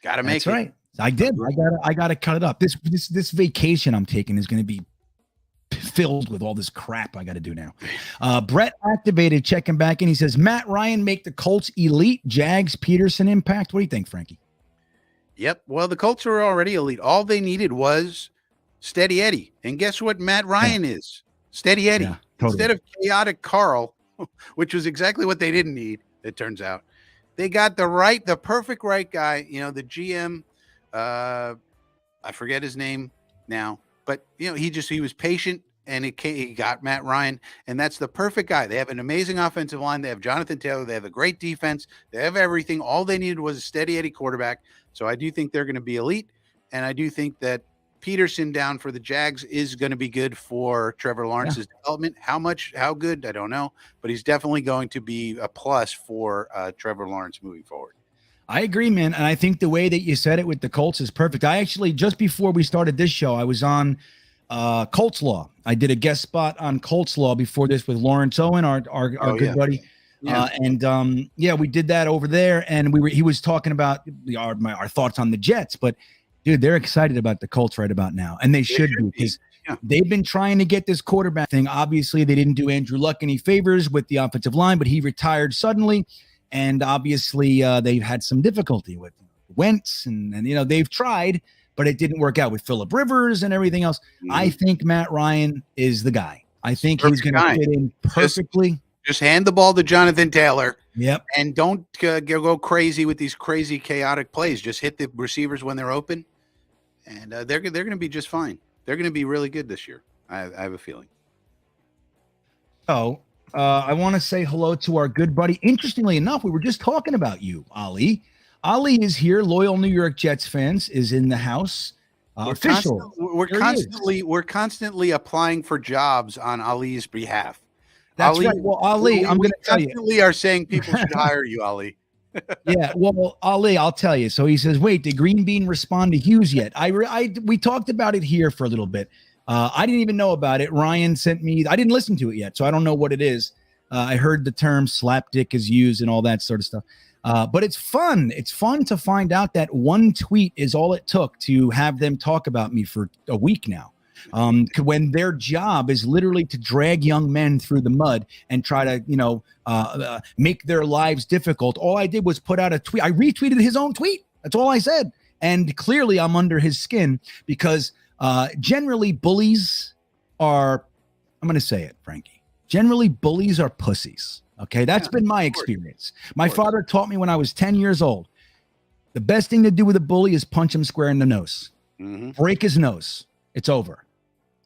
Got to make That's it. right. I did. I gotta cut it up. This vacation I'm taking is going to be filled with all this crap I got to do now. Brett activated, checking back in. He says, Matt Ryan make the Colts elite, Jags, Peterson impact. What do you think, Frankie? Yep. Well, the Colts are already elite. All they needed was Steady Eddie. And guess what Matt Ryan is? Steady Eddie. Yeah, totally. Instead of chaotic Carl, which was exactly what they didn't need, it turns out. They got the perfect right guy. You know, the GM, I forget his name now, but you know, he was patient and he got Matt Ryan, and that's the perfect guy. They have an amazing offensive line. They have Jonathan Taylor. They have a great defense. They have everything. All they needed was a Steady Eddie quarterback. So I do think they're going to be elite, and I do think that Peterson down for the Jags is going to be good for Trevor Lawrence's development. How good, I don't know, but he's definitely going to be a plus for Trevor Lawrence moving forward. I agree, man. And I think the way that you said it with the Colts is perfect. I actually, just before we started this show, I was on Colts Law. I did a guest spot on Colts Law before this with Lawrence Owen, our good buddy. Yeah. We did that over there, and he was talking about our thoughts on the Jets, but dude, they're excited about the Colts right about now, and they should be, because they've been trying to get this quarterback thing. Obviously, they didn't do Andrew Luck any favors with the offensive line, but he retired suddenly, and obviously they've had some difficulty with Wentz, and you know, they've tried, but it didn't work out with Phillip Rivers and everything else. I think Matt Ryan is the guy. I think he's going to fit in perfectly. Just hand the ball to Jonathan Taylor. Yep. And don't go crazy with these crazy chaotic plays. Just hit the receivers when they're open, and they're going to be just fine. They're going to be really good this year. I have a feeling. So I want to say hello to our good buddy. Interestingly enough, we were just talking about you, Ali. Ali is here. Loyal New York Jets fans is in the house. We're constantly applying for jobs on Ali's behalf. That's Ali, right. Well, Ali, I'm going to tell you. We are saying people should hire you, Ali. Yeah, well, Ali, I'll tell you. So he says, wait, did Greenbean respond to Hughes yet? We talked about it here for a little bit. I didn't even know about it. Ryan sent me. I didn't listen to it yet, so I don't know what it is. I heard the term slapdick is used and all that sort of stuff. But it's fun. It's fun to find out that one tweet is all it took to have them talk about me for a week now. When their job is literally to drag young men through the mud and try to, make their lives difficult. All I did was put out a tweet. I retweeted his own tweet. That's all I said. And clearly I'm under his skin because generally bullies are, I'm going to say it, Frankie. Generally bullies are pussies. Okay. That's been my experience. My father taught me when I was 10 years old. The best thing to do with a bully is punch him square in the nose, break his nose. It's over.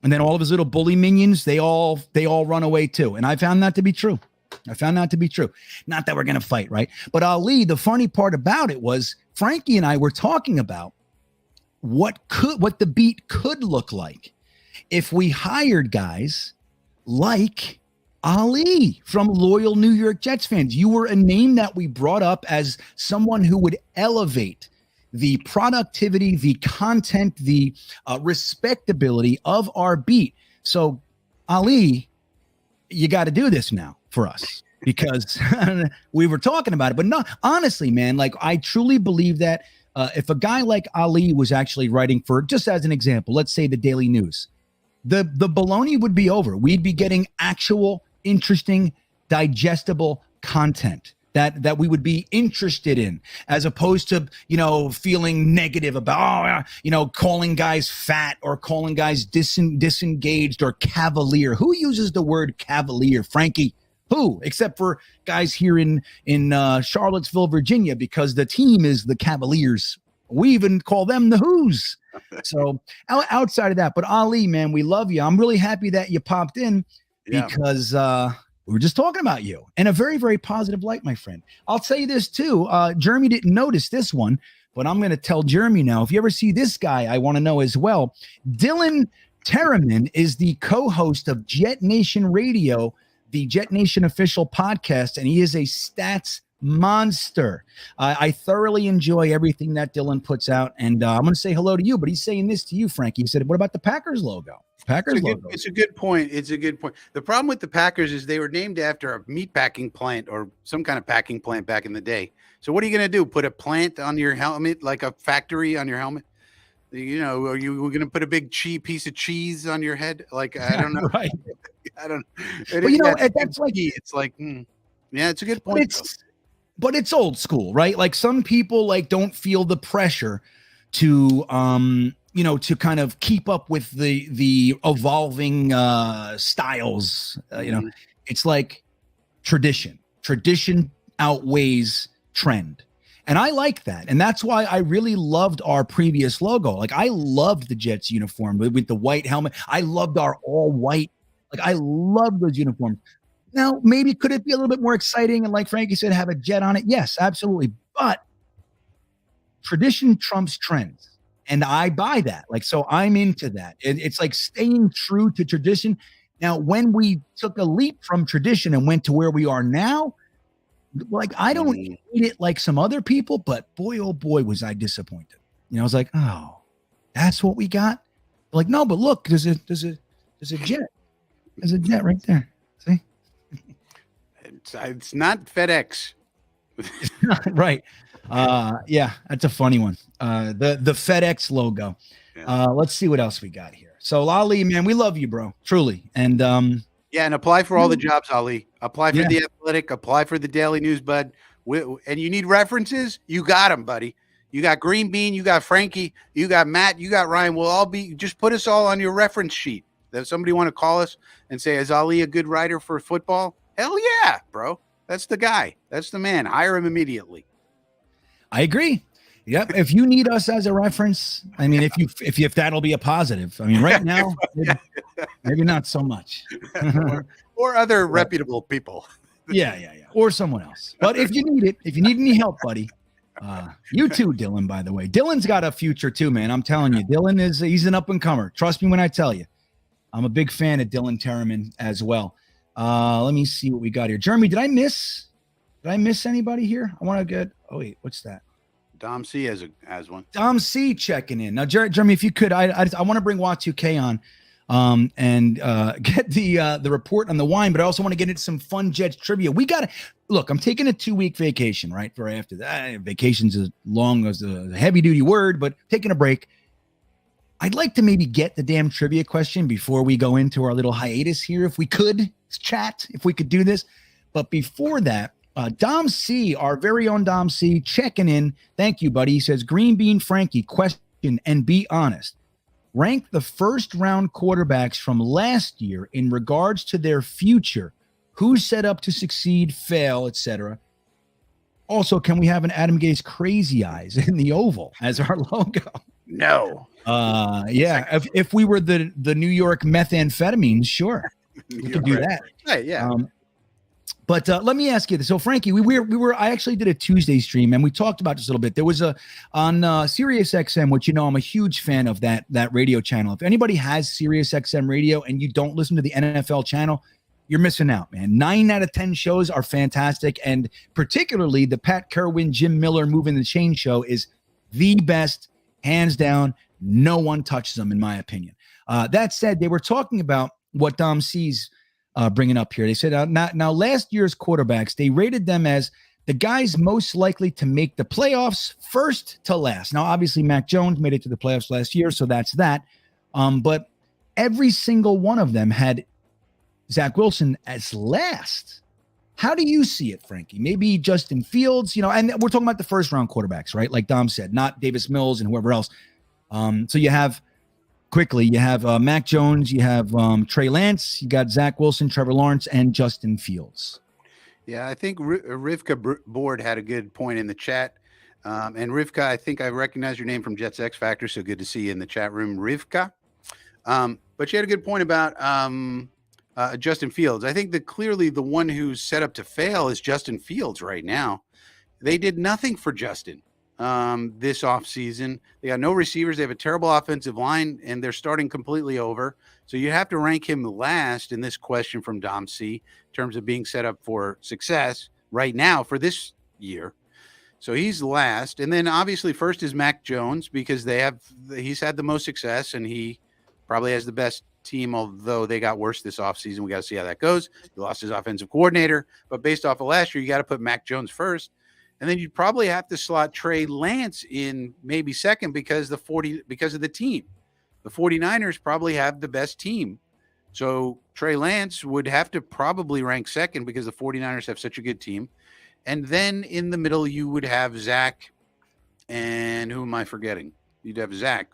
And then all of his little bully minions, they all run away too. And I found that to be true. Not that we're going to fight, right? But Ali, the funny part about it was Frankie and I were talking about what the beat could look like if we hired guys like Ali from loyal New York Jets fans. You were a name that we brought up as someone who would elevate the productivity, the content, the respectability of our beat. So, Ali, you got to do this now for us because we were talking about it. But no, honestly, man, like I truly believe that if a guy like Ali was actually writing for, just as an example, let's say the Daily News, the baloney would be over. We'd be getting actual, interesting, digestible content that we would be interested in, as opposed to, feeling negative about, calling guys fat or calling guys disengaged or cavalier. Who uses the word cavalier, Frankie? Who? Except for guys here in Charlottesville, Virginia, because the team is the Cavaliers. We even call them the Who's. So outside of that, but Ali, man, we love you. I'm really happy that you popped in because we were just talking about you in a very, very positive light, my friend. I'll tell you this too. Jeremy didn't notice this one, but I'm going to tell Jeremy now. If you ever see this guy, I want to know as well. Dylan Terraman is the co-host of Jetnation Radio, the Jetnation official podcast, and he is a stats monster. I thoroughly enjoy everything that Dylan puts out, and I'm going to say hello to you, but he's saying this to you, Frankie. He said, what about the Packers logo? It's a good point. It's a good point. The problem with the Packers is they were named after a meat packing plant or some kind of packing plant back in the day. So what are you going to do? Put a plant on your helmet, like a factory on your helmet? You know, are you going to put a big piece of cheese on your head? Like, I don't know. Right. I don't. But you know, that's like, it's like, yeah, it's a good point. But it's old school, right? Like some people like don't feel the pressure to to kind of keep up with the evolving styles. It's like tradition outweighs trend. And I like that. And that's why I really loved our previous logo. Like I loved the Jets uniform with the white helmet. I loved our all white. Like I love those uniforms. Now, maybe could it be a little bit more exciting? And like Frankie said, have a jet on it? Yes, absolutely. But tradition trumps trends. And I buy that. Like, so I'm into that. It's like staying true to tradition. Now, when we took a leap from tradition and went to where we are now, like, I don't hate it like some other people, but boy, oh boy, was I disappointed. I was like, oh, that's what we got? Like, no, but look, there's a jet. There's a jet right there. See? It's not FedEx. Right. Yeah, that's a funny one. The FedEx logo. Yeah. Let's see what else we got here. So Ali, man, we love you, bro. Truly. And and apply for all the jobs, Ali. Apply for the Athletic, apply for the Daily News, bud. And you need references, you got them, buddy. You got GreenBean, you got Frankie, you got Matt, you got Ryan. We'll all be, just put us all on your reference sheet. If somebody want to call us and say, is Ali a good writer for football? Hell yeah, bro. That's the guy. That's the man. Hire him immediately. I agree. Yep. If you need us as a reference, I mean, if that'll be a positive. I mean, right now, maybe not so much. or other reputable people. Yeah. Or someone else. But if you need it, if you need any help, buddy, you too, Dylan, by the way. Dylan's got a future too, man. I'm telling you, Dylan he's an up and comer. Trust me when I tell you. I'm a big fan of Dylan Terraman as well. Let me see what we got here. Jeremy, did I miss anybody here? I want to get, oh wait, what's that? Dom C has one. Dom C checking in. Now, Jeremy, if you could, I want to bring Y2K on and get the report on the wine, but I also want to get into some fun Jets trivia. We got to look, I'm taking a 2-week vacation, right? For after that, vacation's as long as a heavy duty word, but taking a break. I'd like to maybe get the damn trivia question before we go into our little hiatus here. If we could chat, if we could do this. But before that, Dom C, our very own Dom C, checking in. Thank you, buddy. He says, GreenBean Frankie, question and be honest. Rank the first round quarterbacks from last year in regards to their future. Who's set up to succeed, fail, etc. Also, can we have an Adam Gase crazy eyes in the oval as our logo? No. Yeah. If we were the New York methamphetamines, sure. We could do that. Right, yeah. But let me ask you this. So, Frankie, I actually did a Tuesday stream and we talked about this a little bit. There was on Sirius XM, which, I'm a huge fan of that radio channel. If anybody has Sirius XM radio and you don't listen to the NFL channel, you're missing out, man. 9 out of 10 shows are fantastic. And particularly the Pat Kerwin, Jim Miller Moving the Chain show is the best, hands down. No one touches them, in my opinion. That said, they were talking about what Dom C's bringing up here. They said, now last year's quarterbacks, they rated them as the guys most likely to make the playoffs first to last. Now, obviously, Mac Jones made it to the playoffs last year, so that's that. But every single one of them had Zach Wilson as last. How do you see it, Frankie? Maybe Justin Fields, and we're talking about the first round quarterbacks, right? Like Dom said, not Davis Mills and whoever else. So you have Mac Jones, you have Trey Lance, you got Zach Wilson, Trevor Lawrence, and Justin Fields. Yeah, I think Rivka Board had a good point in the chat. And Rivka, I think I recognize your name from Jets X Factor, so good to see you in the chat room, Rivka. But you had a good point about Justin Fields. I think that clearly the one who's set up to fail is Justin Fields right now. They did nothing for Justin this offseason. They got no receivers. They have a terrible offensive line, and they're starting completely over. So you have to rank him last in this question from Dom C in terms of being set up for success right now for this year. So he's last. And then obviously first is Mac Jones because he's had the most success, and he probably has the best team, although they got worse this offseason. We got to see how that goes. He lost his offensive coordinator, but based off of last year, you got to put Mac Jones first. And then you'd probably have to slot Trey Lance in maybe second because of the team. The 49ers probably have the best team. So Trey Lance would have to probably rank second because the 49ers have such a good team. And then in the middle, you would have Zach and who am I forgetting? You'd have Zach.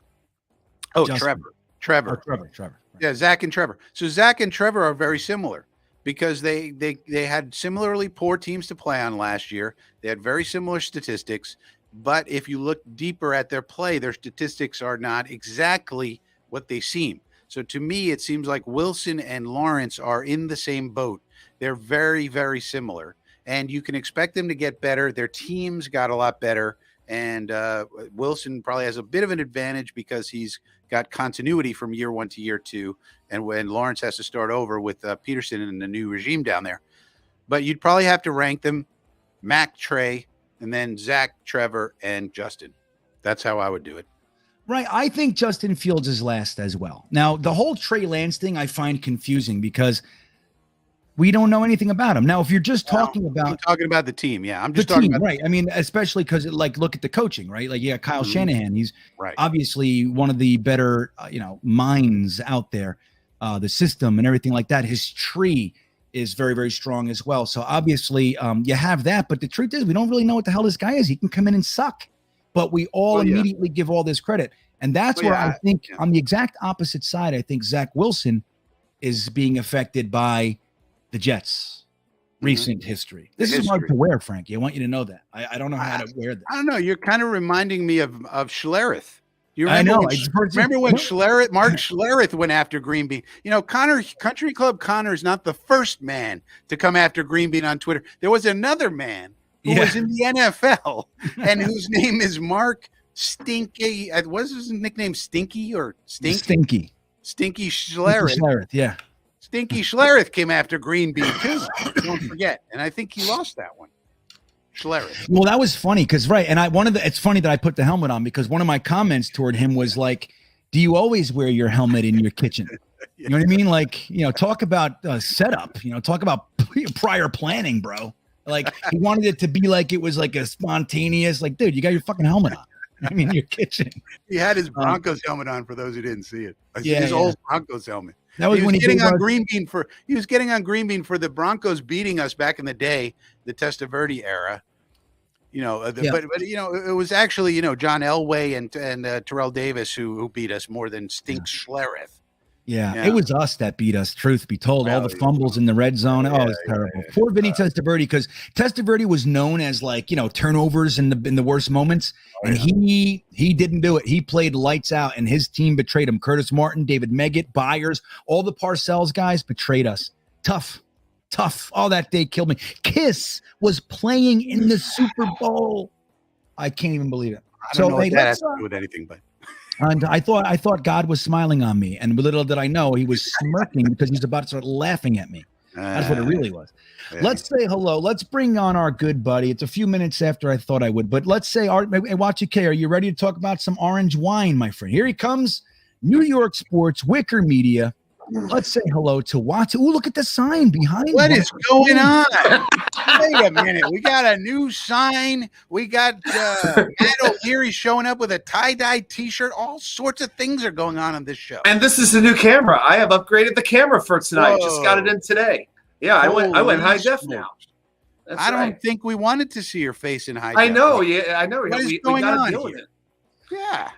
Oh, Justin. Trevor. Trevor. Yeah, Zach and Trevor. So Zach and Trevor are very similar because they had similarly poor teams to play on last year. They had very similar statistics. But if you look deeper at their play, their statistics are not exactly what they seem. So to me, it seems like Wilson and Lawrence are in the same boat. They're very, very similar. And you can expect them to get better. Their teams got a lot better. And Wilson probably has a bit of an advantage because he's got continuity from year one to year two. And when Lawrence has to start over with Peterson and the new regime down there. But you'd probably have to rank them Mac, Trey, and then Zach, Trevor, and Justin. That's how I would do it. Right. I think Justin Fields is last as well. Now, the whole Trey Lance thing I find confusing because we don't know anything about him. Now, if you're just talking I'm talking about the team. Yeah, I'm just the talking team, about right. I mean, especially because look at the coaching, right? Like, yeah, Kyle Shanahan, he's obviously one of the better, minds out there, the system and everything like that. His tree is very, very strong as well. So obviously you have that, but the truth is we don't really know what the hell this guy is. He can come in and suck, but we all immediately give all this credit. And that's where I think on the exact opposite side, I think Zach Wilson is being affected by the Jets' recent history. This is hard to wear, Frankie. I want you to know that. I don't know how to wear this. I don't know. You're kind of reminding me of Schlereth. You remember I know. When Mark Schlereth went after Greenbean? Country Club Connor is not the first man to come after Greenbean on Twitter. There was another man who was in the NFL and whose name is Mark Stinky. What's his nickname? Stinky or Stinky? Stinky Schlereth. Yeah. Stinky Schlereth came after Greenbean too. Don't forget. And I think he lost that one. Schlereth. Well, that was funny because and it's funny that I put the helmet on because one of my comments toward him was like, "Do you always wear your helmet in your kitchen?" You know what I mean? Like, talk about setup. Talk about prior planning, bro. Like he wanted it to be like it was like a spontaneous. Like, dude, you got your fucking helmet on. I mean, your kitchen. He had his Broncos helmet on for those who didn't see it. His old Broncos helmet. That was when he was getting on Greenbean for the Broncos beating us back in the day, the Testaverde era. But it was actually John Elway and Terrell Davis who beat us more than Stink Schlereth. Yeah, it was us that beat us, truth be told. All the fumbles in the red zone. It was terrible. Poor Vinny Testaverde, because Testaverde was known as turnovers in the worst moments. And he didn't do it. He played lights out and his team betrayed him. Curtis Martin, David Meggett, Byers, all the Parcells guys betrayed us. Tough. Oh, that day killed me. Kiss was playing in the Super Bowl. I can't even believe it. I don't know what that has to do with anything, but and I thought God was smiling on me, and little did I know he was smirking because he was about to start laughing at me. That's what it really was. Yeah. Let's say hello. Let's bring on our good buddy. It's a few minutes after I thought I would, but let's say, Watch K, are you ready to talk about some orange wine, my friend? Here he comes, New York Sports, Wicker Media. Let's say hello to Watts. Ooh, look at the sign behind. What is going on? Wait a minute. We got a new sign. We got Matt O'Leary showing up with a tie-dye T-shirt. All sorts of things are going on this show. And this is a new camera. I have upgraded the camera for tonight. Whoa. Just got it in today. Yeah, I went high def now. I don't think we wanted to see your face in high def. I know. Yeah, I know. What is going on deal here? with it. Yeah.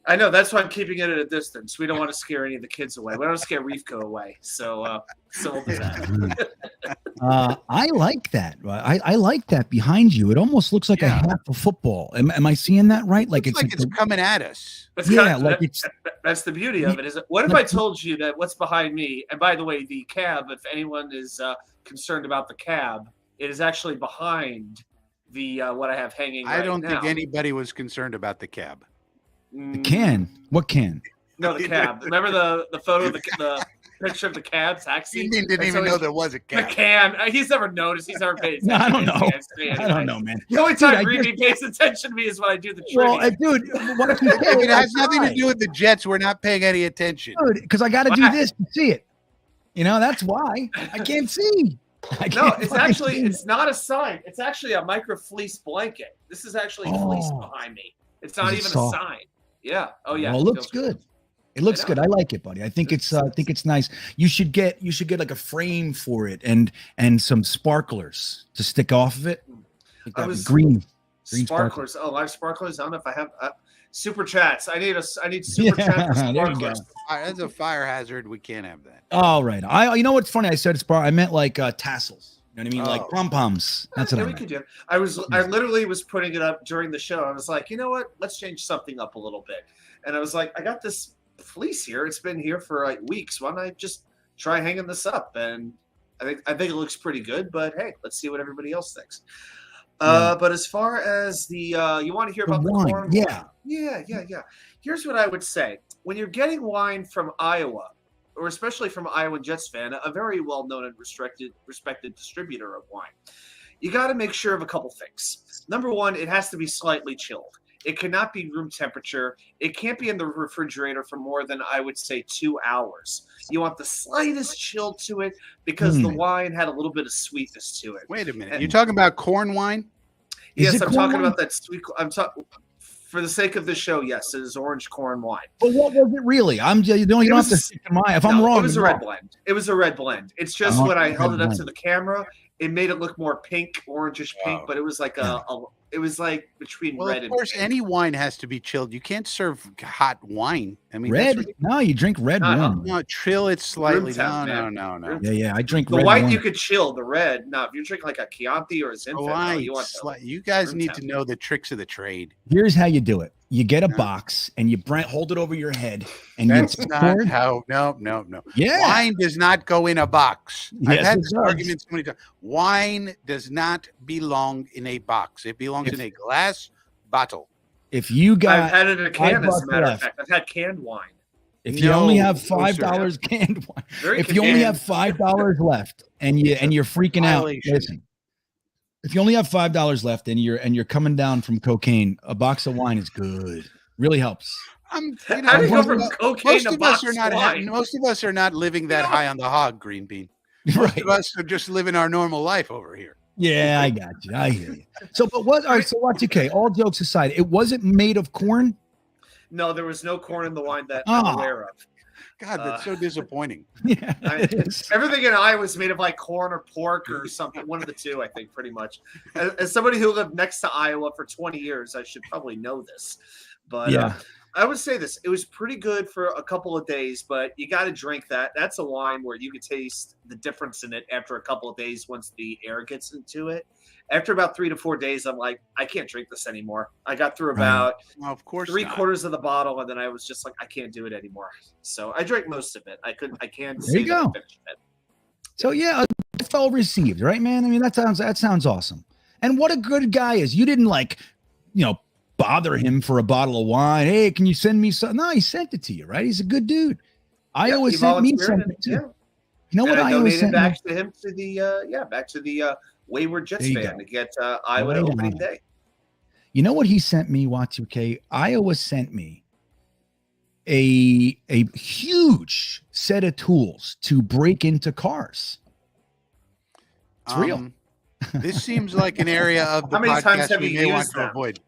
I know. That's why I'm keeping it at a distance. We don't want to scare any of the kids away. We don't want to scare Reefco away. So we'll do that. I like that. I like that behind you. It almost looks like a half of football. Am I seeing that right? Like it's coming at us. That's the beauty of it. Is what if I told you that what's behind me? And by the way, the cab. If anyone is concerned about the cab, it is actually behind the what I have hanging. I don't think anybody was concerned about the cab. The can? What can? No, the cab. Remember the photo of the picture of the cab taxi? He didn't even know there was a cab. The can. He's never noticed. He's never paid attention. No, I don't know. I don't know, man. The only time GreenBean pays attention to me is when I do the trivia. Well, dude, if it has nothing to do with the Jets, we're not paying any attention. Dude, because I got to do this to see it. That's why I can't see. It's not a sign. It's actually a micro fleece blanket. This is actually fleece behind me. It's not even a sign. Yeah. Oh yeah. Well, it looks good. It looks good. I like it, buddy. I think it's nice. You should get like a frame for it and some sparklers to stick off of it. Like green sparklers. Oh, I have sparklers. I don't know if I have super chats. I need super chats. There you go. That's a fire hazard. We can't have that. All right. You know what's funny? I said I meant like tassels. You know what I mean? Like pom-poms. That's what I meant. We could do. I literally was putting it up during the show. I was like, you know what? Let's change something up a little bit. And I was like, I got this fleece here. It's been here for like weeks. Why don't I just try hanging this up? And I think it looks pretty good. But hey, let's see what everybody else thinks. But as far as the you want to hear about the corn? Yeah. Here's what I would say. When you're getting wine from Iowa, or especially from Iowa Jetsfan, a very well-known and respected distributor of wine, you got to make sure of a couple things. Number one, it has to be slightly chilled. It cannot be room temperature. It can't be in the refrigerator for more than, I would say, 2 hours. You want the slightest chill to it because the wine had a little bit of sweetness to it. Wait a minute. You're talking about corn wine? Yes, I'm talking about that sweet. I'm talking. For the sake of the show, yes, it is orange corn wine. But what was it really? You don't have to stick to mine. If I'm wrong, it was a red blend. It was a red blend. It's just when I held it up to the camera, it made it look more pink, orangish pink, but it was like it was like between red and pink. Of course, any wine has to be chilled. You can't serve hot wine. I mean, red? No, you drink red wine. No, chill it slightly. No. Yeah, I drink the red white wine. You could chill. The red, no. If you drink like a Chianti or a Zinfandel, you guys need to know the tricks of the trade. Here's how you do it. You get a box and you hold it over your head. And that's not how. No. Yeah. Wine does not go in a box. Yes, I've had this argument so many times. Wine does not belong in a box. It belongs in a glass bottle. If you got, I've had it in a can. As a matter of fact, I've had canned wine. If you only have $5 canned wine, if you only have $5 left and you're freaking out, listen. If you only have $5 left and you're coming down from cocaine, a box of wine is good. Really helps. How do you go from cocaine to box of wine? Most of us are not living that high on the hog, GreenBean. Most of us are just living our normal life over here. Yeah, I got you. I hear you. So, but what? All right. So, what's okay? All jokes aside, it wasn't made of corn. No, there was no corn in the wine that I'm aware of. God, that's so disappointing. Yeah, everything in Iowa was made of like corn or pork or something. One of the two, I think, pretty much. As somebody who lived next to Iowa for 20 years, I should probably know this. But I would say this. It was pretty good for a couple of days, but you got to drink that. That's a wine where you could taste the difference in it after a couple of days once the air gets into it. After about 3 to 4 days, I'm like, I can't drink this anymore. I got through about three-quarters of the bottle, and then I was just like, I can't do it anymore. So I drank most of it. I can't. There you go. So yeah, well received, right, man? I mean, that sounds awesome. And what a good guy is. You didn't bother him for a bottle of wine. Hey, can you send me some? No, he sent it to you, right? He's a good dude. Iowa sent me something too. Yeah. You know what? Iowa sent back to him to the back to the wayward Jets fan to get Iowa opening day. You know what he sent me, Y2K? Iowa sent me a huge set of tools to break into cars. It's real. This seems like an area of the podcast we may want to avoid.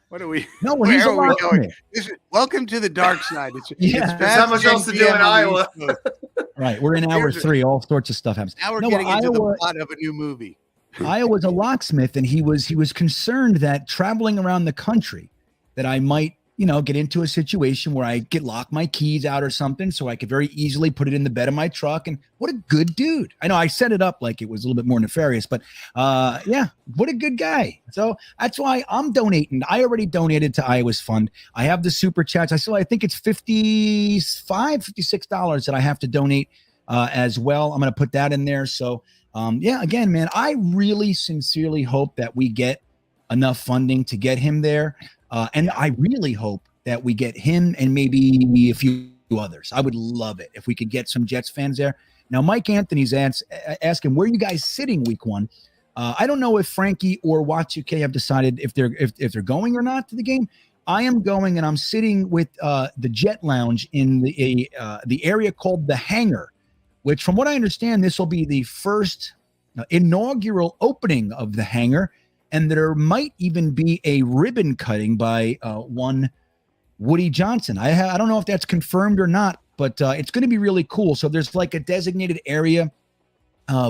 What are we? No, well, where are we going? Welcome to the dark side. There's not much else to do in Iowa. Right, we're in hour 3. All sorts of stuff happens. Now we're getting into the plot of a new movie. Iowa's a locksmith, and he was concerned that traveling around the country, that I might get into a situation where I could lock my keys out or something so I could very easily put it in the bed of my truck. And what a good dude. I know I set it up like it was a little bit more nefarious, but yeah, what a good guy. So that's why I'm donating. I already donated to Iowa's fund. I have the super chats. I think it's $56 that I have to donate as well. I'm going to put that in there. So yeah, again, man, I really sincerely hope that we get enough funding to get him there. And I really hope that we get him and maybe a few others. I would love it if we could get some Jets fans there. Now, Mike Anthony's asking, where are you guys sitting week 1? I don't know if Frankie or Watch2K have decided if they're going or not to the game. I am going, and I'm sitting with the Jet Lounge in the area called the Hangar, which, from what I understand, this will be the first inaugural opening of the Hangar. And there might even be a ribbon cutting by one Woody Johnson. I don't know if that's confirmed or not, but it's going to be really cool. So there's like a designated area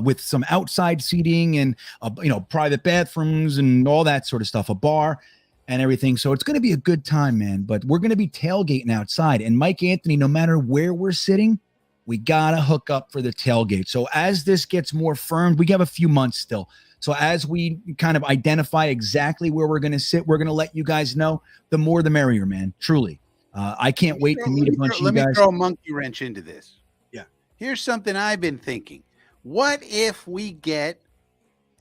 with some outside seating and private bathrooms and all that sort of stuff, a bar and everything. So it's going to be a good time, man. But we're going to be tailgating outside. And Mike Anthony, no matter where we're sitting, we got to hook up for the tailgate. So as this gets more firm, we have a few months still. So as we kind of identify exactly where we're going to sit, we're going to let you guys know. The more the merrier, man. Truly. I can't wait to meet a bunch of you guys. Let me throw a monkey wrench into this. Yeah. Here's something I've been thinking. What if we get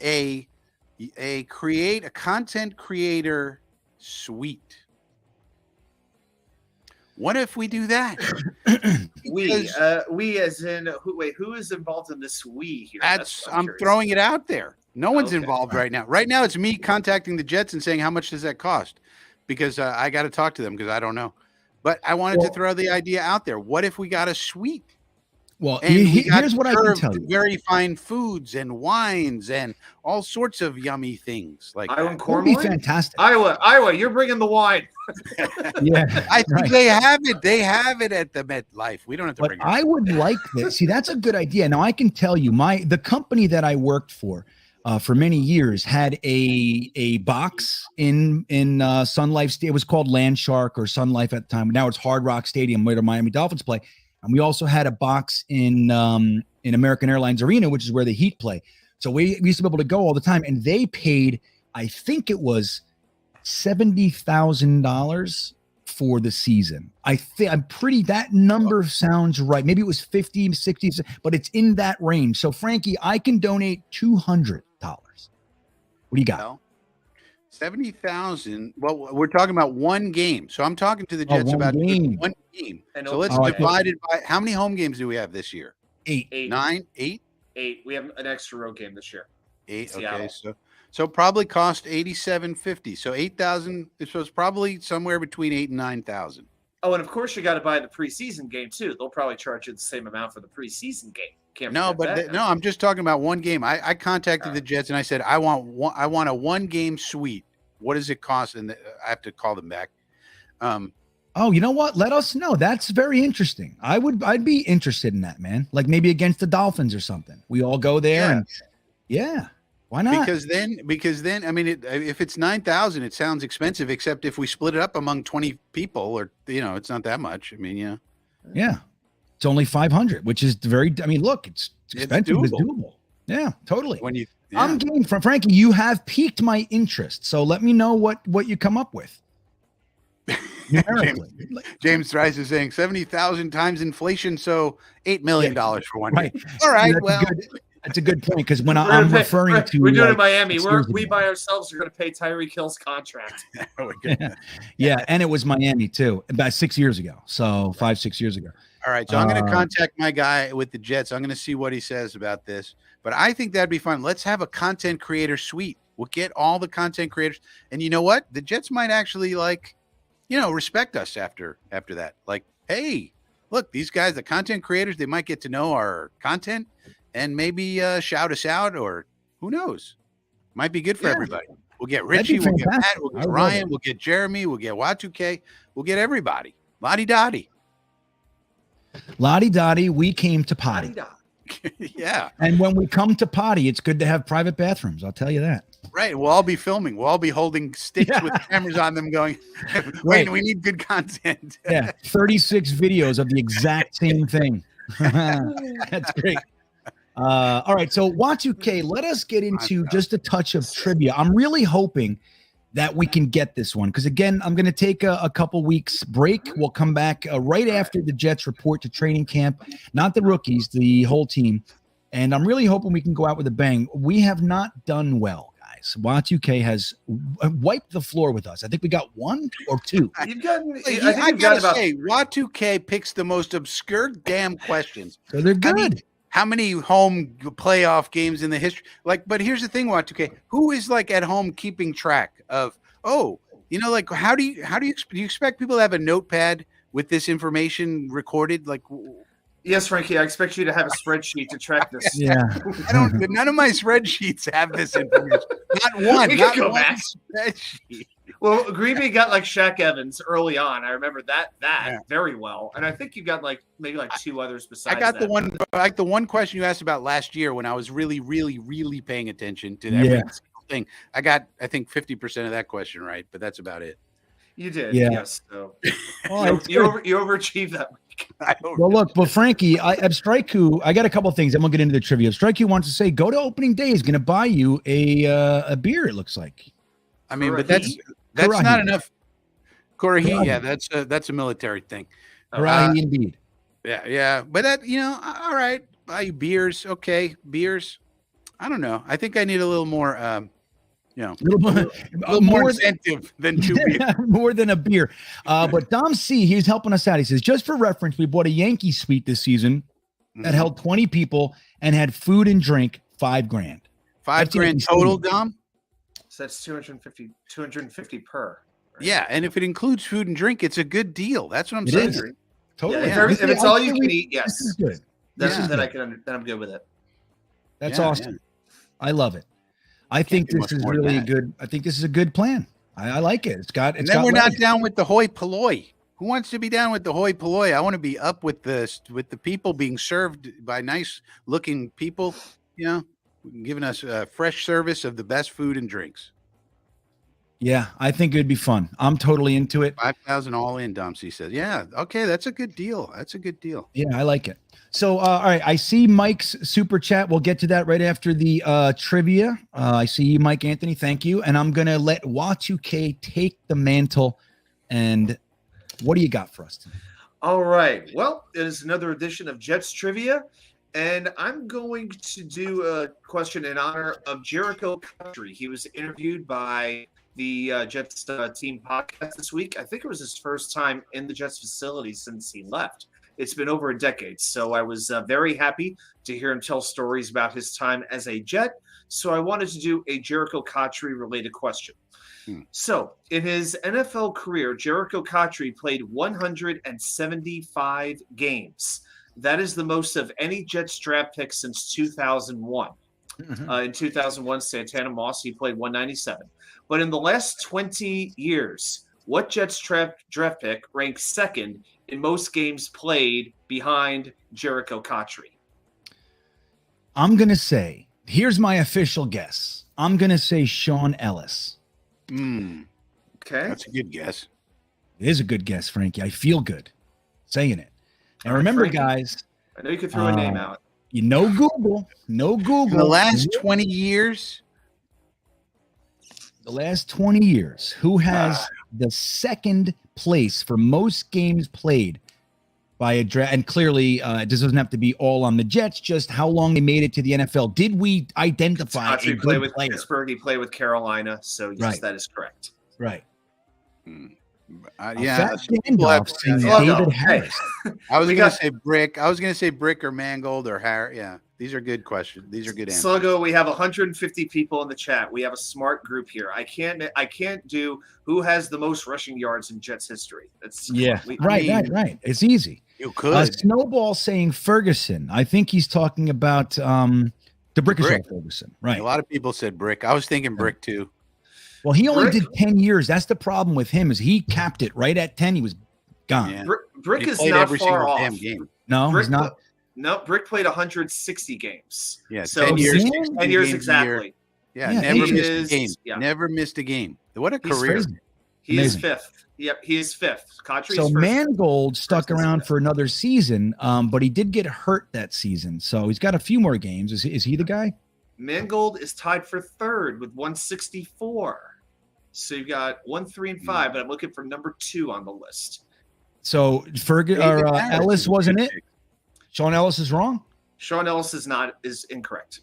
a content creator suite? What if we do that? We as in who is involved in this we here? I'm throwing it out there. No one's involved right now. Right now, it's me contacting the Jets and saying, how much does that cost? Because I got to talk to them because I don't know. But I wanted to throw the idea out there. What if we got a suite? Well, here's what I can tell you. Very fine foods and wines and all sorts of yummy things like Iowa that. corn Would be wine? fantastic. Iowa, you're bringing the wine. Yeah, I think they have it. They have it at the MetLife. We don't have to but bring it. I would like this. See, that's a good idea. Now I can tell you, the company that I worked for many years had a box in Sun Life. It was called Land Shark or Sun Life at the time. Now it's Hard Rock Stadium where the Miami Dolphins play. And we also had a box in American Airlines Arena, which is where the Heat play. So we used to be able to go all the time. And they paid, I think it was $70,000 for the season. That number sounds right. Maybe it was 50, 60, but it's in that range. So Frankie, I can donate $200. What do you got? Well, 70,000. Well, we're talking about one game. So I'm talking to the Jets about one game. So let's divide it by how many home games do we have this year? 8. 9, 8? 8. We have an extra road game this year. 8. Seattle. Okay. So probably cost $87.50. So 8,000. So it's probably somewhere between 8 and 9,000. Oh, and of course you got to buy the preseason game too. They'll probably charge you the same amount for the preseason game. I'm just talking about one game. I contacted the Jets and I said I want a one game suite. What does it cost? And I have to call them back. Oh, you know what? Let us know. That's very interesting. I'd be interested in that, man. Like maybe against the Dolphins or something. We all go there and why not? Because then, I mean, if it's 9,000, it sounds expensive. Except if we split it up among 20 people, or it's not that much. I mean, yeah, it's only 500, which is very. I mean, look, it's expensive, but it's doable. Yeah, totally. I'm game from Frankie. You have piqued my interest, so let me know what you come up with. James Thrice is saying 70,000 times inflation, so $8 million for one right. game. All right, that's a good point because when I'm referring to we're doing it in Miami, we by ourselves are going to pay Tyreek Hill's contract. Yeah, and it was Miami too, about 6 years ago. So 5-6 years ago. All right, so I'm going to contact my guy with the Jets. I'm going to see what he says about this. But I think that'd be fun. Let's have a content creator suite. We'll get all the content creators, and you know what? The Jets might actually respect us after that. Like, hey, look, these guys, the content creators, they might get to know our content and maybe shout us out, or who knows? Might be good for everybody. We'll get Richie, we'll get Matt, we'll get Ryan, we'll get Jeremy, we'll get Y2K, we'll get everybody. Lottie Dottie. Lottie Dottie, we came to potty. Yeah. And when we come to potty, it's good to have private bathrooms. I'll tell you that. Right. We'll all be filming. We'll all be holding sticks with cameras on them going, wait, Right. we need good content. Yeah, 36 videos of the exact same thing. That's great. All right, so Y2K, let us get into just a touch of trivia. I'm really hoping that we can get this one because, again, I'm going to take a couple weeks break. We'll come back right after the Jets report to training camp, not the rookies, the whole team. And I'm really hoping we can go out with a bang. We have not done well. Y2K has wiped the floor with us. I think we got 1 or 2. You've gotten. I gotta say, Y2K picks the most obscure damn questions. So they're good. I mean, how many home playoff games in the history? But here's the thing, Y2K. Who is at home keeping track of? How do you expect people to have a notepad with this information recorded? Yes, Frankie, I expect you to have a spreadsheet to track this. Yeah. None of my spreadsheets have this information. Not one. We Not can go one back. spreadsheet. Well, Greenbean got Shaq Evans early on. I remember that very well. And I think you got maybe 2 others besides I got that. the one question you asked about last year when I was really, really, really paying attention to every single thing. I got, I think, 50% of that question right, but that's about it. You did, Yeah. yes. So Well, you overachieved that week. Well, look, but Frankie, Abstraiku, I got a couple of things. I'm gonna get into the trivia. Abstraiku wants to say, go to opening day. He's gonna buy you a beer. It looks like. I mean, but Karahi? that's Karahi. not enough. Karahi, Karahi. yeah, that's a military thing. Right, indeed. Yeah, but that all right. Buy you beers, okay, beers. I don't know. I think I need a little more, A little more incentive than 2 beers. more than a beer. But Dom C, he's helping us out. He says, just for reference, we bought a Yankee suite this season that held 20 people and had food and drink, $5,000. $5,000 total, Dom. So that's 250 per. Right? Yeah, and if it includes food and drink, it's a good deal. That's what I'm saying. Is. Totally. Yeah, if it's all you can eat, yes. This is good. Then I'm good with it. That's Yeah, awesome. yeah. I love it. I think do this much is more than really that. good. I think this is a good plan. I like it. And then we're not down with the hoi polloi. Who wants to be down with the hoi polloi? I want to be up with the people being served by nice looking people, giving us fresh service of the best food and drinks. Yeah, I think it'd be fun. I'm totally into it. 5,000 all in, Dom C says. Yeah, okay, that's a good deal. Yeah, I like it. So, all right, I see Mike's super chat. We'll get to that right after the trivia. I see you, Mike Anthony. Thank you. And I'm going to let Y2K take the mantle. And what do you got for us tonight? All right. Well, it is another edition of Jets Trivia. And I'm going to do a question in honor of Jericho Country. He was interviewed by the Jets team podcast this week. I think it was his first time in the Jets facility since he left. It's been over a decade. So I was very happy to hear him tell stories about his time as a Jet. So I wanted to do a Jericho Country related question. So in his NFL career, Jericho Country played 175 games. That is the most of any Jets draft pick since 2001. In 2001, Santana Moss, he played 197. But in the last 20 years, what Jets draft pick ranked second in most games played behind Jericho Country? I'm going to say, here's my official guess. I'm going to say Sean Ellis. Okay. That's a good guess. It is a good guess, Frankie. I feel good saying it. And remember, Frankie, guys, I know you could throw a name out. Google. No Google. In the last 20 years, who has the second place for most games played by a draft? And clearly, this doesn't have to be all on the Jets, just how long they made it to the NFL. Did we identify a Country good played with player? Pittsburgh. He played with Carolina. So, yes, Right. that is correct. Right. yeah. Fat some people have- Gandalf saying Oh, no. David Hey. Harris. I was We going got- to say Brick. I was going to say Brick or Mangold or Harris. Yeah, these are good questions. These are good answers. Sluggo, we have 150 people in the chat. We have a smart group here. I can't do who has the most rushing yards in Jets history. That's Right. It's easy. You could. Snowball saying Ferguson. I think he's talking about the Brickashaw Ferguson. Right. A lot of people said Brick. I was thinking Brick too. Well, he only Brick- did 10 years. That's the problem with him is he capped it right at 10. He was gone. Yeah. Brick He is played not every far single off. damn game. No, Brick, he's not. No, Brick played 160 games. Yeah, so 10 years, 10 years 60 games a year. exactly. Yeah, Yeah, never he missed is- a game. yeah. Never missed a game. What a He's career. crazy. He is Amazing. fifth. Yep, he is fifth. Kotry's So first. Mangold stuck first around season. for another season, but he did get hurt that season. So he's got a few more games. Is he the guy? Mangold is tied for third with 164. So you've got 1, 3, and 5, but I'm looking for number 2 on the list. So David Harris Ellis is a wasn't good it? pick. Sean Ellis is wrong. Sean Ellis is incorrect.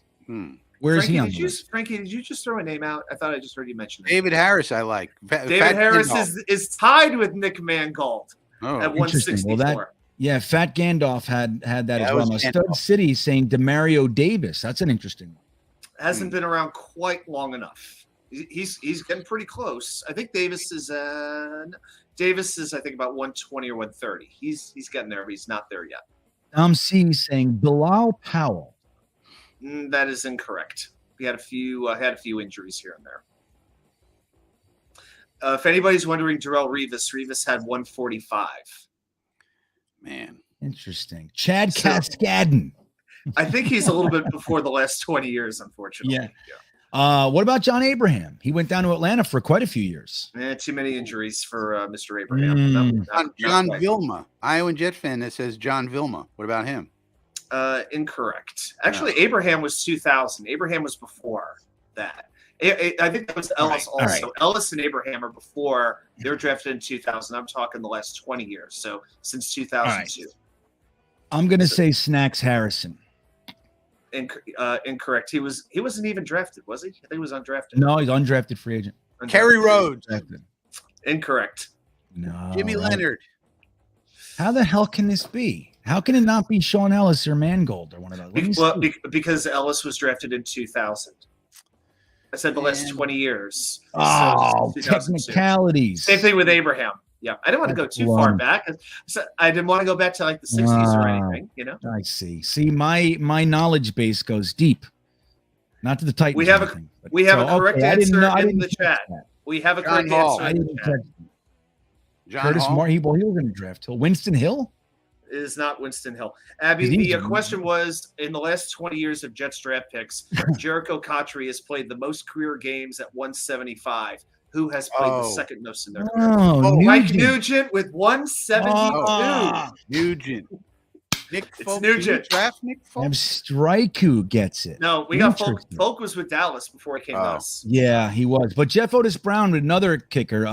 Where is Frankie, he on did the you, list? Frankie, did you just throw a name out? I thought I just heard you mention it. David Harris, I like. David Fat Harris Gandalf. is tied with Nick Mangold Oh, at interesting. 164. Well, Yeah, Fat Gandalf had that Yeah, as that well. was Now, Gandalf. Stud City saying Demario Davis. That's an interesting one. Hasn't been around quite long enough. He's getting pretty close. I think Davis is I think about 120 or 130. He's getting there, but he's not there yet. Dom C saying Bilal Powell. That is incorrect. We had a few injuries here and there. If anybody's wondering, Darrell Revis had 145. man. Interesting. Chad So- Cascadden. I think he's a little bit before the last 20 years, unfortunately. Yeah. What about John Abraham? He went down to Atlanta for quite a few years. Too many injuries for Mr. Abraham. John quite. Vilma, Iowa Jet fan that says John Vilma. What about him? Incorrect. Actually, Abraham was 2000. Abraham was before that. I think that was Ellis All right, also. all right. Ellis and Abraham are before. They were drafted in 2000. I'm talking the last 20 years. So since 2002. I'm going to say Snacks Harrison. Incorrect. He wasn't even drafted, was he? I think he was undrafted. No, he's undrafted free agent. Kerry Rhodes, Drafted. Incorrect. No. Jimmy Leonard. How the hell can this be? How can it not be Sean Ellis or Mangold or one of those? Let me see. Because Ellis was drafted in 2000. I said the last 20 years. Oh, So 2002. technicalities. Same thing with Abraham. Yeah, I didn't want to go too far back. So I didn't want to go back to like the 60s or anything, you know. I see. See, my knowledge base goes deep. Not to the Titans. We have or a- anything, but- we have a correct I didn't answer know- I in didn't the catch chat. that. We have a John correct Hall. answer I in the didn't chat. catch that. John Curtis Hall. Moore. He was going to draft Hill. Winston Hill. It is not Winston Hill. Abby, Is he- the question was, in the last 20 years of Jets draft picks, Jericho Kotry has played the most career games at 175. Who has played the second most in their career? Oh, Mike Nugent. Nugent with 172. Nugent. Nick It's Folk. Nugent. Did we draft Nick Folk? And Stryku gets it. No, we got Folk. Interesting. Folk was with Dallas before he came to us. Yeah, he was. But Jeff Otis Brown, another kicker,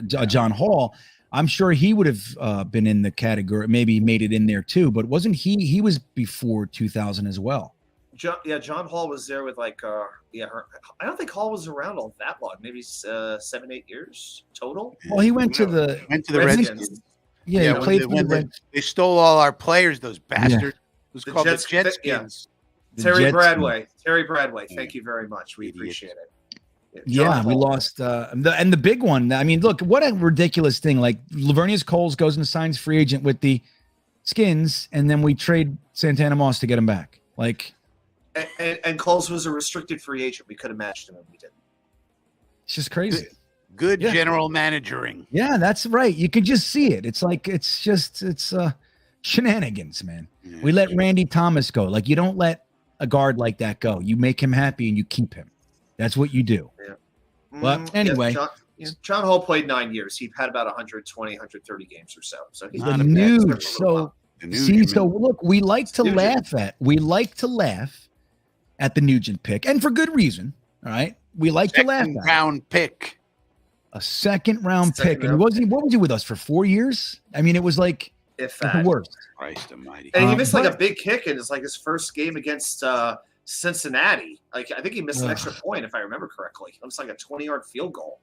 John Hall, I'm sure he would have been in the category, maybe made it in there too. But wasn't he? He was before 2000 as well. John Hall was there with I don't think Hall was around all that long. Maybe 7-8 years total. Well, he went to the Redskins. yeah. He played for the when Reds. they stole all our players, those bastards. It was The called Jets- the Jetskins. The Terry Jets- Bradway. Terry Bradway. Thank you very much. We appreciate it. Yeah, John we Hall. lost. And the big one, I mean, look, what a ridiculous thing. Like Lavernius Coles goes and signs free agent with the Skins, and then we trade Santana Moss to get him back. Like, And Coles was a restricted free agent. We could have matched him, and we didn't. it's just crazy. Good Yeah. general managering. Yeah, that's right. You can just see it. It's like it's shenanigans, man. Yeah. We let Randy Thomas go. Like, you don't let a guard like that go. You make him happy and you keep him. That's what you do. But anyway. John Hall played 9 years. He had about 120, 130 games or so. So he's The been news. there for a little while. See, so look, we like to Nugent. laugh at the Nugent pick, and for good reason. All right, we like to laugh Second at round pick. a second round Second pick, and round what was he with us for 4 years? I mean, it was like if the that. worst. Christ almighty. And he missed like but- a big kick in his first game against Cincinnati. Like I think he missed an extra point if I remember correctly. It was like a 20-yard field goal.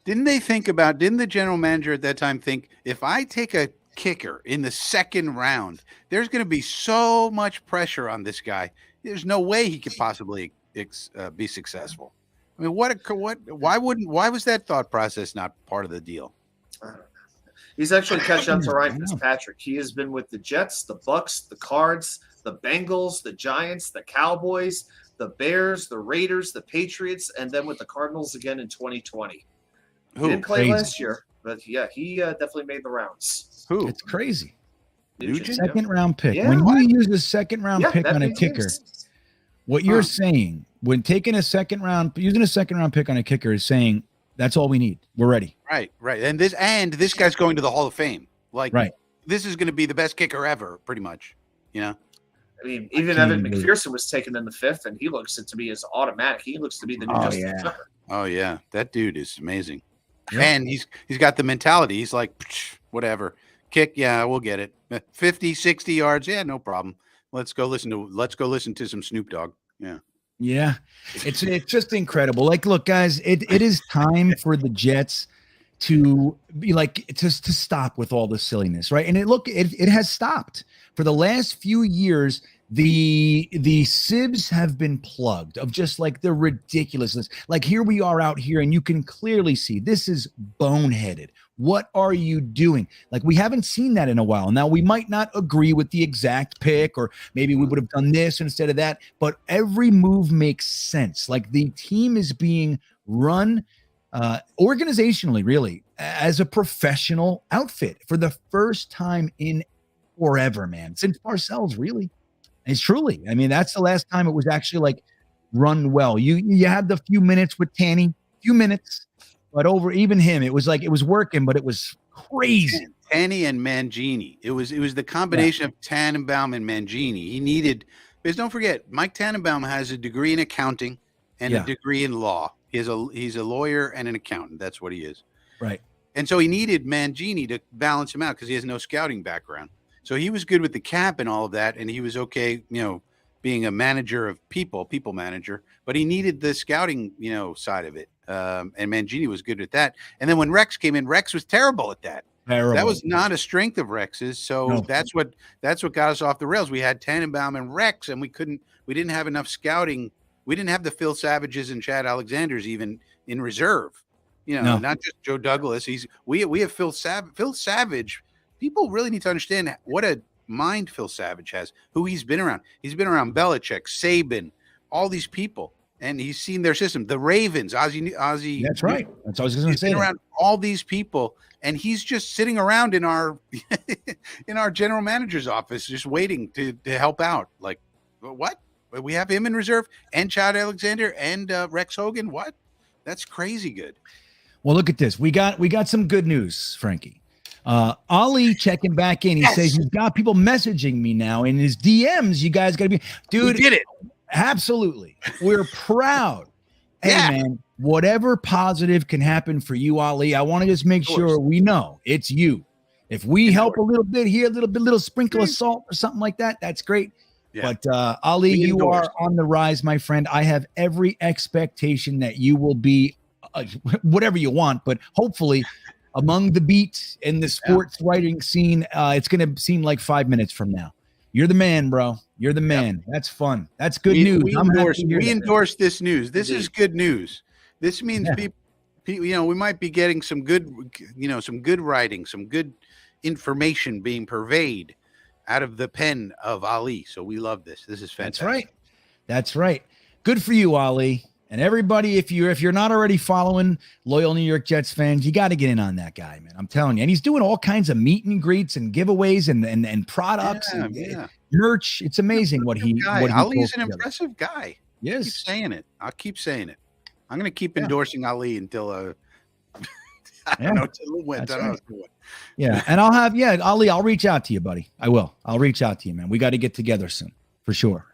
Didn't the general manager at that time think, if I take a kicker in the second round, there's going to be so much pressure on this guy. There's no way he could possibly be successful. I mean, why was that thought process not part of the deal? He's actually catched up to Ryan Fitzpatrick. He has been with the Jets, the Bucks, the Cards, the Bengals, the Giants, the Cowboys, the Bears, the Raiders, the Patriots, and then with the Cardinals again in 2020. He didn't play Crazy. last year, but yeah, he definitely made the rounds. Who? It's crazy. Nugent, Second round pick. Yeah, when what? you use a second round yeah, pick that on a makes kicker, sense. What you're saying when taking a second round, using a second round pick on a kicker is saying that's all we need. We're ready. Right. And this guy's going to the Hall of Fame. Like, right. This is going to be the best kicker ever, pretty much. You know. I mean, even Evan McPherson was taken in the 5th, and he looks to be as automatic. He looks to be the new Justin Tucker. Oh yeah, that dude is amazing, and he's got the mentality. He's like, whatever, kick, yeah, we'll get it. 50, 60 yards, yeah, no problem. Let's go listen to some Snoop Dogg. Yeah, it's just incredible. Like, look, guys, it is time for the Jets to be like to stop with all the silliness, right? And it has stopped for the last few years. The sibs have been plugged of just like the ridiculousness. Like, here we are out here, and you can clearly see this is boneheaded. What are you doing? Like, we haven't seen that in a while. Now, we might not agree with the exact pick, or maybe we would have done this instead of that, but every move makes sense. Like, the team is being run organizationally, really, as a professional outfit for the first time in forever, man. Since Parcells, really. It's truly. I mean, that's the last time it was actually like run well. You had the few minutes with Tanny, but over even him, it was like it was working, but it was crazy. Tanny and Mangini. It was the combination of Tannenbaum and Mangini. He needed, because don't forget, Mike Tannenbaum has a degree in accounting and a degree in law. He's a lawyer and an accountant. That's what he is. Right. And so he needed Mangini to balance him out because he has no scouting background. So he was good with the cap and all of that, and he was okay, being a manager of people manager, but he needed the scouting, side of it. And Mangini was good at that. And then when Rex came in, Rex was terrible at that. Terrible. That was not a strength of Rex's. So that's what got us off the rails. We had Tannenbaum and Rex, and we didn't have enough scouting. We didn't have the Phil Savages and Chad Alexanders even in reserve. Not just Joe Douglas. We have Phil Savage. People really need to understand what a mind Phil Savage has, who he's been around. He's been around Belichick, Saban, all these people, and he's seen their system. The Ravens, Ozzie. That's right. That's what I was going to say. He's been around all these people, and he's just sitting around in our general manager's office, just waiting to help out. Like, what? We have him in reserve, and Chad Alexander, and Rex Hogan. What? That's crazy good. Well, look at this. We got some good news, Frankie. Ali checking back in. He says he's got people messaging me now in his DMs. You guys got to be, dude. We did it. Absolutely. We're proud. Hey, man, whatever positive can happen for you, Ali, I want to just make sure we know it's you. If we help a little bit here, little sprinkle of salt or something like that, that's great. Yeah. But Ali, you are on the rise, my friend. I have every expectation that you will be whatever you want, but hopefully among the beat in the sports writing scene, it's going to seem like 5 minutes from now. You're the man, bro. You're the man. Yep. That's fun. That's good news. We endorse this news. This is good news. This means people, we might be getting some good, some good writing, some good information being purveyed out of the pen of Ali. So we love this. This is fantastic. That's right. Good for you, Ali. And everybody, if you're not already following loyal New York Jets fans, you got to get in on that guy, man. I'm telling you. And he's doing all kinds of meet and greets and giveways and products and merch. It's amazing what he Ali's an impressive guy. Yes. I'll keep saying it. I'm going to keep endorsing Ali until I don't know, until it went. Yeah. And I'll have Ali, I'll reach out to you, buddy. I will. I'll reach out to you, man. We got to get together soon for sure.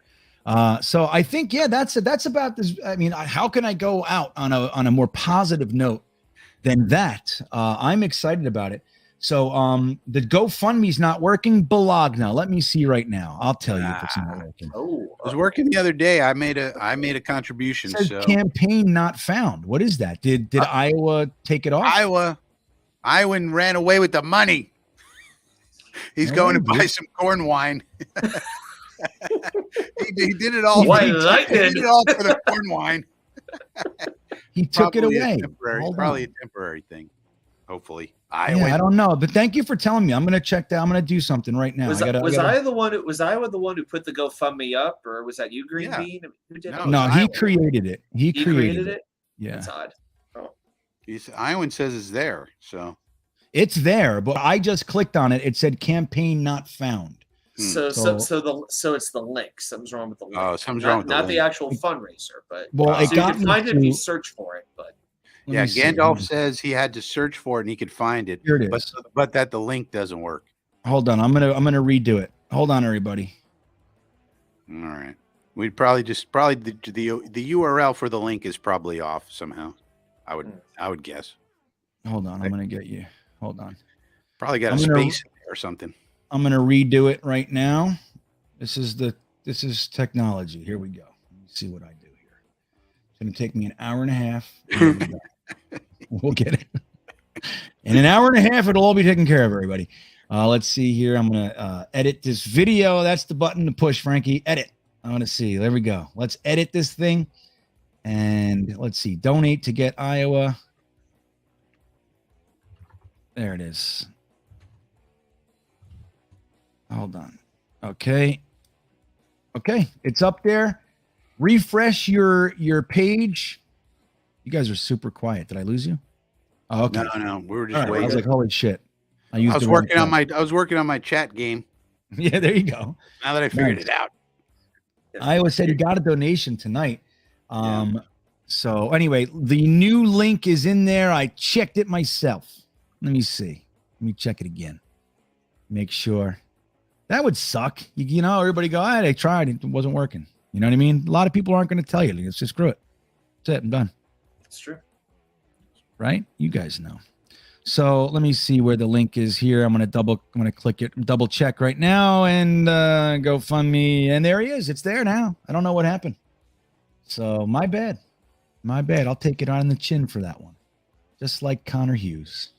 So I think, that's about this. I mean, how can I go out on a more positive note than that? I'm excited about it. So, the GoFundMe's not working. Bologna. Let me see right now. I'll tell you if it's not working. It was working the other day. I made a contribution. It says campaign not found. What is that? Did Iowa take it off? Iowa ran away with the money. He's going to buy some corn wine. he did it all. He did it all for the corn wine. He took it away. Probably a temporary thing. Hopefully, I don't know, but thank you for telling me. I'm going to check that. I'm going to do something right now. Was Iowa the one who put the GoFundMe up, or was that you, GreenBean? No, he created it. He created it. Yeah, that's odd. Oh. Iowan says it's there, so it's there, but I just clicked on it. It said campaign not found. So it's the link. Something's wrong with the link. Oh, something's wrong with the not link. the actual fundraiser, but Well, so it you got can me find it if to- you search for it. But Yeah, me see. Gandalf says he had to search for it and he could find it. Here it is. But that the link doesn't work. Hold on, I'm gonna redo it. Hold on, everybody. All right. We'd probably the URL for the link is probably off somehow. I would guess. Hold on, I'm gonna get you. Hold on. Probably got a I'm gonna- space in there or something. I'm gonna redo it right now. This is technology. Here we go. Let me see what I do here. It's gonna take me an hour and a half. And then we'll get it. In an hour and a half, it'll all be taken care of, everybody. Let's see here. I'm gonna edit this video. That's the button to push, Frankie. Edit. I want to see. There we go. Let's edit this thing. And let's see. Donate to get Iowa. There it is. Hold on. Okay. It's up there. Refresh your page. You guys are super quiet. Did I lose you? Oh, okay. No. We were All just right. I waiting. was like, holy shit. I was working on my chat game. Yeah, there you go. Now that I figured Nice. it out. Iowa said he got a donation tonight. So anyway, the new link is in there. I checked it myself. Let me see. Let me check it again. Make sure. That would suck. You know, everybody go, I tried. It wasn't working. You know what I mean? A lot of people aren't going to tell you. It's just screw it. That's it. I'm done. it's true. Right? You guys know. So let me see where the link is here. I'm going to click it, double check right now and go fund me. And there he is. It's there now. I don't know what happened. So my bad. I'll take it on the chin for that one. Just like Connor Hughes.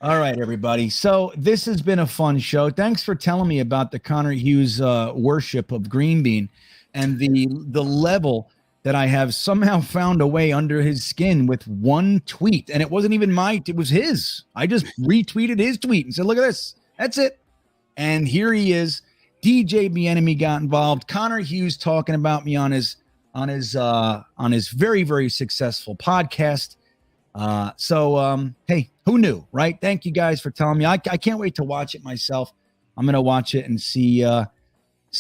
All right, everybody. So this has been a fun show. Thanks for telling me about the Connor Hughes worship of GreenBean and the level that I have somehow found a way under his skin with one tweet. And it wasn't even it was his. I just retweeted his tweet and said, look at this. That's it. And here he is. DJ Bienemy got involved. Connor Hughes talking about me on his very, very successful podcast. Hey, who knew, right? Thank you guys for telling me. I can't wait to watch it myself. I'm going to watch it and see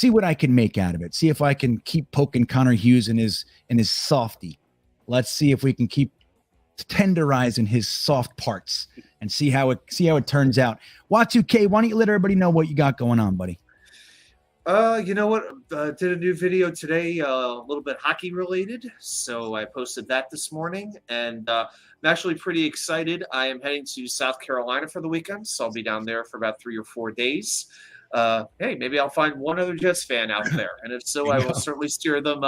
what I can make out of it. See if I can keep poking Connor Hughes in his softy. Let's see if we can keep tenderizing his soft parts and see how it turns out. Y2K, why don't you let everybody know what you got going on, buddy? You know what? Did a new video today, a little bit hockey related. So I posted that this morning, and I'm actually pretty excited. I am heading to South Carolina for the weekend, so I'll be down there for about 3 or 4 days. Hey, maybe I'll find one other Jets fan out there, and if so, I will certainly steer them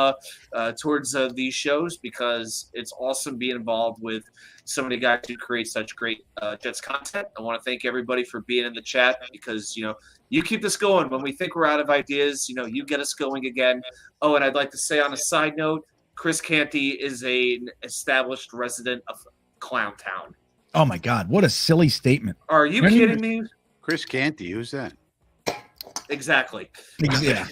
towards these shows because it's awesome being involved with so many guys who create such great Jets content. I want to thank everybody for being in the chat because you keep this going. When we think we're out of ideas, you get us going again. Oh, and I'd like to say on a side note, Chris Canty is an established resident of Clown Town. Oh my God, what a silly statement. Are you kidding me? Chris Canty, who's that? Exactly. Yeah.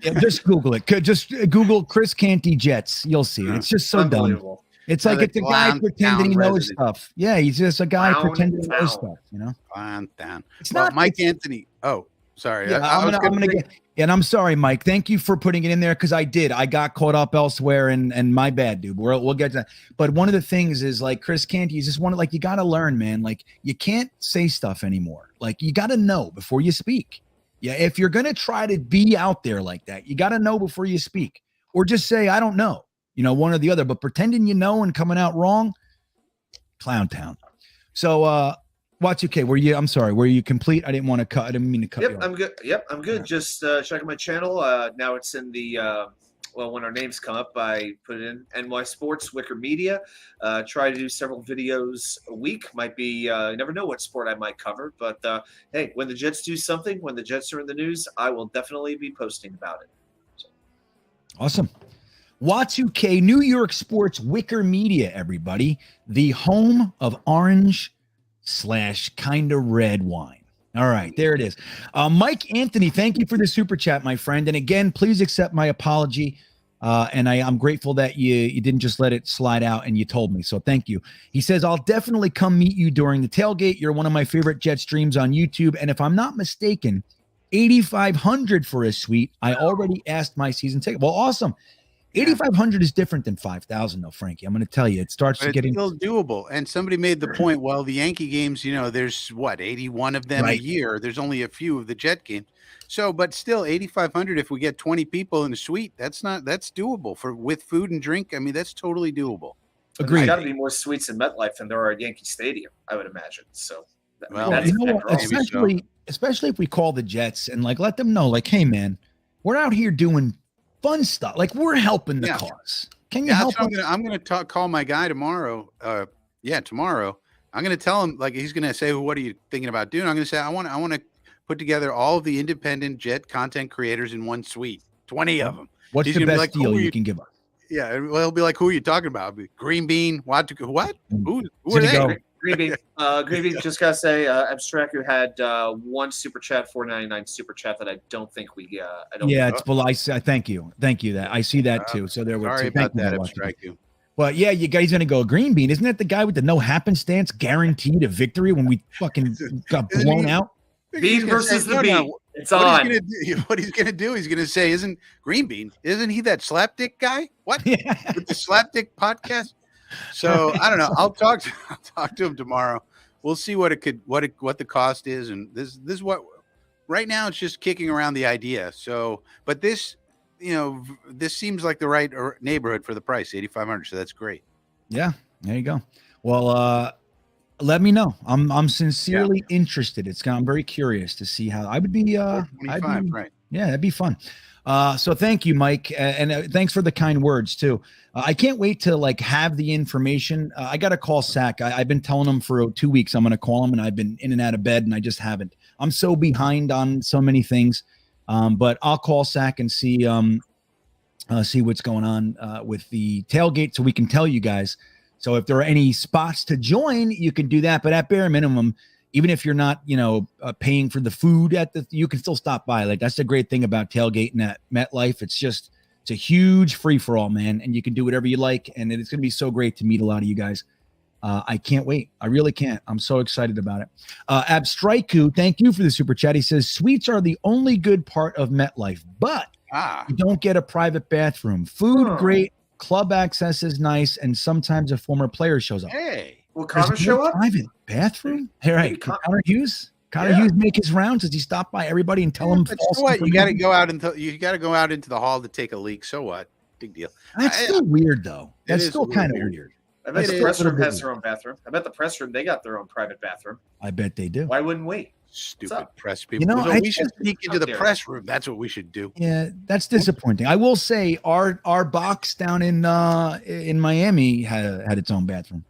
Yeah, just Google it. Just Google Chris Canty Jets. You'll see it. It's just so dumb. Unbelievable. It's like it's a guy Clown pretending he Town knows resident. stuff. Yeah, he's just a guy Clown pretending he knows Town. stuff. Clown Town. It's Well, not Mike Anthony. Oh, sorry. Yeah, I'm gonna get. And I'm sorry, Mike. Thank you for putting it in there because I got caught up elsewhere, and my bad, dude. We'll get to that. But one of the things is like Chris Canty is just one of you got to learn, man. Like you can't say stuff anymore. Like you got to know before you speak. Yeah, if you're gonna try to be out there like that, you got to know before you speak, or just say I don't know. One or the other. But pretending you know and coming out wrong, Clown Town. So, Y2K, were you complete? I didn't want to cut. I didn't mean to cut you Yep, off. I'm good. Yep, I'm good. Just checking my channel. Now it's in the when our names come up, I put it in NY Sports, Wicker Media. Try to do several videos a week. Might be you never know what sport I might cover, but hey, when the Jets do something, when the Jets are in the news, I will definitely be posting about it. So. Awesome. Y2K, New York Sports, Wicker Media, everybody. The home of orange / kind of red wine. All right, there it is. Mike Anthony, thank you for the super chat, my friend. And again, please accept my apology. And I'm grateful that you didn't just let it slide out and you told me. So thank you. He says, I'll definitely come meet you during the tailgate. You're one of my favorite Jet streams on YouTube. And if I'm not mistaken, 8,500 for a suite. I already asked my season ticket. Well, awesome. 8,500 is different than 5,000 though, Frankie. I'm going to tell you, it starts to get still doable. And somebody made the point, well, the Yankee games, there's 81 of them a year. There's only a few of the Jet games. So, but still 8,500, if we get 20 people in a suite, that's doable with food and drink. I mean, that's totally doable. Agreed. There's got to be more suites in MetLife than there are at Yankee Stadium, I would imagine. So, especially if we call the Jets and let them know, hey, man, we're out here doing fun stuff. We're helping the cause. Can you help? I'm going to call my guy tomorrow. Tomorrow. I'm going to tell him, he's going to say, well, what are you thinking about doing? I'm going to say, I want to put together all of the independent Jet content creators in one suite, 20 of them. What's the best deal you can give us? Yeah, well, he'll be like, who are you talking about? GreenBean, what? Who are they? GreenBean, GreenBean, just gotta say, Abstract, you had one super chat, $4.99 super chat that I don't think we. I don't. Yeah, it's below. I thank you. That I see that too. So there were. Sorry about that, Abstract. But yeah, you guys gonna go GreenBean? Isn't that the guy with the no happenstance guaranteed a victory when we fucking got blown out? Bean versus the Bean. It's on. What he's going to do, he's going to say, isn't GreenBean, isn't he that slapdick guy? What? With the slapdick podcast? So I don't know. I'll talk to him tomorrow. We'll see what the cost is. And this is what right now it's just kicking around the idea. So, but this seems like the right neighborhood for the price, 8,500. So that's great. Yeah. There you go. Well, let me know. I'm sincerely interested. I'm very curious to see how I would be. Right. Yeah, that'd be fun. So thank you, Mike, and thanks for the kind words too. I can't wait to have the information. I got to call Sack. I've been telling him for 2 weeks I'm going to call him, and I've been in and out of bed, and I just haven't. I'm so behind on so many things, but I'll call Sack and see what's going on with the tailgate, so we can tell you guys. So if there are any spots to join, you can do that. But at bare minimum, even if you're not, paying for the food you can still stop by. That's the great thing about tailgating at MetLife. It's a huge free for all, man. And you can do whatever you like. And it's going to be so great to meet a lot of you guys. I can't wait. I really can't. I'm so excited about it. Abstraiku, thank you for the super chat. He says, suites are the only good part of MetLife, but you don't get a private bathroom. Food, great. Club access is nice, and sometimes a former player shows up. Hey, will Connor show up? Private bathroom? Hey, right. Connor Hughes? Hughes make his rounds? Does he stop by everybody and tell them? So what? You got to go out into the hall to take a leak. So what? Big deal. That's still weird, though. That's still kind of weird. I bet the press room has their own bathroom. I bet the press room, they got their own private bathroom. I bet they do. Why wouldn't we? Stupid press people. We should sneak into the press room. That's what we should do. Yeah, that's disappointing. I will say our box down in Miami had its own bathroom.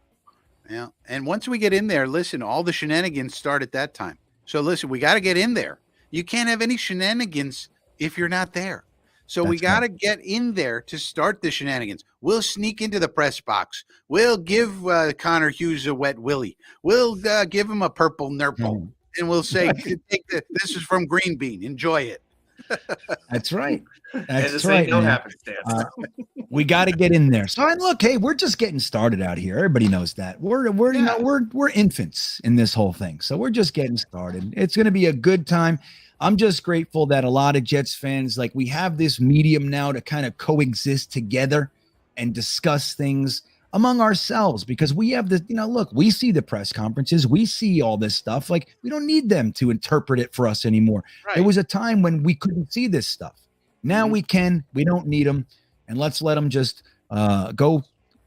Yeah, and once we get in there, listen, all the shenanigans start at that time. So listen, we got to get in there. You can't have any shenanigans if you're not there. So we got to get in there to start the shenanigans. We'll sneak into the press box. We'll give Connor Hughes a wet willy. We'll give him a purple nurple. And we'll say, this is from GreenBean. Enjoy it. That's right. That's right. No happenstance. We got to get in there. So look, hey, we're just getting started out here. Everybody knows that. We're infants in this whole thing. So we're just getting started. It's going to be a good time. I'm just grateful that a lot of Jets fans, we have this medium now to kind of coexist together and discuss things among ourselves, because we have look, we see the press conferences, we see all this stuff. We don't need them to interpret it for us anymore. Right. There was a time when we couldn't see this stuff. Now we can. We don't need them, and let's let them just go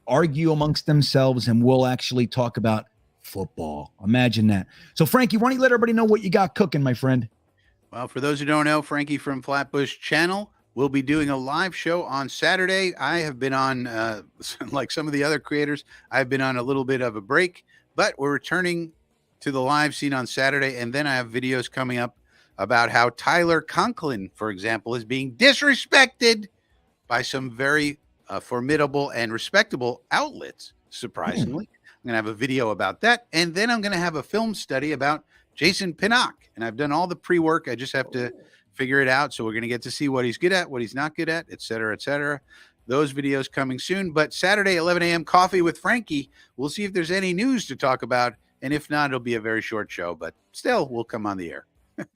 argue amongst themselves, and we'll actually talk about football. Imagine that. So, Frankie, why don't you let everybody know what you got cooking, my friend? Well, for those who don't know, Frankie from Flatbush Channel will be doing a live show on Saturday. I have been on, like some of the other creators, I've been on a little bit of a break, but we're returning to the live scene on Saturday. And then I have videos coming up about how Tyler Conklin, for example, is being disrespected by some very formidable and respectable outlets, surprisingly. I'm going to have a video about that. And then I'm going to have a film study about Jason Pinnock. And I've done all the pre-work. I just have to figure it out. So we're going to get to see what he's good at, what he's not good at, et cetera, et cetera. Those videos coming soon. But Saturday, 11 a.m., Coffee with Frankie. We'll see if there's any news to talk about. And if not, it'll be a very short show. But still, we'll come on the air.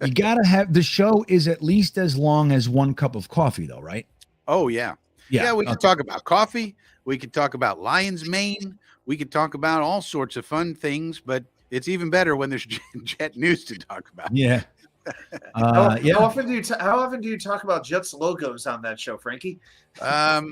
You got to have the show is at least as long as one cup of coffee, though, right? Oh, yeah. Yeah, we can talk about coffee. We could talk about lion's mane. We could talk about all sorts of fun things. But it's even better when there's Jet news to talk about. Yeah. How often do you talk about Jets logos on that show, Frankie? Not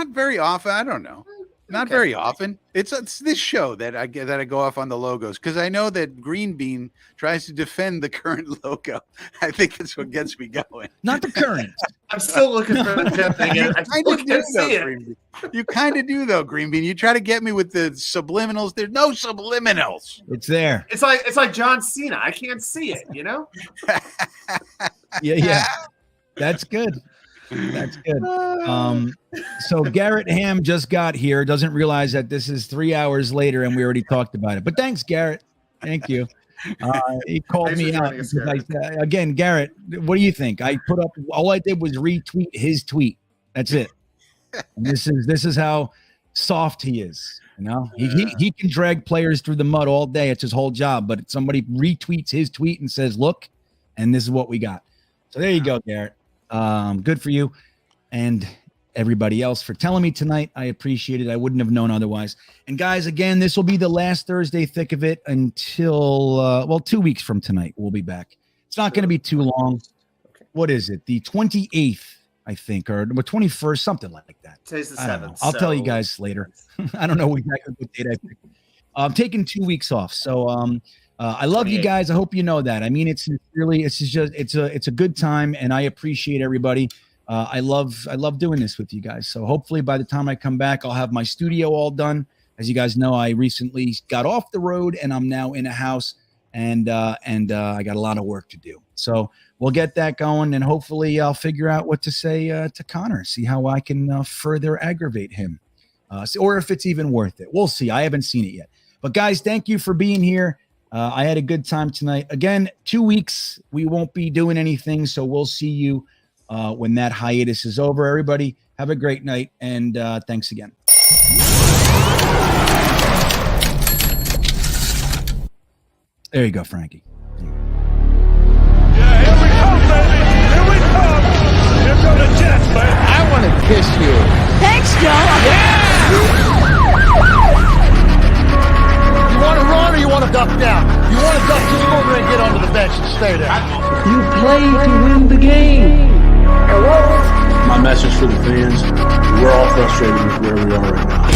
very often. I don't know. Not very often. It's this show that I go off on the logos because I know that GreenBean tries to defend the current logo. I think that's what gets me going. Not the current. I'm still looking for the Jet thing. You kind of do though, GreenBean. You try to get me with the subliminals. There's no subliminals. It's there. It's like John Cena. I can't see it. You know. Yeah. That's good. That's good. So Garrett Ham just got here, doesn't realize that this is 3 hours later and we already talked about it. But thanks, Garrett. Thank you. He called me out. Again, Garrett, what do you think? I put up all I did was retweet his tweet. That's it. And this is how soft he is. You know, he can drag players through the mud all day. It's his whole job. But somebody retweets his tweet and says, "Look," and this is what we got. So there you go, Garrett. Good for you and everybody else for telling me tonight. I appreciate it. I wouldn't have known otherwise. And guys, again, this will be the last Thursday thick of it until 2 weeks from tonight. We'll be back. It's not going to be too long. What is it? The 28th, I think, or the 21st, something like that. Today's the 7th. I'll tell you guys later. I don't know exactly what date I picked. I'm taking 2 weeks off. So, I love you guys. I hope you know that. I mean, it's a good time, and I appreciate everybody. I love doing this with you guys. So hopefully by the time I come back, I'll have my studio all done. As you guys know, I recently got off the road, and I'm now in a house, and I got a lot of work to do. So we'll get that going, and hopefully I'll figure out what to say to Connor. See how I can further aggravate him, or if it's even worth it. We'll see. I haven't seen it yet. But guys, thank you for being here. I had a good time tonight. Again, 2 weeks, we won't be doing anything, so we'll see you when that hiatus is over. Everybody, have a great night, and thanks again. There you go, Frankie. Yeah, here we come, baby. Here we come. Here come the Jets, baby. I want to kiss you. Thanks, Joe. You want to run or you want to duck down? You want to duck, just go over and get onto the bench and stay there. You play to win the game. My message for the fans, we're all frustrated with where we are right now.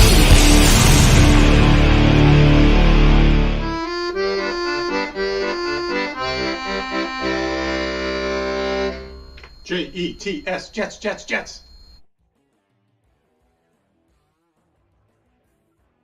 Jets, Jets, Jets.